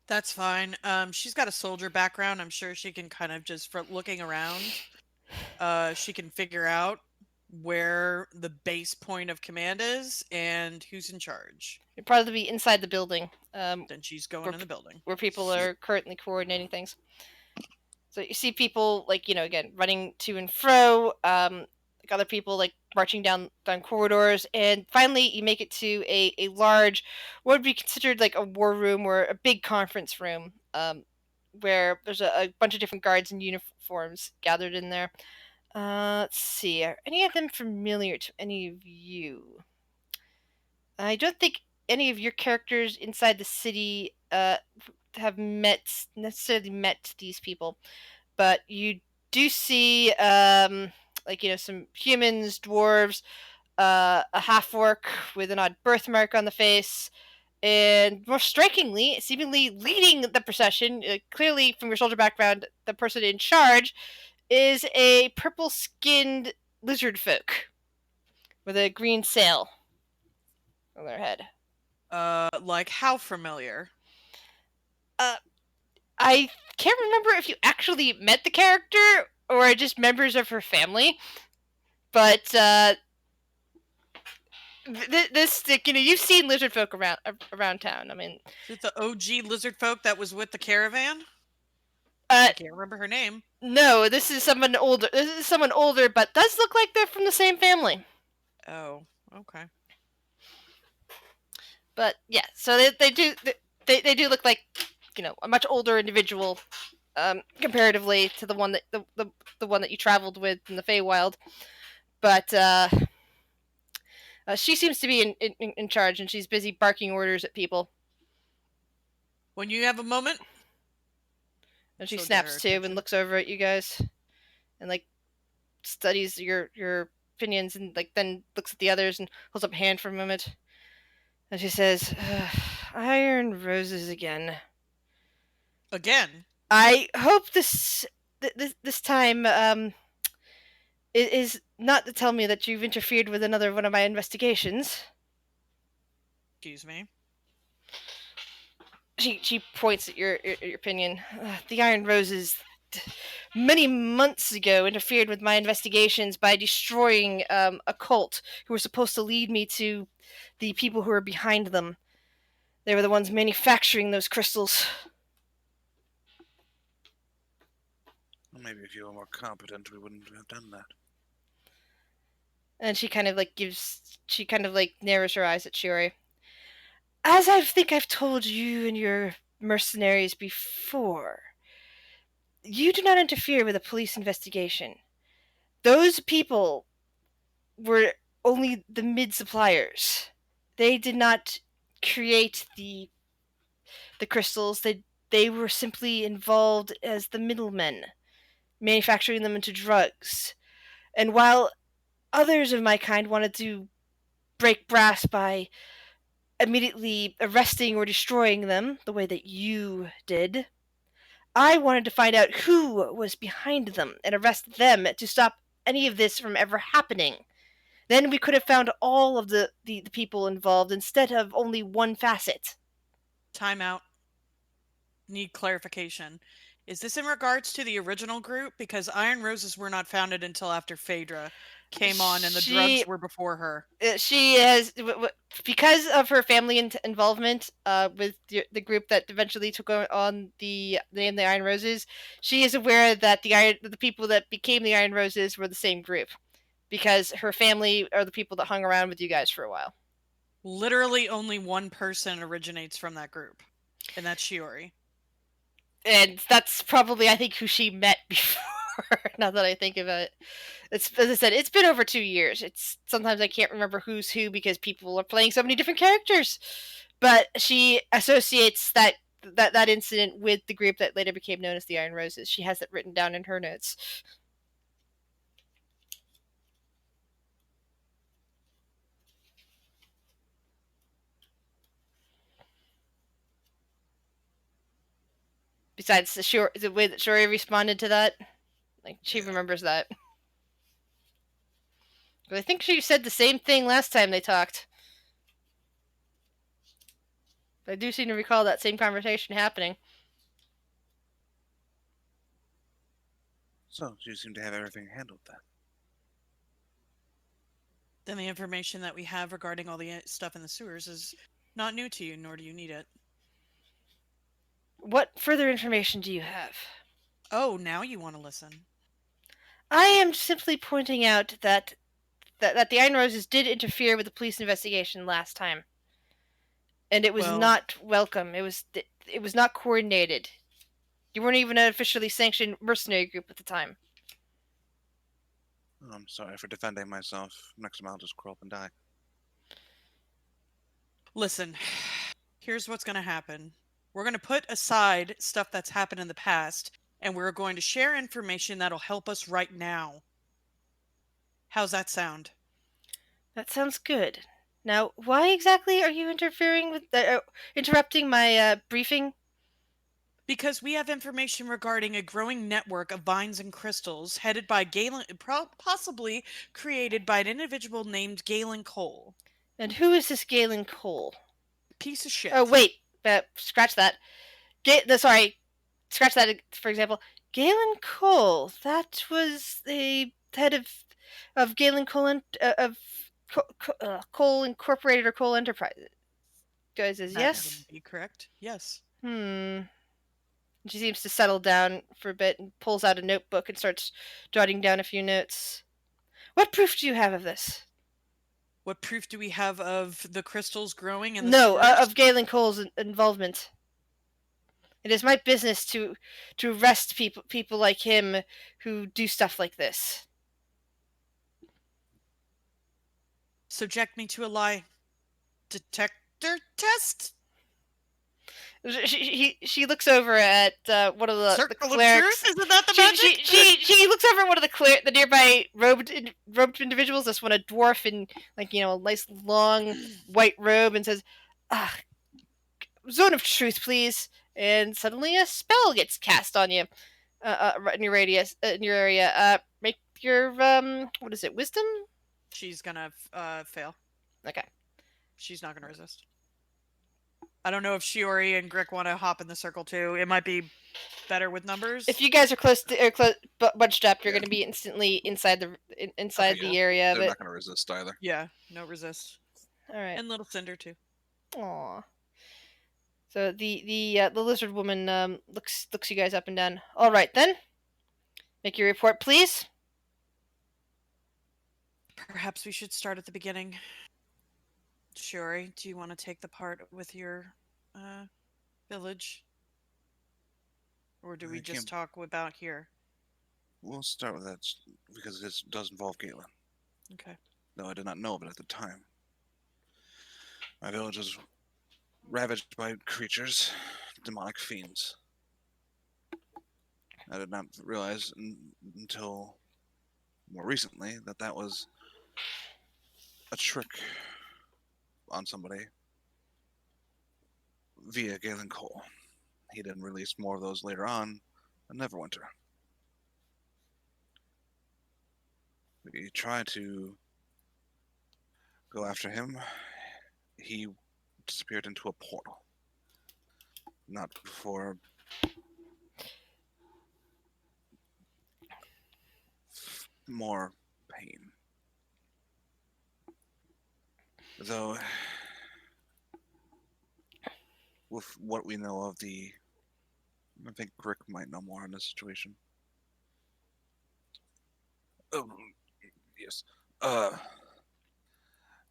That's fine. She's got a soldier background. I'm sure she can kind of just from looking around, she can figure out where the base point of command is and who's in charge. It'd probably be inside the building. Then she's going in the building. Where people are currently coordinating things. So you see people like again running to and fro, like other people like marching down corridors, and finally you make it to a large, what would be considered like a war room or a big conference room, where there's a bunch of different guards in uniforms gathered in there. Let's see, are any of them familiar to any of you? I don't think any of your characters inside the city have necessarily met these people, but you do see like some humans, dwarves, a half orc with an odd birthmark on the face, and more strikingly, seemingly leading the procession, clearly from your soldier background, the person in charge is a purple-skinned lizard folk with a green sail on their head. Like how familiar? I can't remember if you actually met the character or just members of her family, but this you've seen lizard folk around town. I mean, Is it the OG lizard folk that was with the caravan? uh, I can't remember her name. no, this is someone older. This is someone older, but does look like they're from the same family. Oh, okay. But yeah, so they do look like a much older individual, comparatively to the one that the one that you traveled with in the Feywild. But she seems to be in charge, and she's busy barking orders at people. When you have a moment, And she she'll get snaps her to and attention. looks over at you guys, and like studies your opinions, and like then looks at the others and holds up a hand for a moment. And she says, "Iron roses again. Again, I hope this time it is not to tell me that you've interfered with another one of my investigations." excuse me. She points at your opinion. The Iron Roses many months ago interfered with my investigations by destroying a cult who were supposed to lead me to the people who were behind them. They were the ones manufacturing those crystals. Well, maybe if you were more competent, we wouldn't have done that. And she kind of narrows her eyes at Shiori. As I think I've told you and your mercenaries before, you do not interfere with a police investigation. Those people were only the mid-suppliers. They did not create the crystals. They were simply involved as the middlemen, manufacturing them into drugs. And while others of my kind wanted to break brass by immediately arresting or destroying them, the way that you did, I wanted to find out who was behind them and arrest them to stop any of this from ever happening. Then we could have found all of the people involved instead of only one facet. Time out. Need clarification. Is this in regards to the original group? Because Iron Roses were not founded until after Phaedra came on and the drugs were before her. She has, because of her family involvement with the group that eventually took on the name the Iron Roses. She is aware that the people that became the Iron Roses were the same group, because her family are the people that hung around with you guys for a while. Literally only one person originates from that group, and that's Shiori. And that's probably, I think, who she met before. Now that I think of it, it's, as I said, it's been over 2 years. It's sometimes I can't remember who's who because people are playing so many different characters. But she associates that incident with the group that later became known as the Iron Roses. She has that written down in her notes. Besides the way that Shori responded to that, like she remembers that. But I think she said the same thing last time they talked. I do seem to recall that same conversation happening. So, you seem to have everything handled then. Then the information that we have regarding all the stuff in the sewers is not new to you, nor do you need it. What further information do you have? Oh, now you want to listen. I am simply pointing out that the Iron Roses did interfere with the police investigation last time, and it was Well- not welcome. It was not coordinated. You weren't even an officially sanctioned mercenary group at the time. I'm sorry for defending myself. Next time I'll just curl up and die. Listen, here's what's going to happen. We're going to put aside stuff that's happened in the past, and we're going to share information that'll help us right now. How's that sound? That sounds good. Now, why exactly are you interrupting my briefing? Because we have information regarding a growing network of vines and crystals headed by Galen, possibly created by an individual named Galen Cole. And who is this Galen Cole? Piece of shit. Oh, wait. Scratch that. Scratch that, for example. Galen Cole. That was the head of Galen Cole, Cole Incorporated or Cole Enterprises. Guys, That yes? would be correct. Yes. She seems to settle down for a bit and pulls out a notebook and starts jotting down a few notes. What proof do you have of this? What proof do we have of the crystals growing in the No, sewers? of Galen Cole's involvement. It is my business to arrest people like him who do stuff like this. Subject me to a lie detector test? She looks over at one of the Circle of clerics. truth? Isn't that the magic? She looks over at one of the nearby robed individuals. This one, a dwarf in a nice long white robe, and says, "Zone of truth, please." And suddenly a spell gets cast on you, right in your radius, in your area. Make your what is it? Wisdom. She's gonna fail. Okay. She's not gonna resist. I don't know if Shiori and Grick want to hop in the circle too. It might be better with numbers. If you guys are bunched up, you're going to be instantly inside the area of They're it. not going to resist either. Yeah, no resist. All right. And Little Cinder too. Aw. So the lizard woman looks you guys up and down. All right then. Make your report, please. Perhaps we should start at the beginning. Shiori, do you want to take the part with your village? Or do we just talk about here? We'll start with that because this does involve Galen. Okay. Though I did not know of it at the time. My village is ravaged by creatures, demonic fiends. I did not realize until more recently that was a trick on somebody via Galen Cole. He then released more of those later on in Neverwinter. We tried to go after him. He disappeared into a portal. Not before more pain. Though, with what we know of I think Rick might know more on this situation. Oh, yes.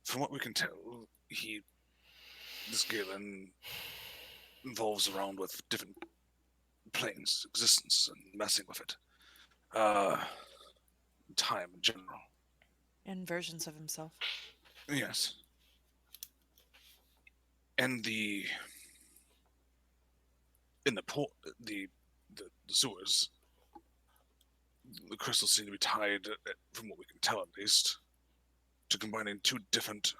From what we can tell, this Galen involves around with different planes, existence, and messing with it. Time in general. And versions of himself. Yes. And the sewers, the crystals seem to be tied, from what we can tell at least, to combining two different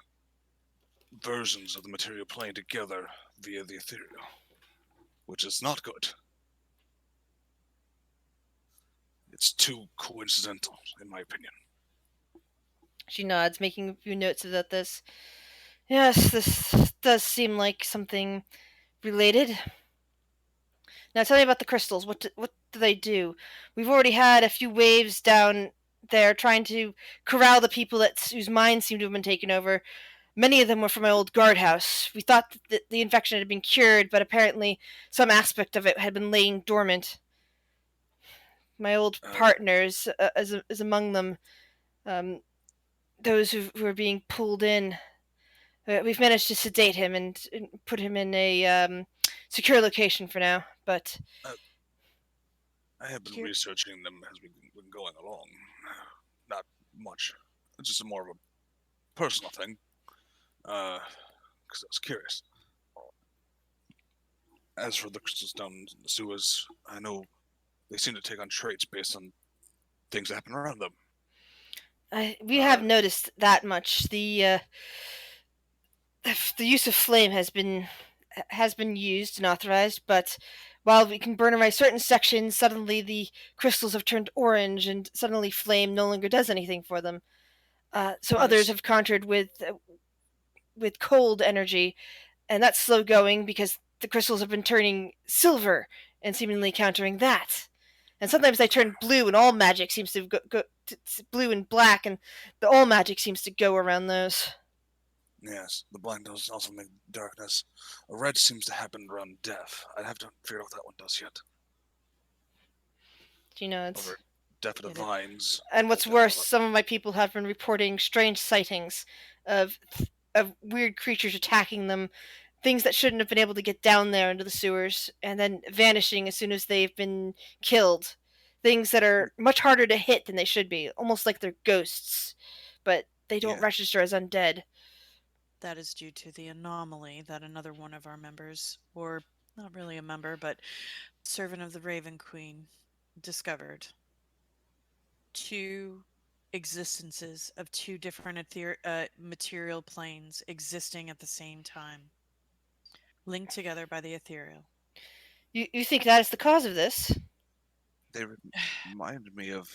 versions of the material plane together via the ethereal, which is not good. It's too coincidental, in my opinion. She nods, making a few notes about this. Yes, this does seem like something related. Now tell me about the crystals. What do they do? We've already had a few waves down there trying to corral the people whose minds seem to have been taken over. Many of them were from my old guardhouse. We thought that the infection had been cured, but apparently some aspect of it had been laying dormant. my old partners, is among them. Those who are being pulled in. We've managed to sedate him and put him in a secure location for now. But I have been Here- researching them as we've been going along. Not much. It's just more of a personal thing. Because I was curious. As for the crystals down in the sewers, I know they seem to take on traits based on things that happen around them. we have noticed that much. The use of flame has been used and authorized, but while we can burn away certain sections, suddenly the crystals have turned orange, and suddenly flame no longer does anything for them. So others have countered with cold energy, and that's slow going because the crystals have been turning silver and seemingly countering that. And sometimes they turn blue, and all magic seems to go blue and black, and the all magic seems to go around those. Yes, the black does also make darkness. A red seems to happen around death. I have to figure out what that one does yet. Do you know it's? Over death of the vines. And what's worse, some of my people have been reporting strange sightings of weird creatures attacking them, things that shouldn't have been able to get down there into the sewers, and then vanishing as soon as they've been killed. Things that are much harder to hit than they should be, almost like they're ghosts, but they don't register as undead. That is due to the anomaly that another one of our members, or not really a member, but servant of the Raven Queen, discovered. Two existences of two different material planes existing at the same time, linked together by the ethereal. You think that is the cause of this? They reminded me of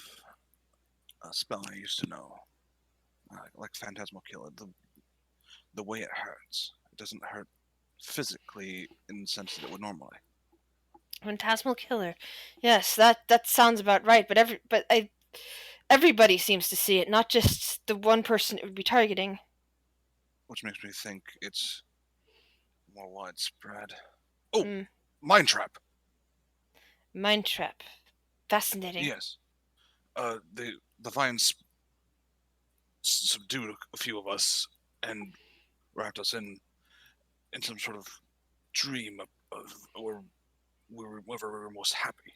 a spell I used to know, like Phantasmal Killer. The way it hurts, it doesn't hurt physically in the sense that it would normally. Phantasmal Killer. Yes, that sounds about right. But everybody seems to see it, not just the one person it would be targeting. Which makes me think it's more widespread. Oh, Mind Trap. Mind Trap. Fascinating. Yes. The vines subdued a few of us and wrapped us in some sort of dream of where we were most happy,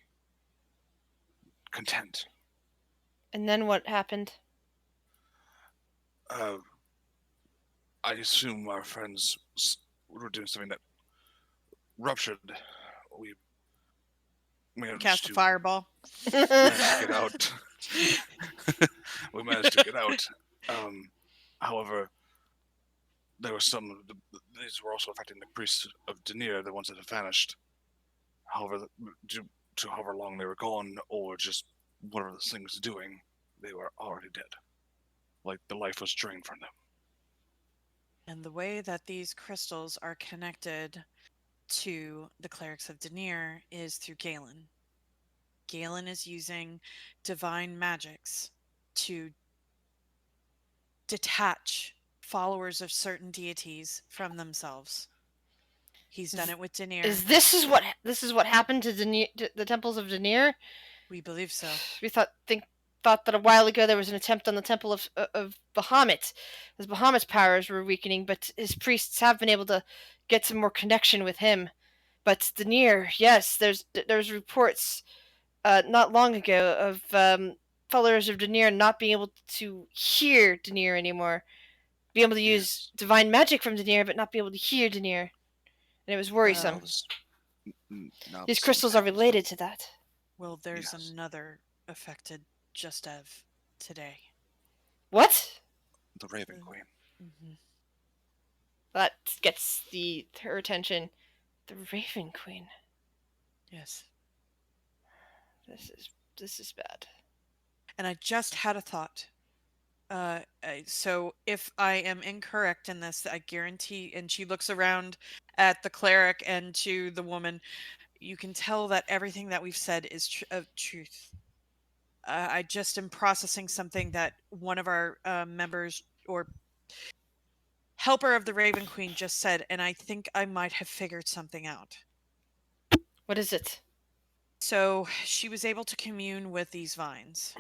content. And then what happened? I assume our friends were doing something that ruptured. We managed Cast to a fireball. get out. We managed to get out. However, there was some. These were also affecting the priests of Denier, the ones that had vanished. However, due to however long they were gone, or just whatever this thing was doing, they were already dead. Like the life was drained from them. And the way that these crystals are connected to the clerics of Denier is through Galen. Galen is using divine magics to detach followers of certain deities from themselves. He's done it with Denier. This is what happened to the temples of Denier? We believe so. We thought that a while ago there was an attempt on the temple of Bahamut, as Bahamut's powers were weakening, but his priests have been able to get some more connection with him. But Denier, yes, there's reports not long ago of followers of Denier not being able to hear Denier anymore, be able to use divine magic from Denier, but not be able to hear Denier, and it was worrisome. These crystals are related to that. Well, there's another affected just of today. What? The Raven Queen. Mm-hmm. That gets her attention. The Raven Queen. Yes. This is bad. And I just had a thought. So if I am incorrect in this, I guarantee, and she looks around at the cleric and to the woman, you can tell that everything that we've said is truth. I just am processing something that one of our members or helper of the Raven Queen just said, and I think I might have figured something out. What is it? So she was able to commune with these vines.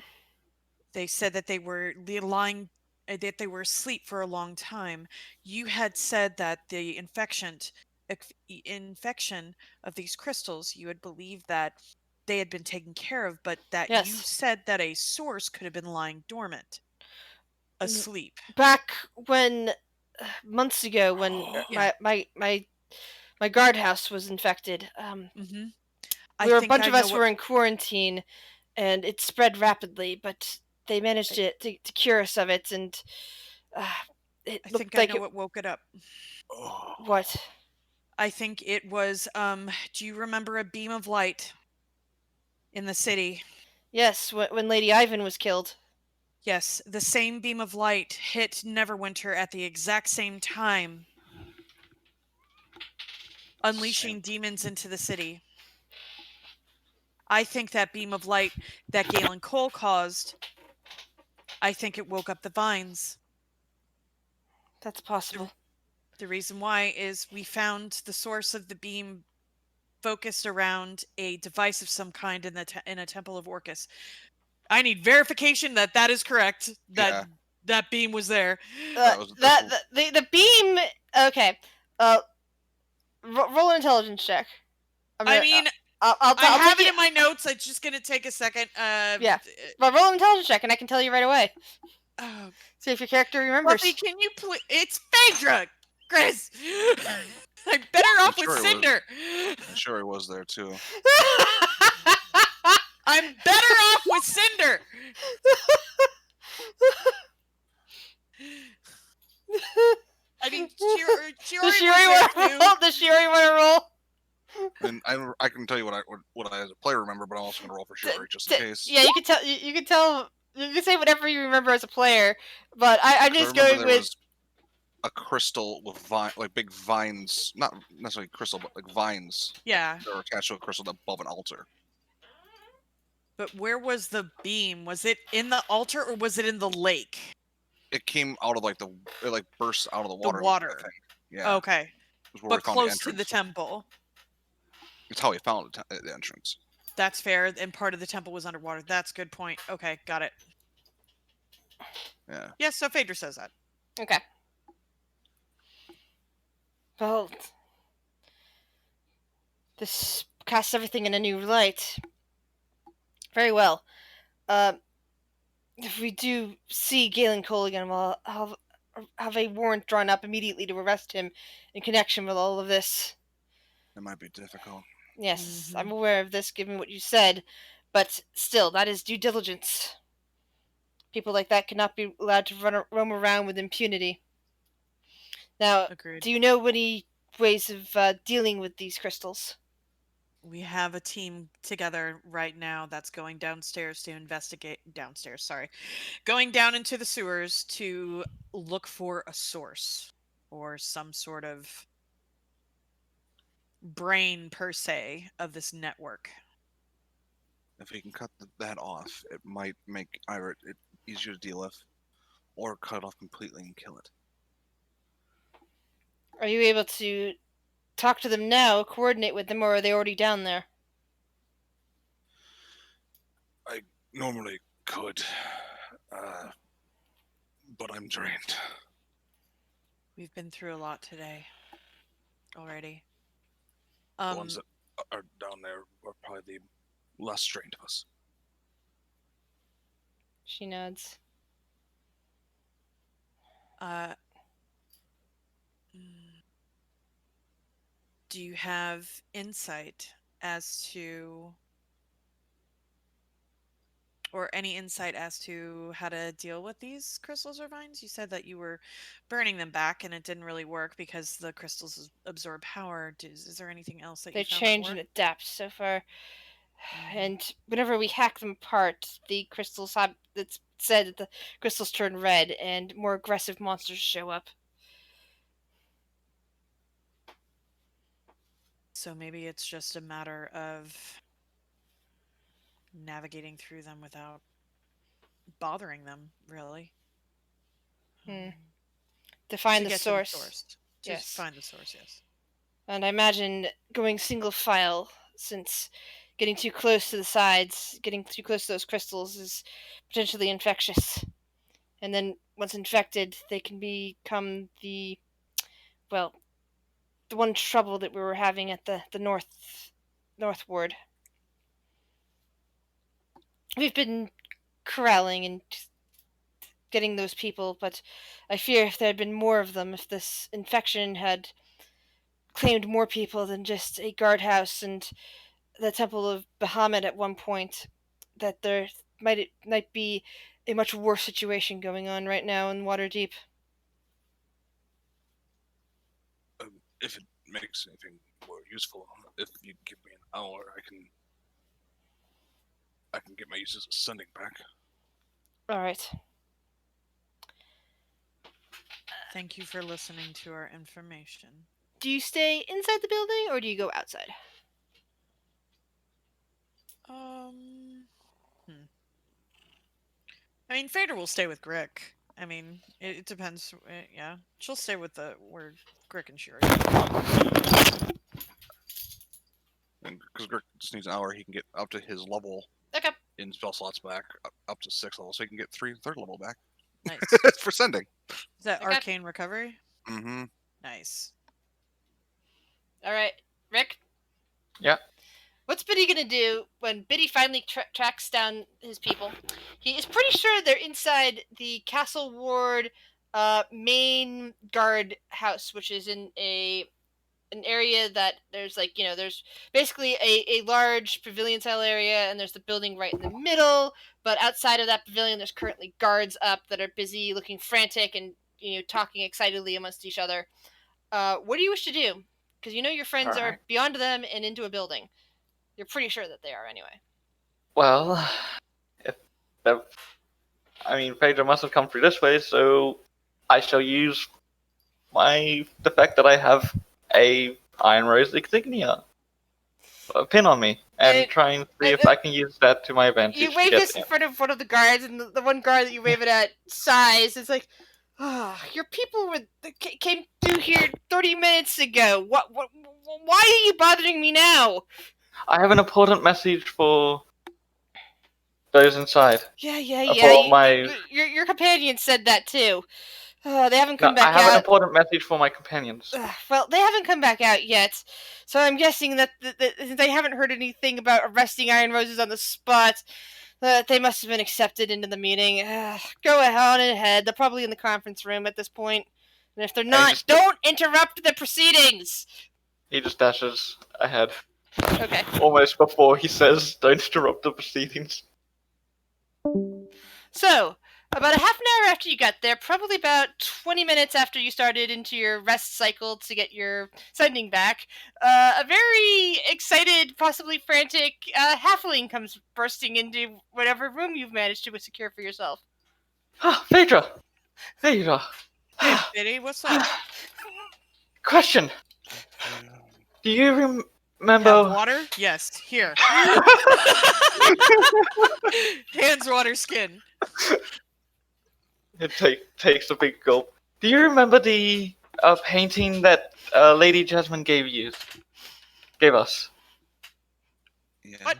They said that they were lying, that they were asleep for a long time. You had said that the infection of these crystals, you had believed that they had been taken care of, but that you Yes. said that a source could have been lying dormant, asleep. Back when months ago, when Yeah. my guardhouse was infected, Mm-hmm. a I think bunch I of know us what. were in quarantine, and it spread rapidly. But they managed to cure us of it, and it I think looked I like know what woke it up. Oh, what? I think it was. Do you remember a beam of light in the city? Yes, when Lady Ivan was killed. Yes, the same beam of light hit Neverwinter at the exact same time, unleashing demons into the city. I think that beam of light that Galen Cole caused, I think it woke up the vines. That's possible. The reason why is we found the source of the beam focused around a device of some kind in in a temple of Orcus. I need verification that that is correct. That Yeah. that beam was there. That's The beam. Okay. Roll an intelligence check. I mean, I I'll take have it you. in my notes. It's just gonna take a second. Yeah. But roll an intelligence check, and I can tell you right away. Oh, See if your character remembers. Fluffy, can you please? It's Phaedra, Chris. I'm better off with sure it was. Cinder. I'm sure he was there too. I'm better off with Cinder. I mean, Does Shiori Shiori was want there to too. roll? Does Shiori want to roll? And I can tell you what I as a player remember, but I'm also gonna roll for Shiori just in case. Yeah, you can tell. You can tell. You can say whatever you remember as a player, but I'm 'Cause I just remember going there with. was a crystal with like big vines, not necessarily crystal, but like vines Yeah, that were attached to a crystal above an altar. but where was the beam? Was it in the altar or was it in the lake? It came out of it like burst out of the The water. I water. think. Yeah, Okay, was where we but found the close to the entrance. temple. It's how we found the entrance. That's fair, and part of the temple was underwater. That's a good point. Okay, got it. Yeah. Yes, so Phaedra says that. Okay. Well, this casts everything in a new light. Very well. If we do see Galen Cole again, well, I'll have a warrant drawn up immediately to arrest him in connection with all of this. It might be difficult. Yes, Mhm. I'm aware of this, given what you said, but still, that is due diligence. People like that cannot be allowed to roam around with impunity. Now, Agreed. do you know any ways of dealing with these crystals? We have a team together right now that's going downstairs to investigate. Downstairs, sorry. Going down into the sewers to look for a source or some sort of brain, per se, of this network. If we can cut that off, it might make either it easier to deal with, or cut it off completely and kill it. Are you able to talk to them now, coordinate with them, or are they already down there? I normally could, but I'm drained. We've been through a lot today already. The ones that are down there are probably the less drained of us. She nods. Do you have insight as to, or any insight as to how to deal with these crystals or vines? You said that you were burning them back and it didn't really work because the crystals absorb power. Is there anything else that They you found that change and worked? adapt so far. Mhm. And whenever we hack them apart, the crystals have. It's said that the crystals turn red and more aggressive monsters show up. So maybe it's just a matter of navigating through them without bothering them, really. To find To the get to the source. source. To Yes. find the source, yes. And I imagine going single file, since getting too close to the sides, getting too close to those crystals is potentially infectious. And then once infected, they can become the one trouble that we were having at the north ward. We've been corralling and getting those people, but I fear if there had been more of them, if this infection had claimed more people than just a guardhouse and the Temple of Bahamut at one point, that there might be a much worse situation going on right now in Waterdeep. If it makes anything more useful, if you give me an hour, I can get my uses of sending back. All right. Thank you for listening to our information. Do you stay inside the building or do you go outside? I mean, Fader will stay with Grick. I mean, it depends. Yeah, she'll stay with where Grick and Shuri. And because Grick just needs an hour, he can get up to his level Okay. in spell slots back, up to 6 levels, so he can get 3 third level back. Nice. For sending. Is that Okay. arcane recovery? Mm-hmm. Nice. All right, Rick. Yeah. What's Biddy gonna do when Biddy finally tracks down his people? He is pretty sure they're inside the Castle Ward main guard house, which is in an area that there's there's basically a large pavilion style area, and there's the building right in the middle. But outside of that pavilion, there's currently guards up that are busy, looking frantic, and talking excitedly amongst each other. What do you wish to do? Because your friends are Alright. beyond them and into a building. You're pretty sure that they are, anyway. Well, I mean, Phaedra must have come through this way, so I shall use the fact that I have a Iron Rose insignia, a pin on me, and try and see if I can use that to my advantage. You to wave get this in front of one of the guards, and the one guard that you wave it at sighs. It's like, your people came through here 30 minutes ago. What? Why are you bothering me now? I have an important message for those inside. Yeah. Your companion said that too. They haven't come No, I back have an out. important message for my companions. Well, they haven't come back out yet, so I'm guessing that they haven't heard anything about arresting Iron Roses on the spot. They must have been accepted into the meeting. Go on ahead. They're probably in the conference room at this point. And if they're not, don't interrupt the proceedings! He just dashes ahead. Okay. Almost before he says, don't interrupt the proceedings. So, about a half an hour after you got there, probably about 20 minutes after you started into your rest cycle to get your sending back, a very excited, possibly frantic halfling comes bursting into whatever room you've managed to secure for yourself. Ah, Phaedra! Phaedra! Hey, Biddy, what's up? Question! Do you remember... Have water? Yes, here. Hands, water, skin. It takes a big gulp. Do you remember the painting that Lady Jasmine gave us? Yes. What?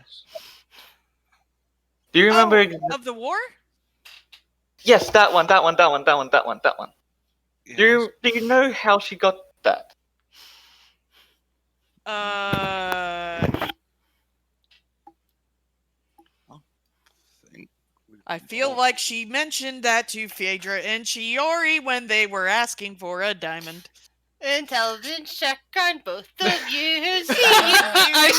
Do you remember? Of the war? Yes, that one. Yes. Do you know how she got that? I feel like she mentioned that to Phaedra and Shiori when they were asking for a diamond. Intelligence check on both of you. See I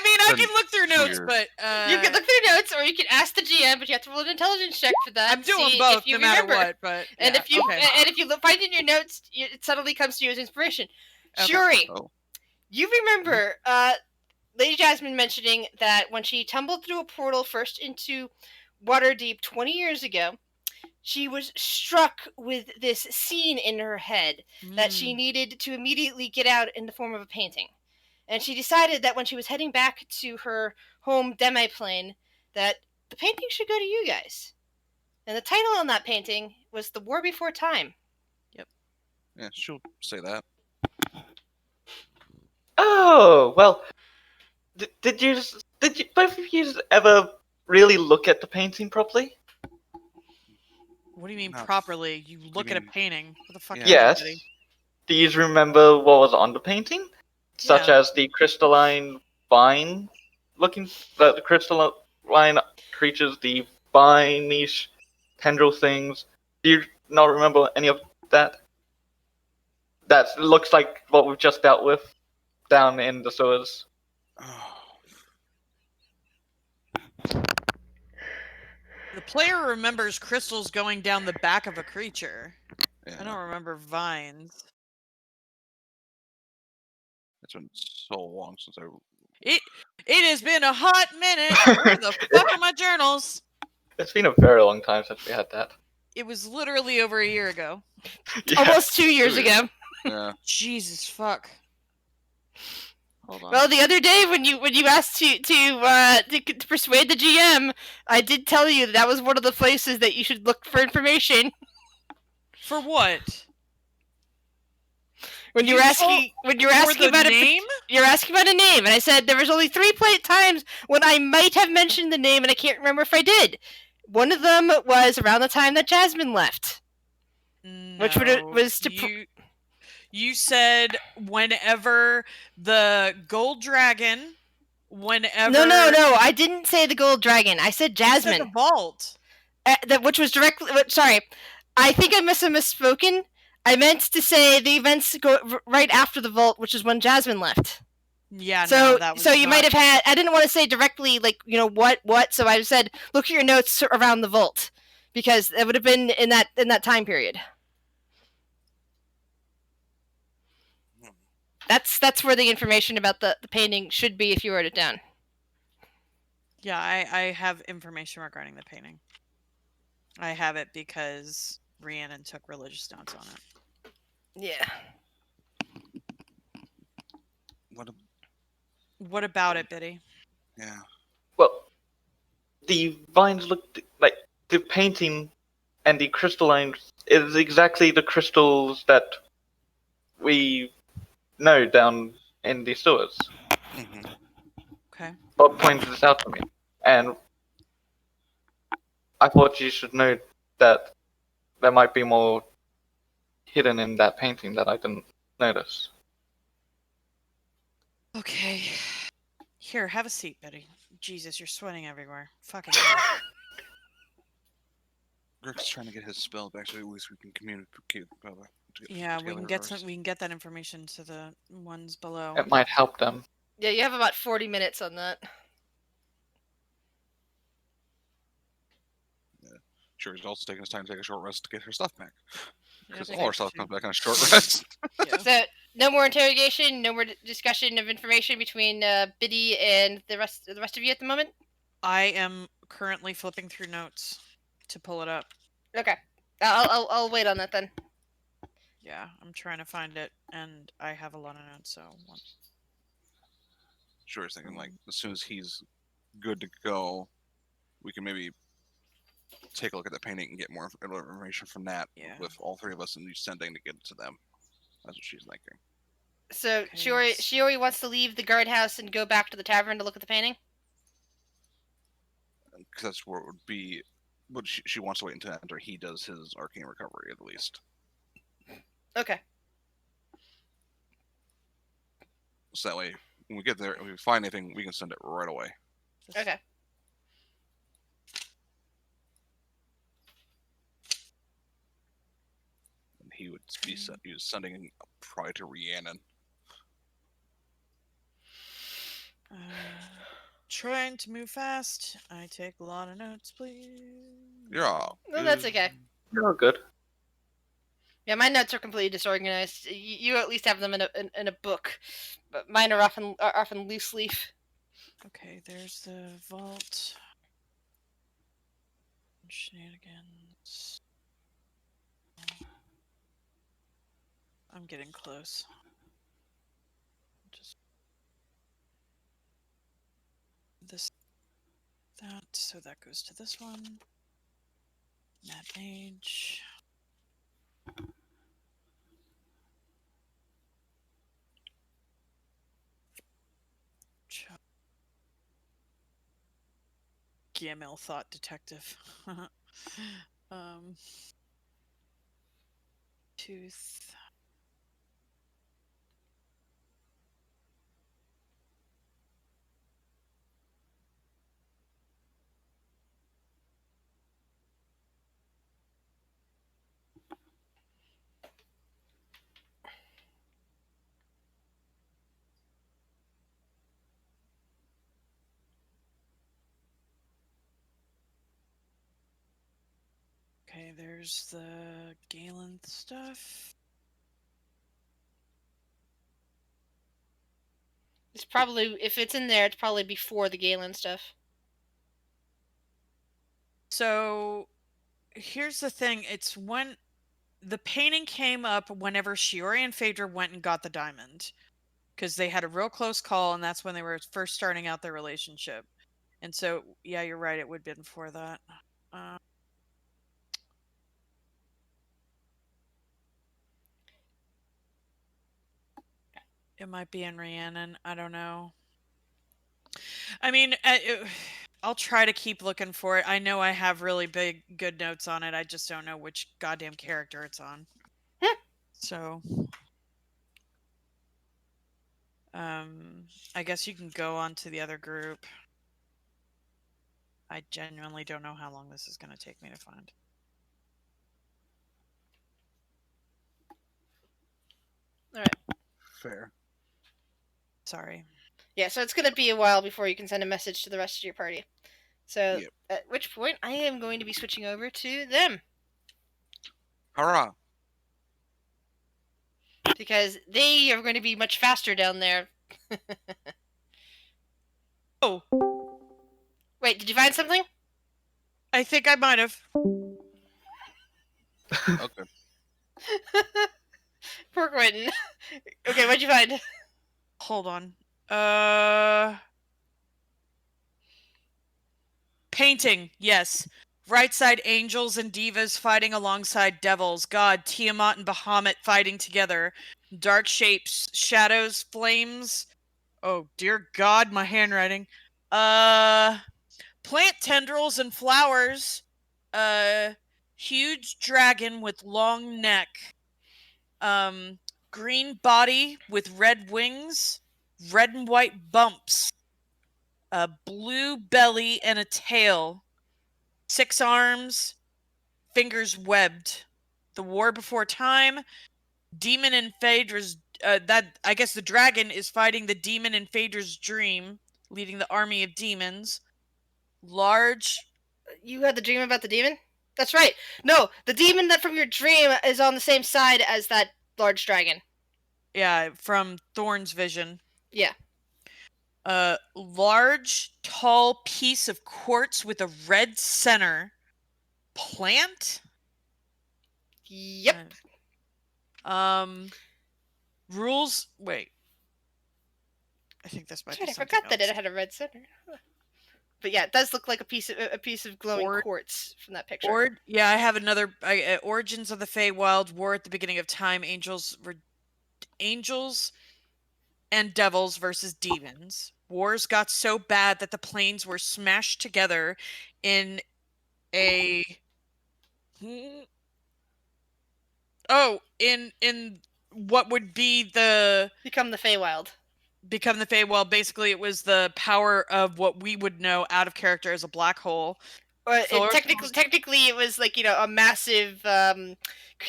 mean, I can look through notes, Weird. but you can look through notes, or you can ask the GM, but you have to roll an intelligence check for that. I'm doing see both if you no matter remember. what. But And yeah, if you okay. and if you find in your notes, it suddenly comes to you as inspiration. Okay. Shuri, Oh. you remember Lady Jasmine mentioning that when she tumbled through a portal first into Waterdeep 20 years ago, she was struck with this scene in her head that she needed to immediately get out in the form of a painting. And she decided that when she was heading back to her home demi-plane, that the painting should go to you guys. And the title on that painting was The War Before Time. Yeah, she'll say that. Oh well. Did you Did you, both of you ever really look at the painting properly? What do you mean Not- properly? You look at a mean- painting. What the fuck? Yeah. are you, Yes. buddy? Do you remember what was on the painting? Such Yeah. as the crystalline vine looking, the crystalline creatures, the vine-ish tendril things. Do you not remember any of that? That looks like what we've just dealt with down in the sewers. The player remembers crystals going down the back of a creature. Yeah, I don't remember vines. it's been so long since I. It has been a hot minute. Where the fuck are my journals? It's been a very long time since we had that. It was literally over a year ago. Yeah. Almost 2 years 2 years. ago. Yeah. Jesus fuck. Hold on. Well, the other day when you asked to persuade the GM, I did tell you that was one of the places that you should look for information. For what? When you You were asking For the about name? you're asking about a name, and I said there was only 3 times when I might have mentioned the name, and I can't remember if I did. One of them was around the time that Jasmine left. No, Which was to you said whenever the gold dragon, whenever No, I didn't say the gold dragon. I said you said Jasmine. the vault. Which was directly. Sorry, I think I must have misspoken. I meant to say the events go right after the vault, which is when Jasmine left. Yeah, So, no, that was so you not... might have had. I didn't want to say directly, like what. So I said, look at your notes around the vault, because it would have been in that time period. That's where the information about the painting should be if you wrote it down. Yeah, I have information regarding the painting. I have it because Rhiannon took religious notes on it. Yeah. What about it, Biddy? Yeah. Well, the vines look like the painting and the crystalline is exactly the crystals that we know down in the sewers. Mm-hmm. Okay. Bob pointed this out to me, and I thought you should know that there might be more hidden in that painting that I didn't notice. Okay. Here, have a seat, Betty. Jesus, you're sweating everywhere. Fucking hell. Greg's trying to get his spell back, so at least we can communicate. Yeah, we can get that information to the ones below. It might help them. Yeah, you have about 40 minutes on that. Sure, he's also taking his time to take a short rest to get her stuff back. Because Yeah, all our thank stuff you. comes back on a short rest. Yeah. So no more interrogation, no more discussion of information between Biddy and the rest of you at the moment. I am currently flipping through notes to pull it up. Okay, I'll wait on that then. Yeah, I'm trying to find it, and I have a lot of notes, so... Sure, he's thinking, like, as soon as he's good to go, we can maybe take a look at the painting and get more information from that Yeah. with all 3 of us and each sending to get it to them. That's what she's thinking. So Okay. Shiori wants to leave the guardhouse and go back to the tavern to look at the painting. Because that's where it would be. But she wants to wait until after he does his arcane recovery, at least. Okay. So that way, when we get there and we find anything, we can send it right away. Okay. And he would be he was sending probably to Rhiannon. Trying to move fast. I take a lot of notes, please. Yeah. No, that's okay. You're good. Yeah, my notes are completely disorganized. You at least have them in a book, but mine are often loose leaf. Okay, there's the vault. Shenanigans. I'm getting close. Just this, that, so that goes to this one. Mad Mage. Gamil thought detective. Tooth. Okay, there's the Galen stuff. It's probably, if it's in there, it's probably before the Galen stuff. So here's the thing. It's when the painting came up whenever Shiori and Phaedra went and got the diamond. Because they had a real close call, and that's when they were first starting out their relationship. And so, yeah, you're right. It would have been before that. It might be in Rhiannon. I don't know. I mean, I'll try to keep looking for it. I know I have really good notes on it. I just don't know which goddamn character it's on. So, I guess you can go on to the other group. I genuinely don't know how long this is going to take me to find. All right. Fair. Sorry. Yeah, so it's going to be a while before you can send a message to the rest of your party. So, Yep. at which point, I am going to be switching over to them. Hurrah! Because they are going to be much faster down there. Oh! Wait, did you find something? I think I might have. Okay. Poor Quentin. Okay, what'd you find? Hold on. Painting, yes. Right side angels and divas fighting alongside devils. God, Tiamat and Bahamut fighting together. Dark shapes, shadows, flames. Oh, dear God, my handwriting. Plant tendrils and flowers. Huge dragon with long neck. Green body with red wings. Red and white bumps. A blue belly and a tail. 6 arms, fingers webbed. The war before time. Demon and Phaedra's. That I guess the dragon is fighting the demon in Phaedra's dream, leading the army of demons. Large. You had the dream about the demon? That's right. No, the demon that from your dream is on the same side as that large dragon. Yeah, from Thorn's vision. Yeah. A large, tall piece of quartz with a red center. Plant? Yep. Rules. Wait. I think this might That's be right, I something forgot that else. it had a red center. But yeah, it does look like a piece of glowing Or- quartz from that picture. Yeah, I have another. Origins of the Feywild. War at the beginning of time. Angels and devils versus demons. Wars got so bad that the planes were smashed together in a. Oh, in what would be Become the Feywild. become the Feywild. Basically, it was the power of what we would know out of character as a black hole. Or Solar technically, it was like a massive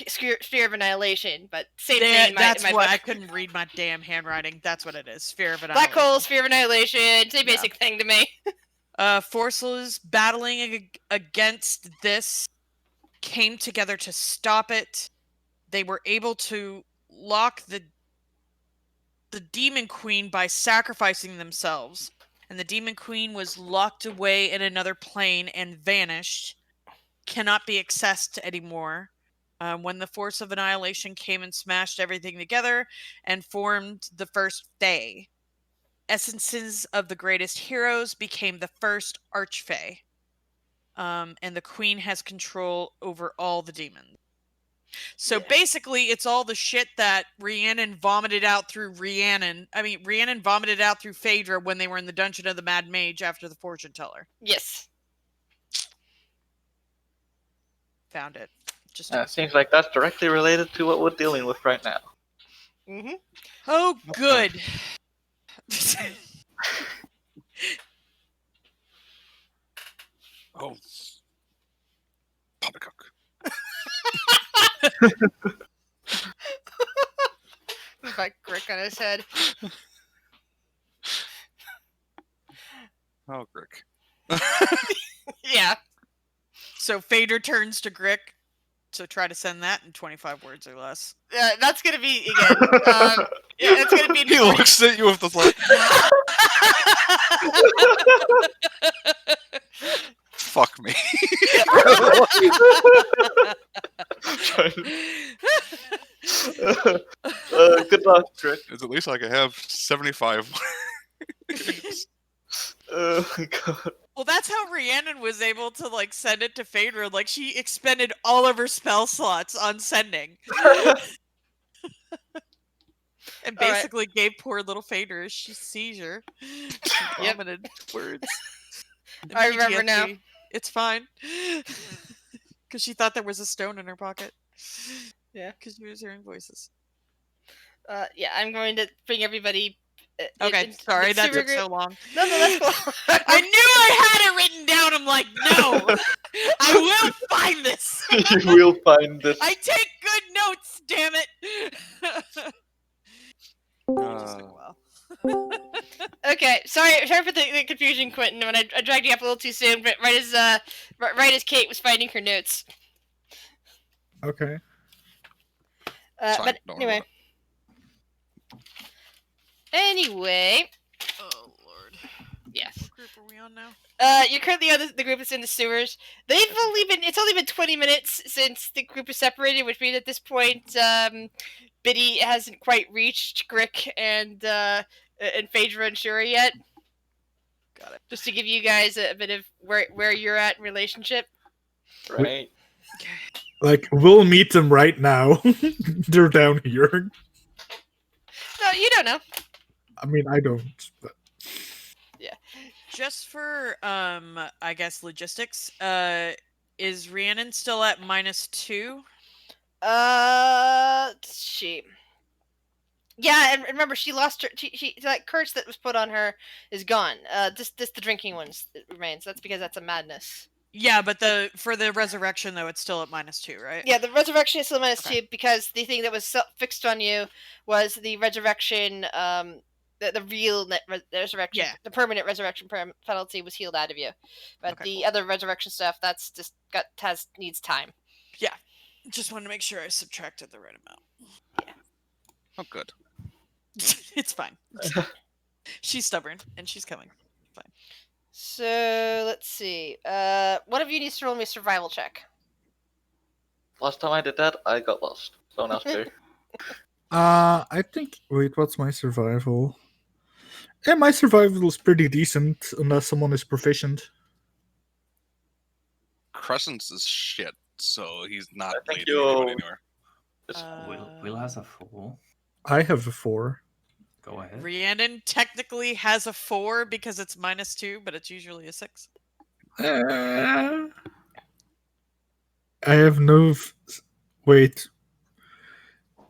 sphere of annihilation, but same thing. In That's my what book. I couldn't read my damn handwriting. That's what it is. Sphere of Black annihilation. hole, sphere of annihilation, same basic thing to me. Forces battling against this came together to stop it. They were able to lock the Demon Queen by sacrificing themselves. And the Demon Queen was locked away in another plane and vanished. Cannot be accessed anymore. When the Force of Annihilation came and smashed everything together and formed the first Fae. Essences of the greatest heroes became the first Archfey. And the Queen has control over all the demons. So basically, it's all the shit that Rhiannon vomited out through Rhiannon vomited out through Phaedra when they were in the Dungeon of the Mad Mage after the Fortune Teller. Yes. Found it. Just Seems like that's directly related to what we're dealing with right now. Mm-hmm. oh, good. Oh. Poppycock. He's got Grick on his head. Oh, Grick. Yeah. So Fader turns to Grick to try to send that in 25 words or less. That's gonna be again. Yeah, that's gonna be. He looks at you with the like, fuck me. Good luck, Trick. It's at least like I have 75. Oh my god. Well, that's how Rhiannon was able to like send it to Fader. Like she expended all of her spell slots on sending, and All right. basically gave poor little Fader a seizure. She Yep. vomited words. And I remember now. PTSD. It's fine, because she thought there was a stone in her pocket. Yeah. Because she was hearing voices. Yeah, I'm going to bring everybody. Okay, sorry that super took so long. No, that's cool. I knew I had it written down. I'm like, no, I will find this. You will find this. I take good notes, damn it. Just took a while. Okay, sorry for the confusion, Quentin. When I dragged you up a little too soon, but right as Kate was finding her notes. Okay. It's fine, But don't worry about anyway, Oh lord. yes. What group are we on now? You're currently on the group that's in the sewers. It's only been 20 minutes since the group is separated, which means at this point, Biddy hasn't quite reached Grick and Phaedra and Shuri yet. Got it. Just to give you guys a bit of where you're at in relationship. Right. Like, we'll meet them right now. They're down here. No, you don't know. I mean, I don't. But... Just for I guess logistics, is Rhiannon still at -2? She. Yeah, and remember, she lost her. She that curse that was put on her is gone. Just the drinking ones that remains. That's because that's a madness. Yeah, but for the resurrection though, it's still at -2, right? Yeah, the resurrection is still -2 Okay. because the thing that was fixed on you was the resurrection. The real resurrection, Yeah. the permanent resurrection penalty was healed out of you, but Okay, the cool. other resurrection stuff that's just needs time. Just wanted to make sure I subtracted the right amount. Oh, good. It's fine. She's stubborn and she's coming. So let's see. One of you needs to roll me a survival check. Last time I did that, I got lost. Someone else do. I think. Wait, what's my survival? Yeah, my survival is pretty decent, unless someone is proficient. Crescent's is shit, so he's not I think leading anybody you'll- anywhere. Will has a 4. I have a 4. Go ahead. Rhiannon technically has a 4 because it's -2, but it's usually a 6. I have no. Wait.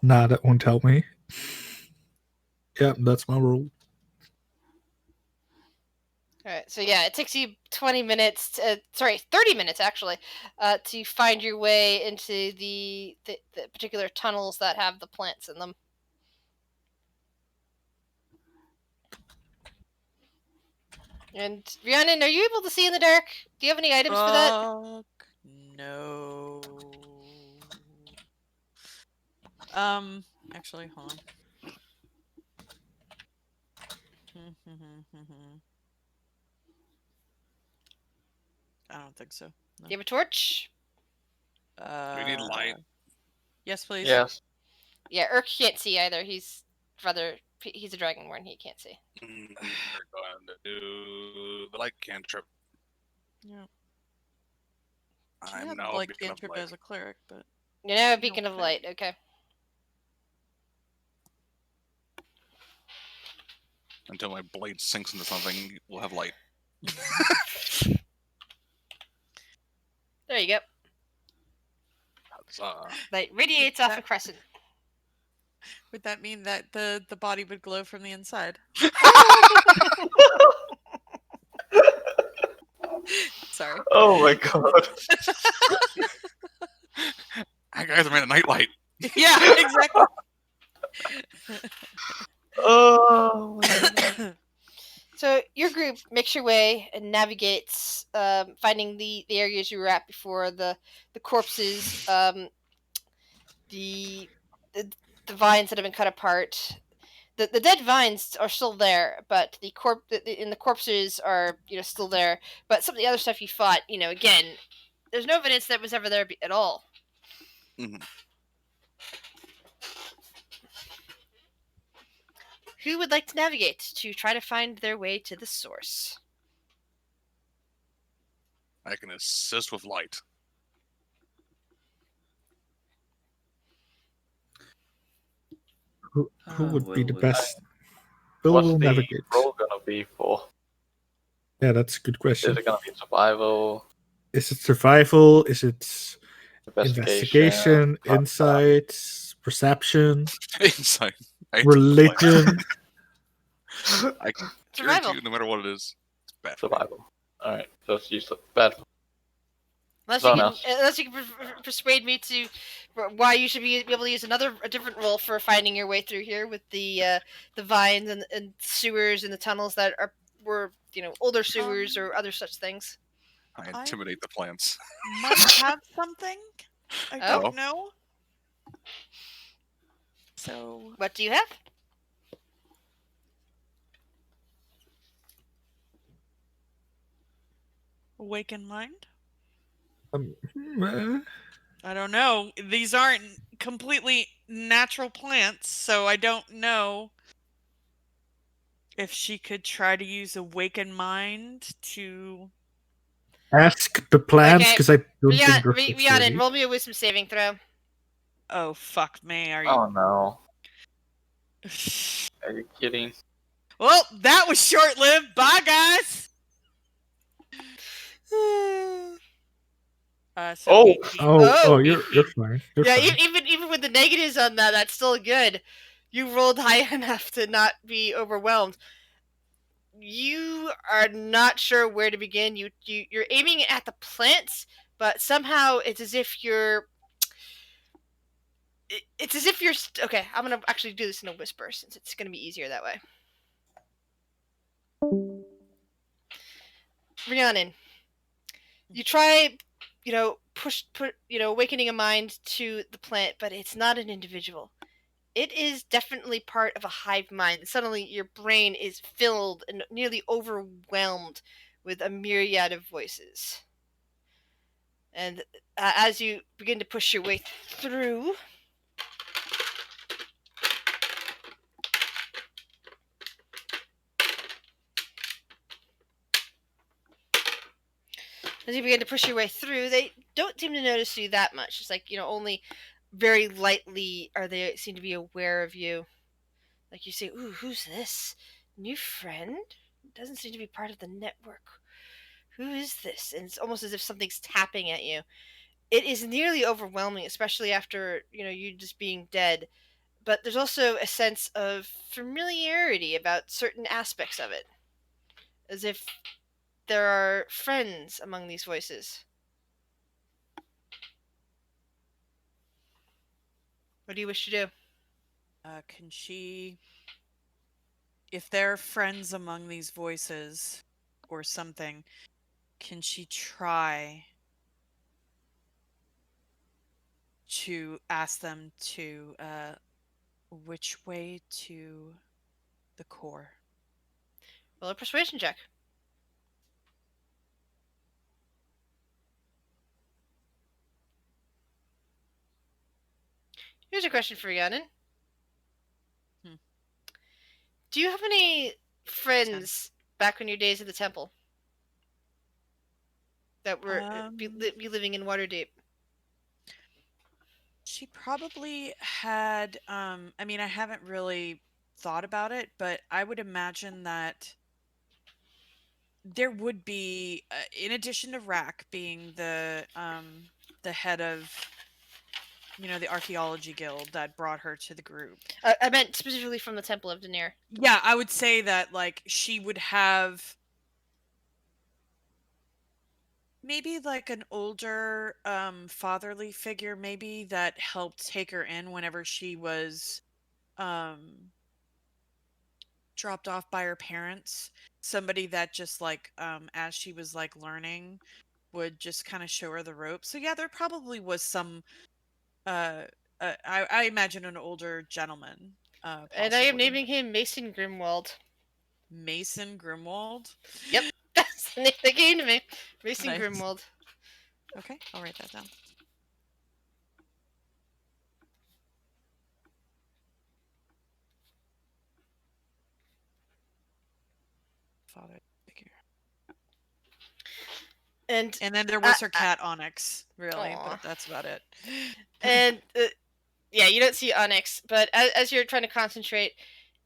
Nah, that won't help me. Yeah, that's my rule. Alright, so yeah, it takes you 20 minutes, 30 minutes actually, to find your way into the particular tunnels that have the plants in them. And Rhiannon, are you able to see in the dark? Do you have any items for that? No. Actually, hold on. I don't think so. Do you have a torch? We need light. Yes, please. Yes. Yeah, Urk can't see either. He's a dragonborn. He can't see. We're going to do the light cantrip. Yeah. I'm have now like beacon of cantrip light. as a cleric, but You know, a beacon of Okay. light. Okay. Until my blade sinks into something, we'll have light. There you go. Like radiates off a That- crescent. Would that mean that the body would glow from the inside? Sorry. Oh my god. I guys are made a nightlight. Yeah, exactly. Oh. My god. So your group makes your way and navigates, finding the areas you were at before, the corpses, the, the the vines that have been cut apart. The dead vines are still there, but the corpses are still there. But some of the other stuff you fought, again, there's no evidence that was ever there at all. Mhm. Who would like to navigate to try to find their way to the source? I can assist with light. Who would be the Will best? Bill What's will the navigate. roll gonna be for? Yeah, that's a good Is question. it gonna be survival, Is it survival? Is it investigation, investigation, insights, perception, Insight. religion? I guarantee Survival. you, no matter what it is, it's bad. survival? All right, so let's use the bad. Unless Someone you else. can, unless you can persuade me to why you should be able to use a different role for finding your way through here with the vines and sewers and the tunnels that were older sewers or other such things. I intimidate the plants. Might have something. I Oh. don't know. So What do you have? awaken mind. Hmm, I don't know. These aren't completely natural plants, so I don't know if she could try to use awaken mind to. ask the plants Okay, because I don't think they're Rhiannon, trustworthy. roll me a wisdom saving throw. Oh fuck me! Are you? Oh no, are you kidding? Well, that was short-lived. Bye, guys. So Oh. 18. Oh, Oh. you're fine. You're Yeah, fine. even with the negatives on that, that's still good. You rolled high enough to not be overwhelmed. You are not sure where to begin. You're aiming at the plants, but somehow it's as if you're. It's as if you're okay. I'm gonna actually do this in a whisper since it's gonna be easier that way. Rhiannon, you try, awakening a mind to the plant, but it's not an individual. It is definitely part of a hive mind. Suddenly, your brain is filled and nearly overwhelmed with a myriad of voices. And as you begin to push your way through, they don't seem to notice you that much. It's like, only very lightly seem to be aware of you. Like you say, ooh, who's this? New friend? Doesn't seem to be part of the network. Who is this? And it's almost as if something's tapping at you. It is nearly overwhelming, especially after, you just being dead. But there's also a sense of familiarity about certain aspects of it. As if there are friends among these voices. What do you wish to do? Can she, if there are friends among these voices or something, can she try to ask them to which way to the core? Roll a persuasion check. Here's a question for Rhiannon. Do you have any friends back in your days at the temple that were be living in Waterdeep? She probably had. I mean, I haven't really thought about it, but I would imagine that there would be, in addition to Rack being the head of the archaeology guild that brought her to the group. I meant specifically from the Temple of Daenerys. Yeah, I would say that like she would have maybe like an older fatherly figure maybe that helped take her in whenever she was um dropped off by her parents. Somebody that just like as she was like learning would just kind of show her the ropes. So yeah, there probably was some uh, I imagine an older gentleman And I am possibly. naming him Mason Grimwald. Mason Grimwald. Yep, that's the name that came to me. Mason Nice. Grimwald. Okay, I'll write that down. Father figure. And then there was her cat Onyx, really, Aw. but that's about it. and yeah, you don't see Onyx, but as you're trying to concentrate,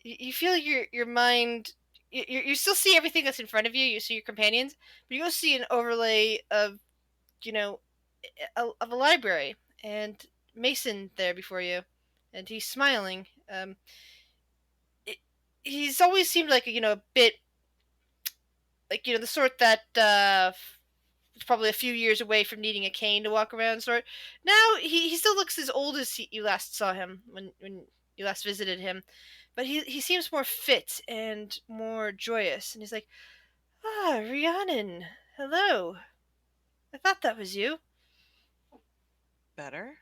you feel your mind. You still see everything that's in front of you. You see your companions, but you also see an overlay of of a library and Mason there before you, and he's smiling. He's always seemed like a bit like the sort that probably a few years away from needing a cane to walk around sort. Now he still looks as old as you last saw him when you last visited him, but he seems more fit and more joyous. And he's like, "Ah, Rhiannon, hello. I thought that was you." Better?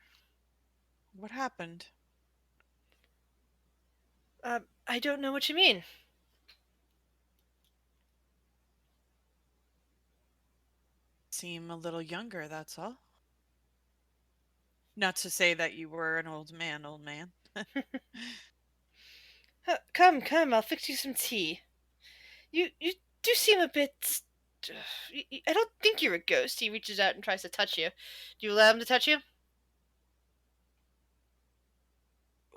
What happened? I don't know what you mean. Seem a little younger, that's all. Not to say that you were an old man, Come, I'll fix you some tea. You do seem a bit. I don't think you're a ghost. He reaches out and tries to touch you. Do you allow him to touch you?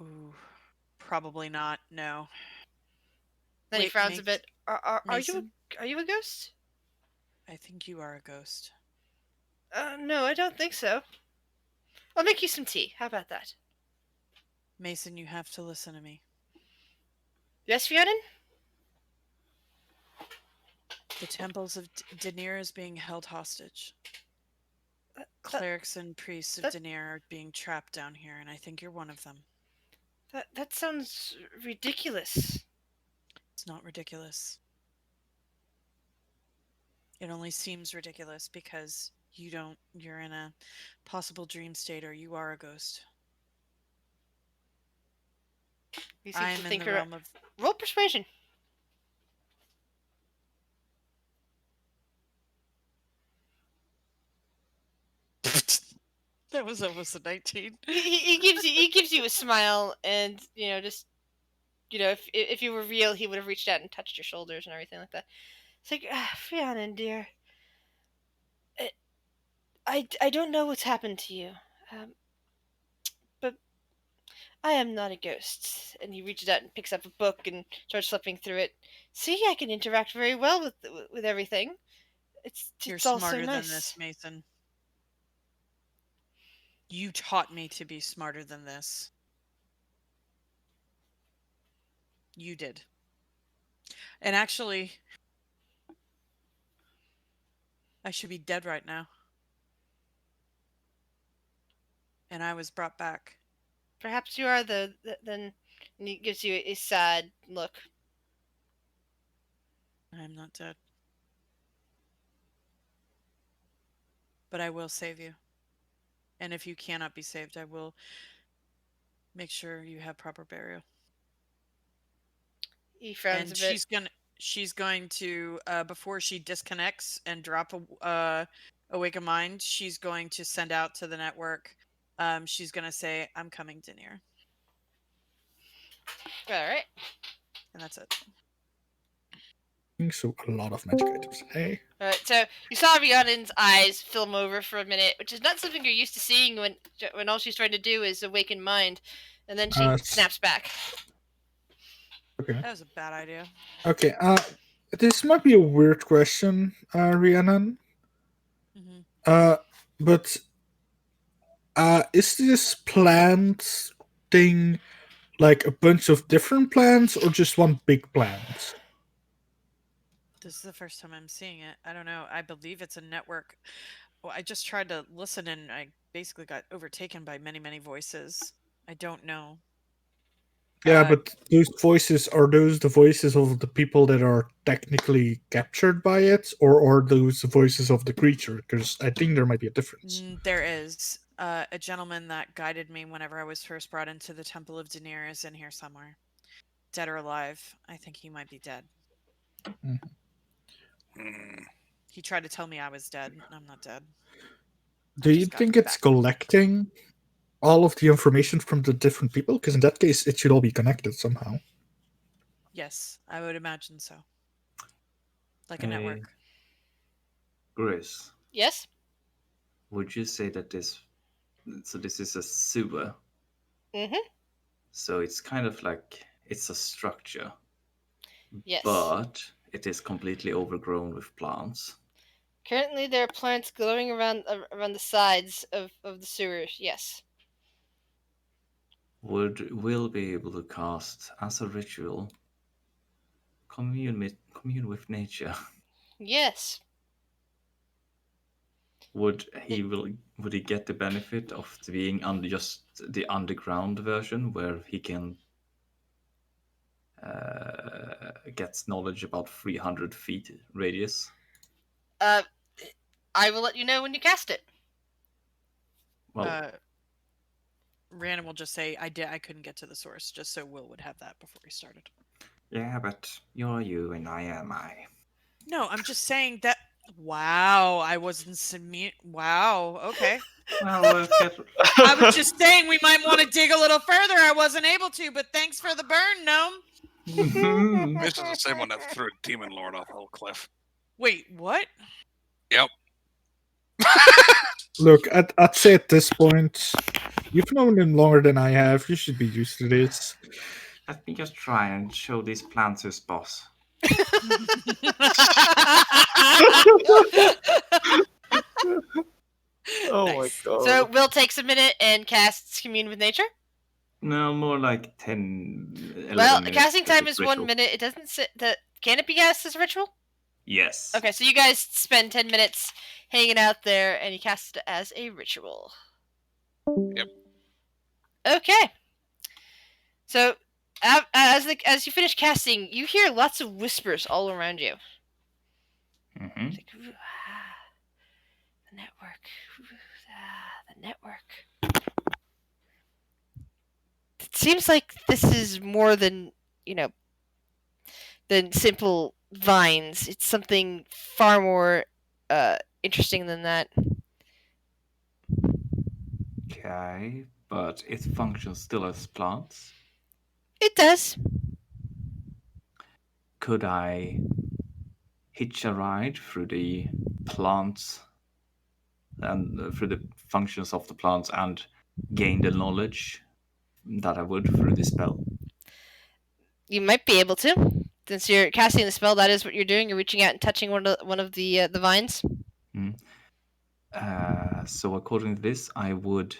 Ooh, probably not. No. Then he Wait, frowns a bit. Are Mason? you a ghost? I think you are a ghost. No, I don't think so. I'll make you some tea. How about that? Mason, you have to listen to me. Yes, Rhiannon? The temples of Daenerys is being held hostage. That, Clerics and priests of that- Daenerys are being trapped down here, and I think you're one of them. that sounds ridiculous. It's not ridiculous. It only seems ridiculous because you're in a possible dream state or you are a ghost. He seems I'm to in think the realm of... Roll persuasion. That was almost a 19. He gives you a smile, and just if you were real, he would have reached out and touched your shoulders and everything like that. It's like, Rhiannon, dear, I don't know what's happened to you, but I am not a ghost. And he reaches out and picks up a book and starts flipping through it. See, I can interact very well with everything. You're It's all so smarter nice. than this, Mason. You taught me to be smarter than this. You did. And actually, I should be dead right now. And I was brought back. Perhaps you are then. And he gives you a sad look. I'm not dead. But I will save you. And if you cannot be saved, I will make sure you have proper burial. He frowns And a bit. she's going to before she disconnects and drop Awake a Mind, she's going to send out to the network. She's going to say, "I'm coming, Daenerys." All right. And that's it. So a lot of magic items. Hey. All right. So you saw Rhiannon's eyes film over for a minute, which is not something you're used to seeing when all she's trying to do is awaken mind, and then she snaps back. Okay. That was a bad idea. Okay. This might be a weird question, Rhiannon. Mm-hmm. But Is this plant thing like a bunch of different plants or just one big plant? This is the first time I'm seeing it. I don't know. I believe it's a network. Well, I just tried to listen and I basically got overtaken by many, many voices. I don't know. Yeah, Uh, but those voices, are those the voices of the people that are technically captured by it, or are those the voices of the creature? Because I think there might be a difference. There is a gentleman that guided me whenever I was first brought into the Temple of Daenerys is in here somewhere. Dead or alive. I think he might be dead. Hmm. He tried to tell me I was dead. I'm not dead. Do I you just got think it's back. collecting all of the information from the different people? Because in that case, it should all be connected somehow. Yes, I would imagine so. Like a Hey, network. Gris, Yes. would you say that this is a sewer? Mm-hmm. So it's kind of like it's a structure, Yes. but it is completely overgrown with plants. Currently, there are plants glowing around the sides of the sewers. Yes. Will be able to cast as a ritual commune with nature. Yes. Would he get the benefit of being under just the underground version where he can gets knowledge about 300 feet radius? Uh, I will let you know when you cast it. Well, Random will just say I couldn't get to the source, just so Will would have that before he started. yeah, but you're you and I am I. No, I'm just saying that. Wow, I wasn't Wow, okay. Well, I was just saying we might want to dig a little further. I wasn't able to, but thanks for the burn, gnome. This is the same one that threw a demon lord off a whole cliff. Wait, what? Yep. Look, I'd say at this point, you've known him longer than I have. You should be used to this. Let me just try and show these plants his boss. Oh my Nice. god. So Will takes a minute and casts Commune with Nature. No, more like 10, 11 Well, minutes. casting because time it's is 1 ritual. minute. It doesn't sit. Can it be cast as a ritual? Yes. Okay, so you guys spend 10 minutes hanging out there, and you cast it as a ritual. Yep. Okay. So, as you finish casting, you hear lots of whispers all around you. Mm-hmm. It's like, "Ooh, the network. Ooh, the network. It seems like this is more than, than simple vines. It's something far more interesting than that. Okay, but it functions still as plants. It does. Could I hitch a ride through the plants and through the functions of the plants and gain the knowledge that I would through the spell? You might be able to. Since you're casting the spell, that is what you're doing. You're reaching out and touching one of the vines. Mm. So according to this, I would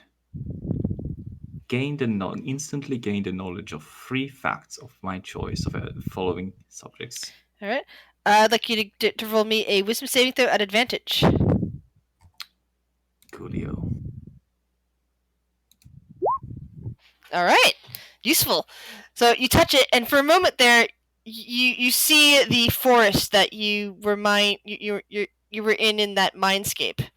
instantly gain the knowledge of 3 facts of my choice of following subjects. All right. I'd like you to roll me a wisdom saving throw at advantage. Coolio. All right. Useful. So you touch it, and for a moment there, you see the forest that you were you were in that mindscape.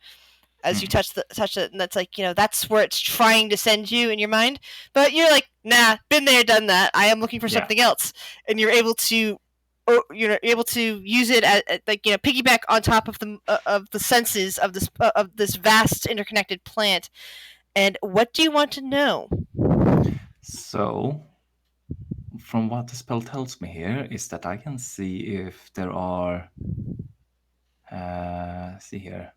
As you touch it, and that's like, that's where it's trying to send you in your mind, but you're like, nah, been there, done that. I am looking for something else, and you're able to, use it as like, piggyback on top of the senses of this vast interconnected plant. And what do you want to know? So, from what the spell tells me here is that I can see if there are. See here.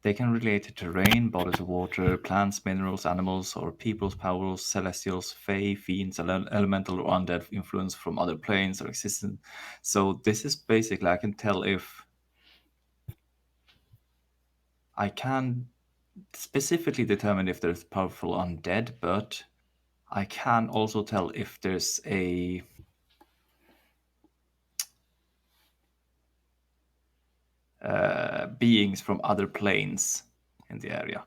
They can relate to terrain, bodies of water, plants, minerals, animals, or people's powers, celestials, fae, fiends, elemental or undead influence from other planes or existence. So this is basically I can tell if I can specifically determine if there's powerful undead, but I can also tell if there's a beings from other planes in the area.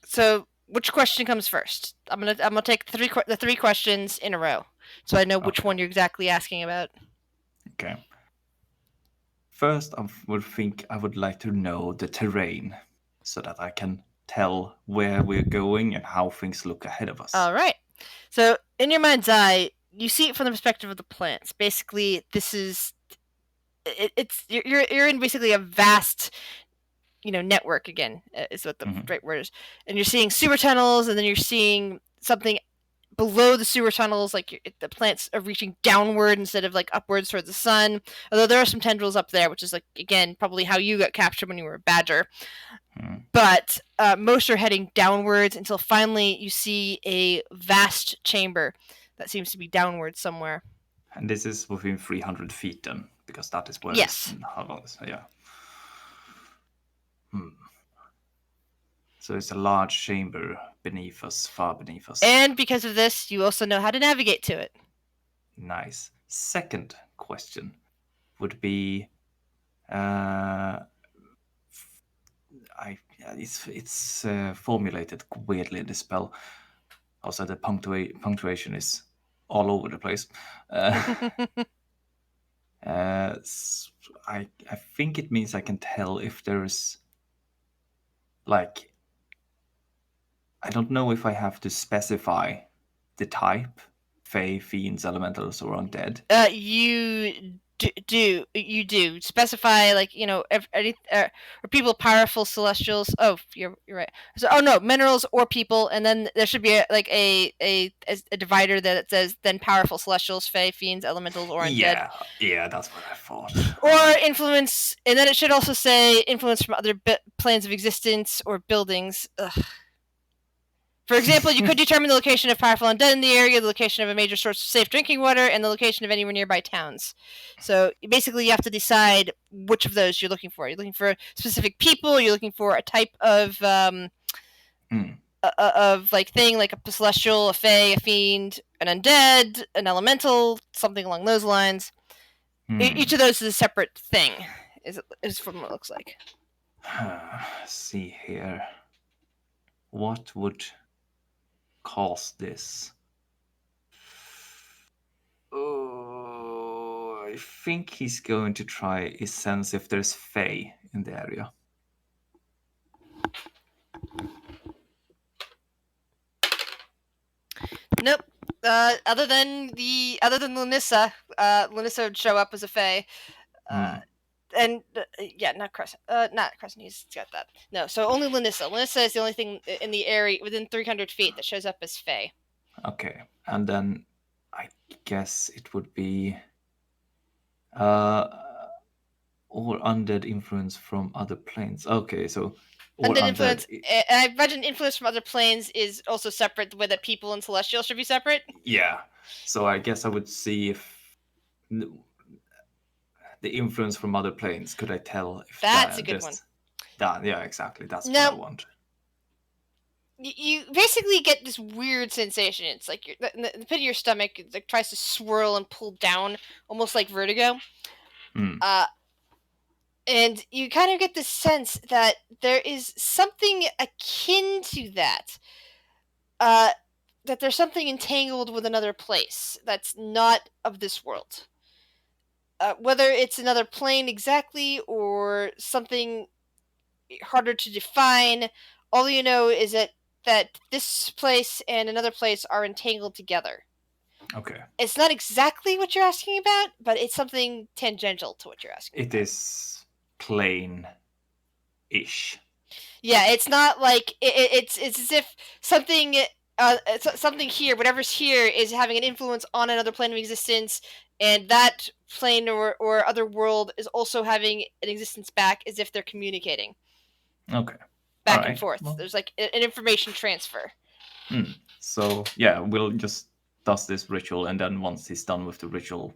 So, which question comes first? I'm gonna take the three questions in a row, so I know which Okay. one you're exactly asking about. Okay. First, I would like to know the terrain so that I can tell where we're going and how things look ahead of us. All right. So, in your mind's eye, you see it from the perspective of the plants. Basically, this is it's you're in basically a vast network again is what the right word is, and you're seeing sewer tunnels, and then you're seeing something below the sewer tunnels, like the plants are reaching downward instead of like upwards towards the sun. Although there are some tendrils up there, which is like again probably how you got captured when you were a badger. But most are heading downwards until finally you see a vast chamber that seems to be downward somewhere. And this is within 300 feet then, because that is where Yes. how long is yeah. So it's a large chamber beneath us, far beneath us. And because of this, you also know how to navigate to it. Nice. Second question would be, it's formulated weirdly in the spell. Also, the punctuation is all over the place. I think it means I can tell if there's like, I don't know if I have to specify the type, Fey, Fiends, Elementals, or Undead. You do specify, like, or people, powerful celestials. Oh, you're right. So, no, minerals or people, and then there should be a divider that says then powerful celestials, Fey, Fiends, Elementals, or Undead. Yeah, that's what I thought. Or influence, and then it should also say influence from other planes of existence or buildings. Ugh. For example, you could determine the location of powerful undead in the area, the location of a major source of safe drinking water, and the location of anywhere nearby towns. So basically, you have to decide which of those you're looking for. You're looking for specific people. You're looking for a type of like thing, like a celestial, a fey, a fiend, an undead, an elemental, something along those lines. Each of those is a separate thing. Is from what it looks like. See here. What would cause this? Oh, I think he's going to try his sense if there's Fey in the area. Nope. Other than Lunissa, Lunissa would show up as a Fey. And not Crescent. Not Crescent. He's got that. No, so only Lunissa. Lunissa is the only thing in the area within 300 feet that shows up as Fey. Okay, and then I guess it would be or undead influence from other planes. Okay, so undead influence. And I imagine influence from other planes is also separate. The way that people and celestial should be separate. Yeah. So I guess I would see if the influence from other planes. Could I tell if that's a good one? Yeah, exactly. That's what I want. You basically get this weird sensation. It's like the pit of your stomach like tries to swirl and pull down, almost like vertigo. And you kind of get this sense that there is something akin to that. That there's something entangled with another place that's not of this world. Whether it's another plane exactly or something harder to define, all you know is that this place and another place are entangled together. Okay. It's not exactly what you're asking about, but it's something tangential to what you're asking about. It is plane-ish. Yeah, it's not like it's as if something here, whatever's here, is having an influence on another plane of existence, and that plane or other world is also having an existence back, as if they're communicating. Okay. Back and forth. Well, there's like an information transfer. So yeah, we'll just does this ritual, and then once he's done with the ritual,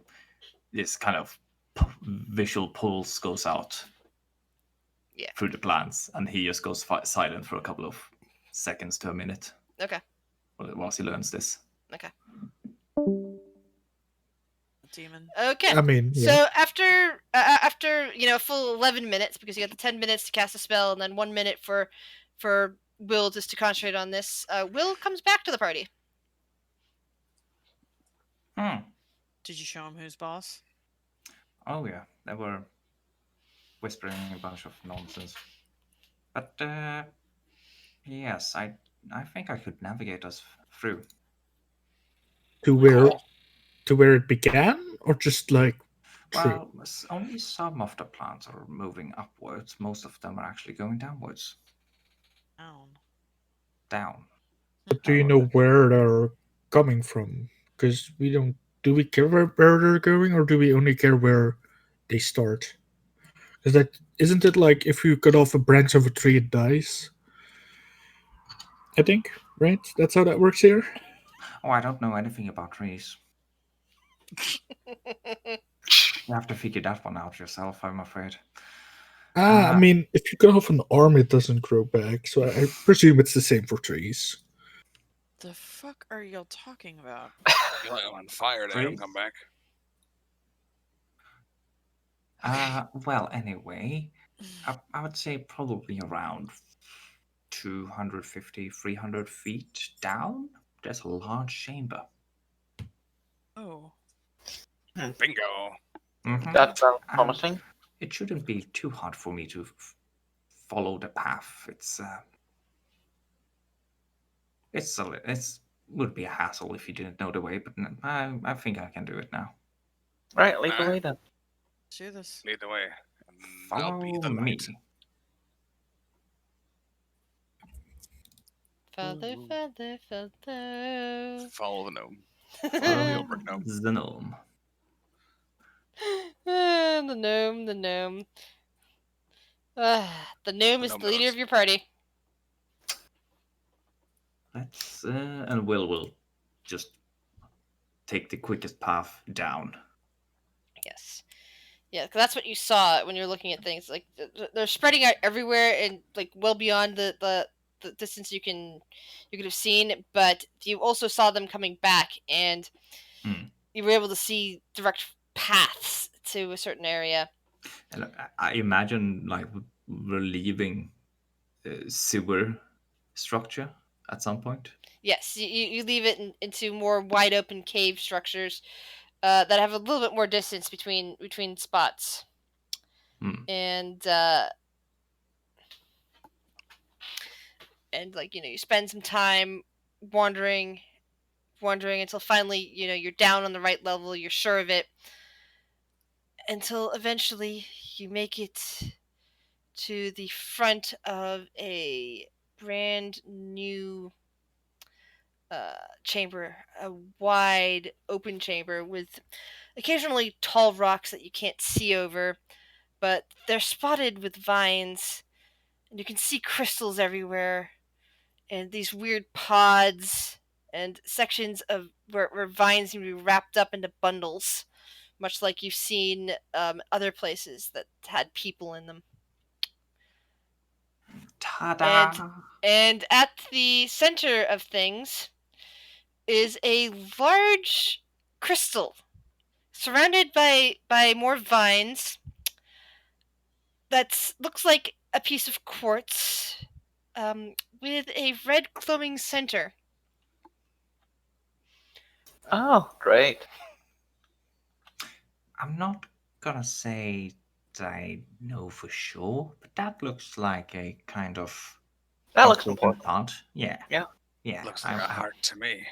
this kind of visual pulse goes out. Yeah. through the plants, and he just goes silent for a couple of seconds to a minute Okay. whilst he learns this. Okay. Demon. Okay. I mean, yeah. So after a full 11 minutes, because you got the 10 minutes to cast a spell and then 1 minute for Will just to concentrate on this, Will comes back to the party. Did you show him who's boss? Oh yeah, they were whispering a bunch of nonsense. But yes, I think I could navigate us through. To where Cool. to where it began, or just like through? Well, only some of the plants are moving upwards. Most of them are actually going downwards. Down. But do you know where they're coming from? Because we don't. Do we care where they're going, or do we only care where they start? Is that isn't it like if you cut off a branch of a tree, it dies? I think, right? That's how that works here. Oh, I don't know anything about trees. You have to figure that one out yourself, I'm afraid. I mean, if you cut off an arm, it doesn't grow back. So I presume it's the same for trees. The fuck are y'all talking about? You light them on fire to have them come back. Well, anyway, I would say probably around 250, 300 feet down, there's a large chamber. Oh. Bingo. Mm-hmm. That sounds promising. It shouldn't be too hard for me to follow the path. It would be a hassle if you didn't know the way, but I think I can do it now. Right, lead the way then. Let's do this. Lead the way. And Follow I'll be the me. light. Follow. Follow the gnome. Follow the ogre gnome. the gnome. The gnome. The gnome is gnome the leader knows. of your party. Let's and will just take the quickest path down. Yes. Yeah, because that's what you saw when you're looking at things. Like they're spreading out everywhere and like well beyond the distance you could have seen. But you also saw them coming back, and you were able to see direct paths to a certain area. And I imagine like we're leaving sewer structure at some point. Yes, you leave it into more wide open cave structures that have a little bit more distance between spots. And like you spend some time wandering until finally you're down on the right level, you're sure of it, until eventually you make it to the front of a brand new chamber, a wide open chamber with occasionally tall rocks that you can't see over, but they're spotted with vines, and you can see crystals everywhere, and these weird pods and sections of where vines can be wrapped up into bundles, much like you've seen other places that had people in them. Ta-da! And at the center of things is a large crystal surrounded by more vines that looks like a piece of quartz with a red glowing center. Oh, great. I'm not gonna say that I know for sure, but that looks like a kind of That looks important. part. Yeah. Yeah. Looks like a heart to me.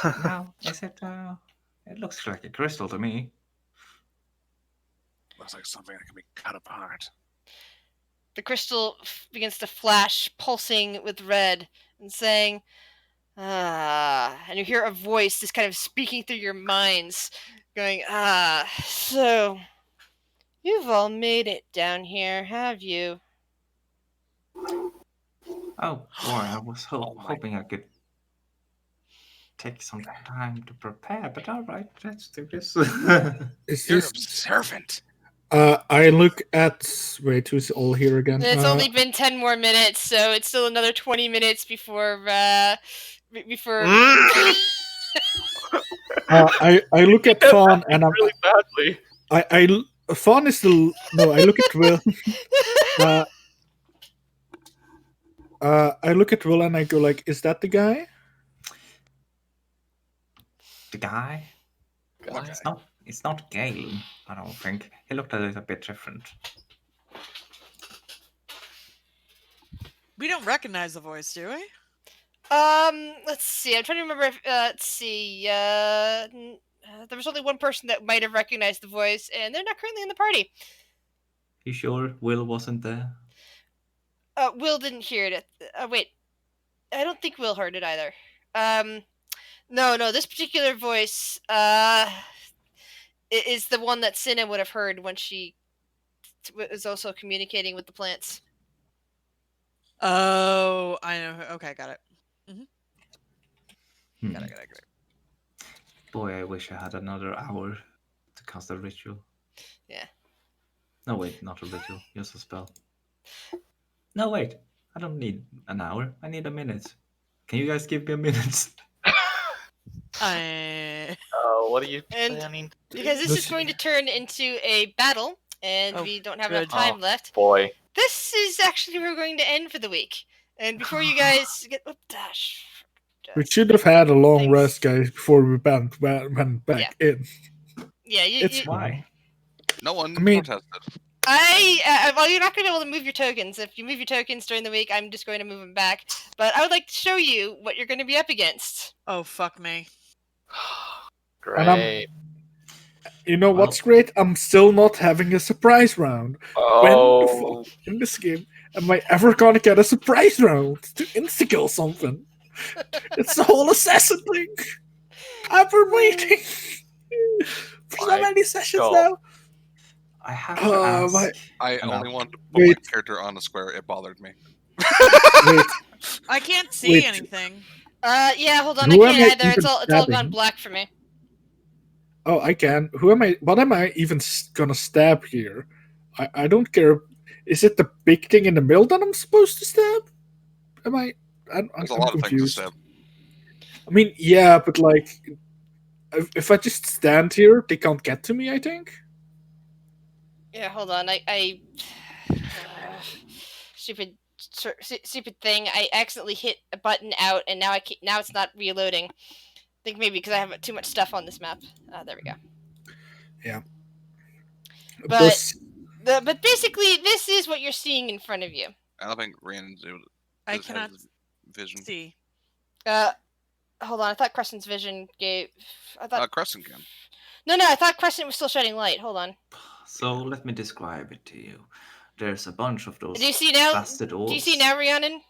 Now, is it? It looks like a crystal to me. Looks like something that can be cut apart. The crystal begins to flash, pulsing with red, and saying, and you hear a voice just kind of speaking through your minds, going, so you've all made it down here, have you? Oh boy, I was hoping I could take some time to prepare, but all right, let's do this. You're observant. I look at. Wait, who's all here again? And it's only been 10 more minutes, so it's still another 20 minutes before before. I look at Fawn and I'm really badly. Fawn is the no. I look at Will. I look at Will and I go like, "Is that the guy?" The guy? What guy? It's not Gale, I don't think. He looked a little bit different. We don't recognize the voice, do we? Let's see. I'm trying to remember if, let's see. There was only one person that might have recognized the voice, and they're not currently in the party. You sure Will wasn't there? Will didn't hear it. Wait. I don't think Will heard it either. No, this particular voice, is the one that Cinna would have heard when she was also communicating with the plants. Oh, I know. Okay, got it. Got it. Boy, I wish I had another hour to cast a ritual. Yeah. No, wait, not a ritual. Just a spell. No, wait. I don't need an hour. I need a minute. Can you guys give me a minute? What are you And planning? because this is going to turn into a battle, and we don't have enough good. time left, Boy. this is actually where we're going to end for the week. And before you guys get... We should have had a long Thanks. rest, guys, before we went back in. Yeah, It's Why? No one I mean- protested. well, you're not going to be able to move your tokens. If you move your tokens during the week, I'm just going to move them back. But I would like to show you what you're going to be up against. Oh, fuck me. Great. You know what's great? I'm still not having a surprise round. When the Oh. fuck in this game am I ever gonna get a surprise round to insta-kill something? It's the whole assassin thing. I've been waiting for so My many sessions God. now. I have to ask. I Enough. only wanted to put my Wait. character on the square. It bothered me. Wait, I can't see Wait. anything. Yeah, hold on. Who I am can't I either. It's even all gone stabbing? black for me. oh, I can. Who am I? What am I even gonna stab here? I don't care. Is it the big thing in the middle that I'm supposed to stab? Am I? I'm There's a lot of things to confused. stab. I mean, yeah, but like, if I just stand here, they can't get to me. I think. Yeah, hold on. Stupid thing. I accidentally hit a button out, and now now it's not reloading. I think maybe because I have too much stuff on this map. There we go. Yeah. But but basically, this is what you're seeing in front of you. I don't think Rhiannon's able to. I does have cannot vision. see. Hold on. I thought Crescent's vision gave. I thought Crescent can. no. I thought Crescent was still shedding light. Hold on. So let me describe it to you. There's a bunch of those Do you see now? bastard orbs. Do you see now, Rhiannon?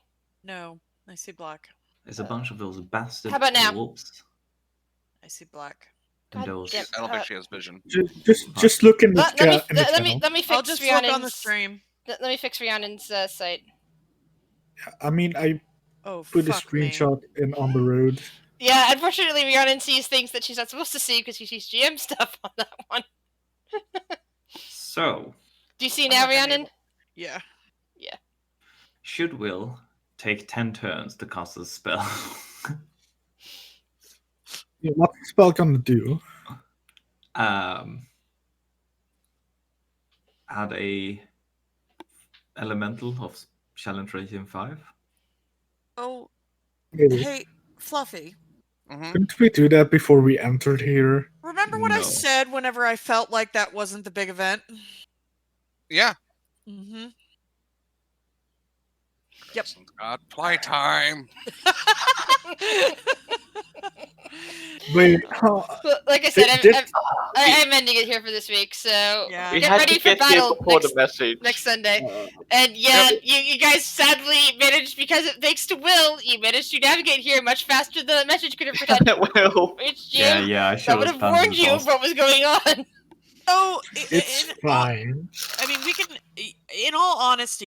No, I see black. There's a bunch of those bastard How about now? orbs. I see black. And God those damn- I don't think she has vision. Just look in the Let me channel. let me fix I'll just look on the Rhiannon's. stream. Let me fix Rhiannon's site. I mean, I Oh, put a fuck me. screenshot in on the road. Yeah, unfortunately, Rhiannon sees things that she's not supposed to see because she sees GM stuff on that one. So, Do you see I'm now, not gonna Rhiannon? Yeah. should Will take 10 turns to cast a spell? Yeah, what's the spell gonna do? Add a elemental of challenge rating 5. Oh, Maybe. hey, Fluffy. Mm-hmm. Couldn't we do that before we entered here? Remember what I No. said whenever I felt like that wasn't the big event? Yeah. Mm-hmm. Crescent's got playtime. Wait, Well, like I said, Did- I'm ending it here for this week. So Yeah. We get had ready to for get here battle before the message. next Sunday. And yeah, Yep. you guys sadly managed, because thanks to Will, you managed to navigate here much faster than the message could have pretended. Will. Which Yeah, Jim, I that should would have have done warned this you last- what was going on. Oh, it's fine. I mean, we can. In all honesty,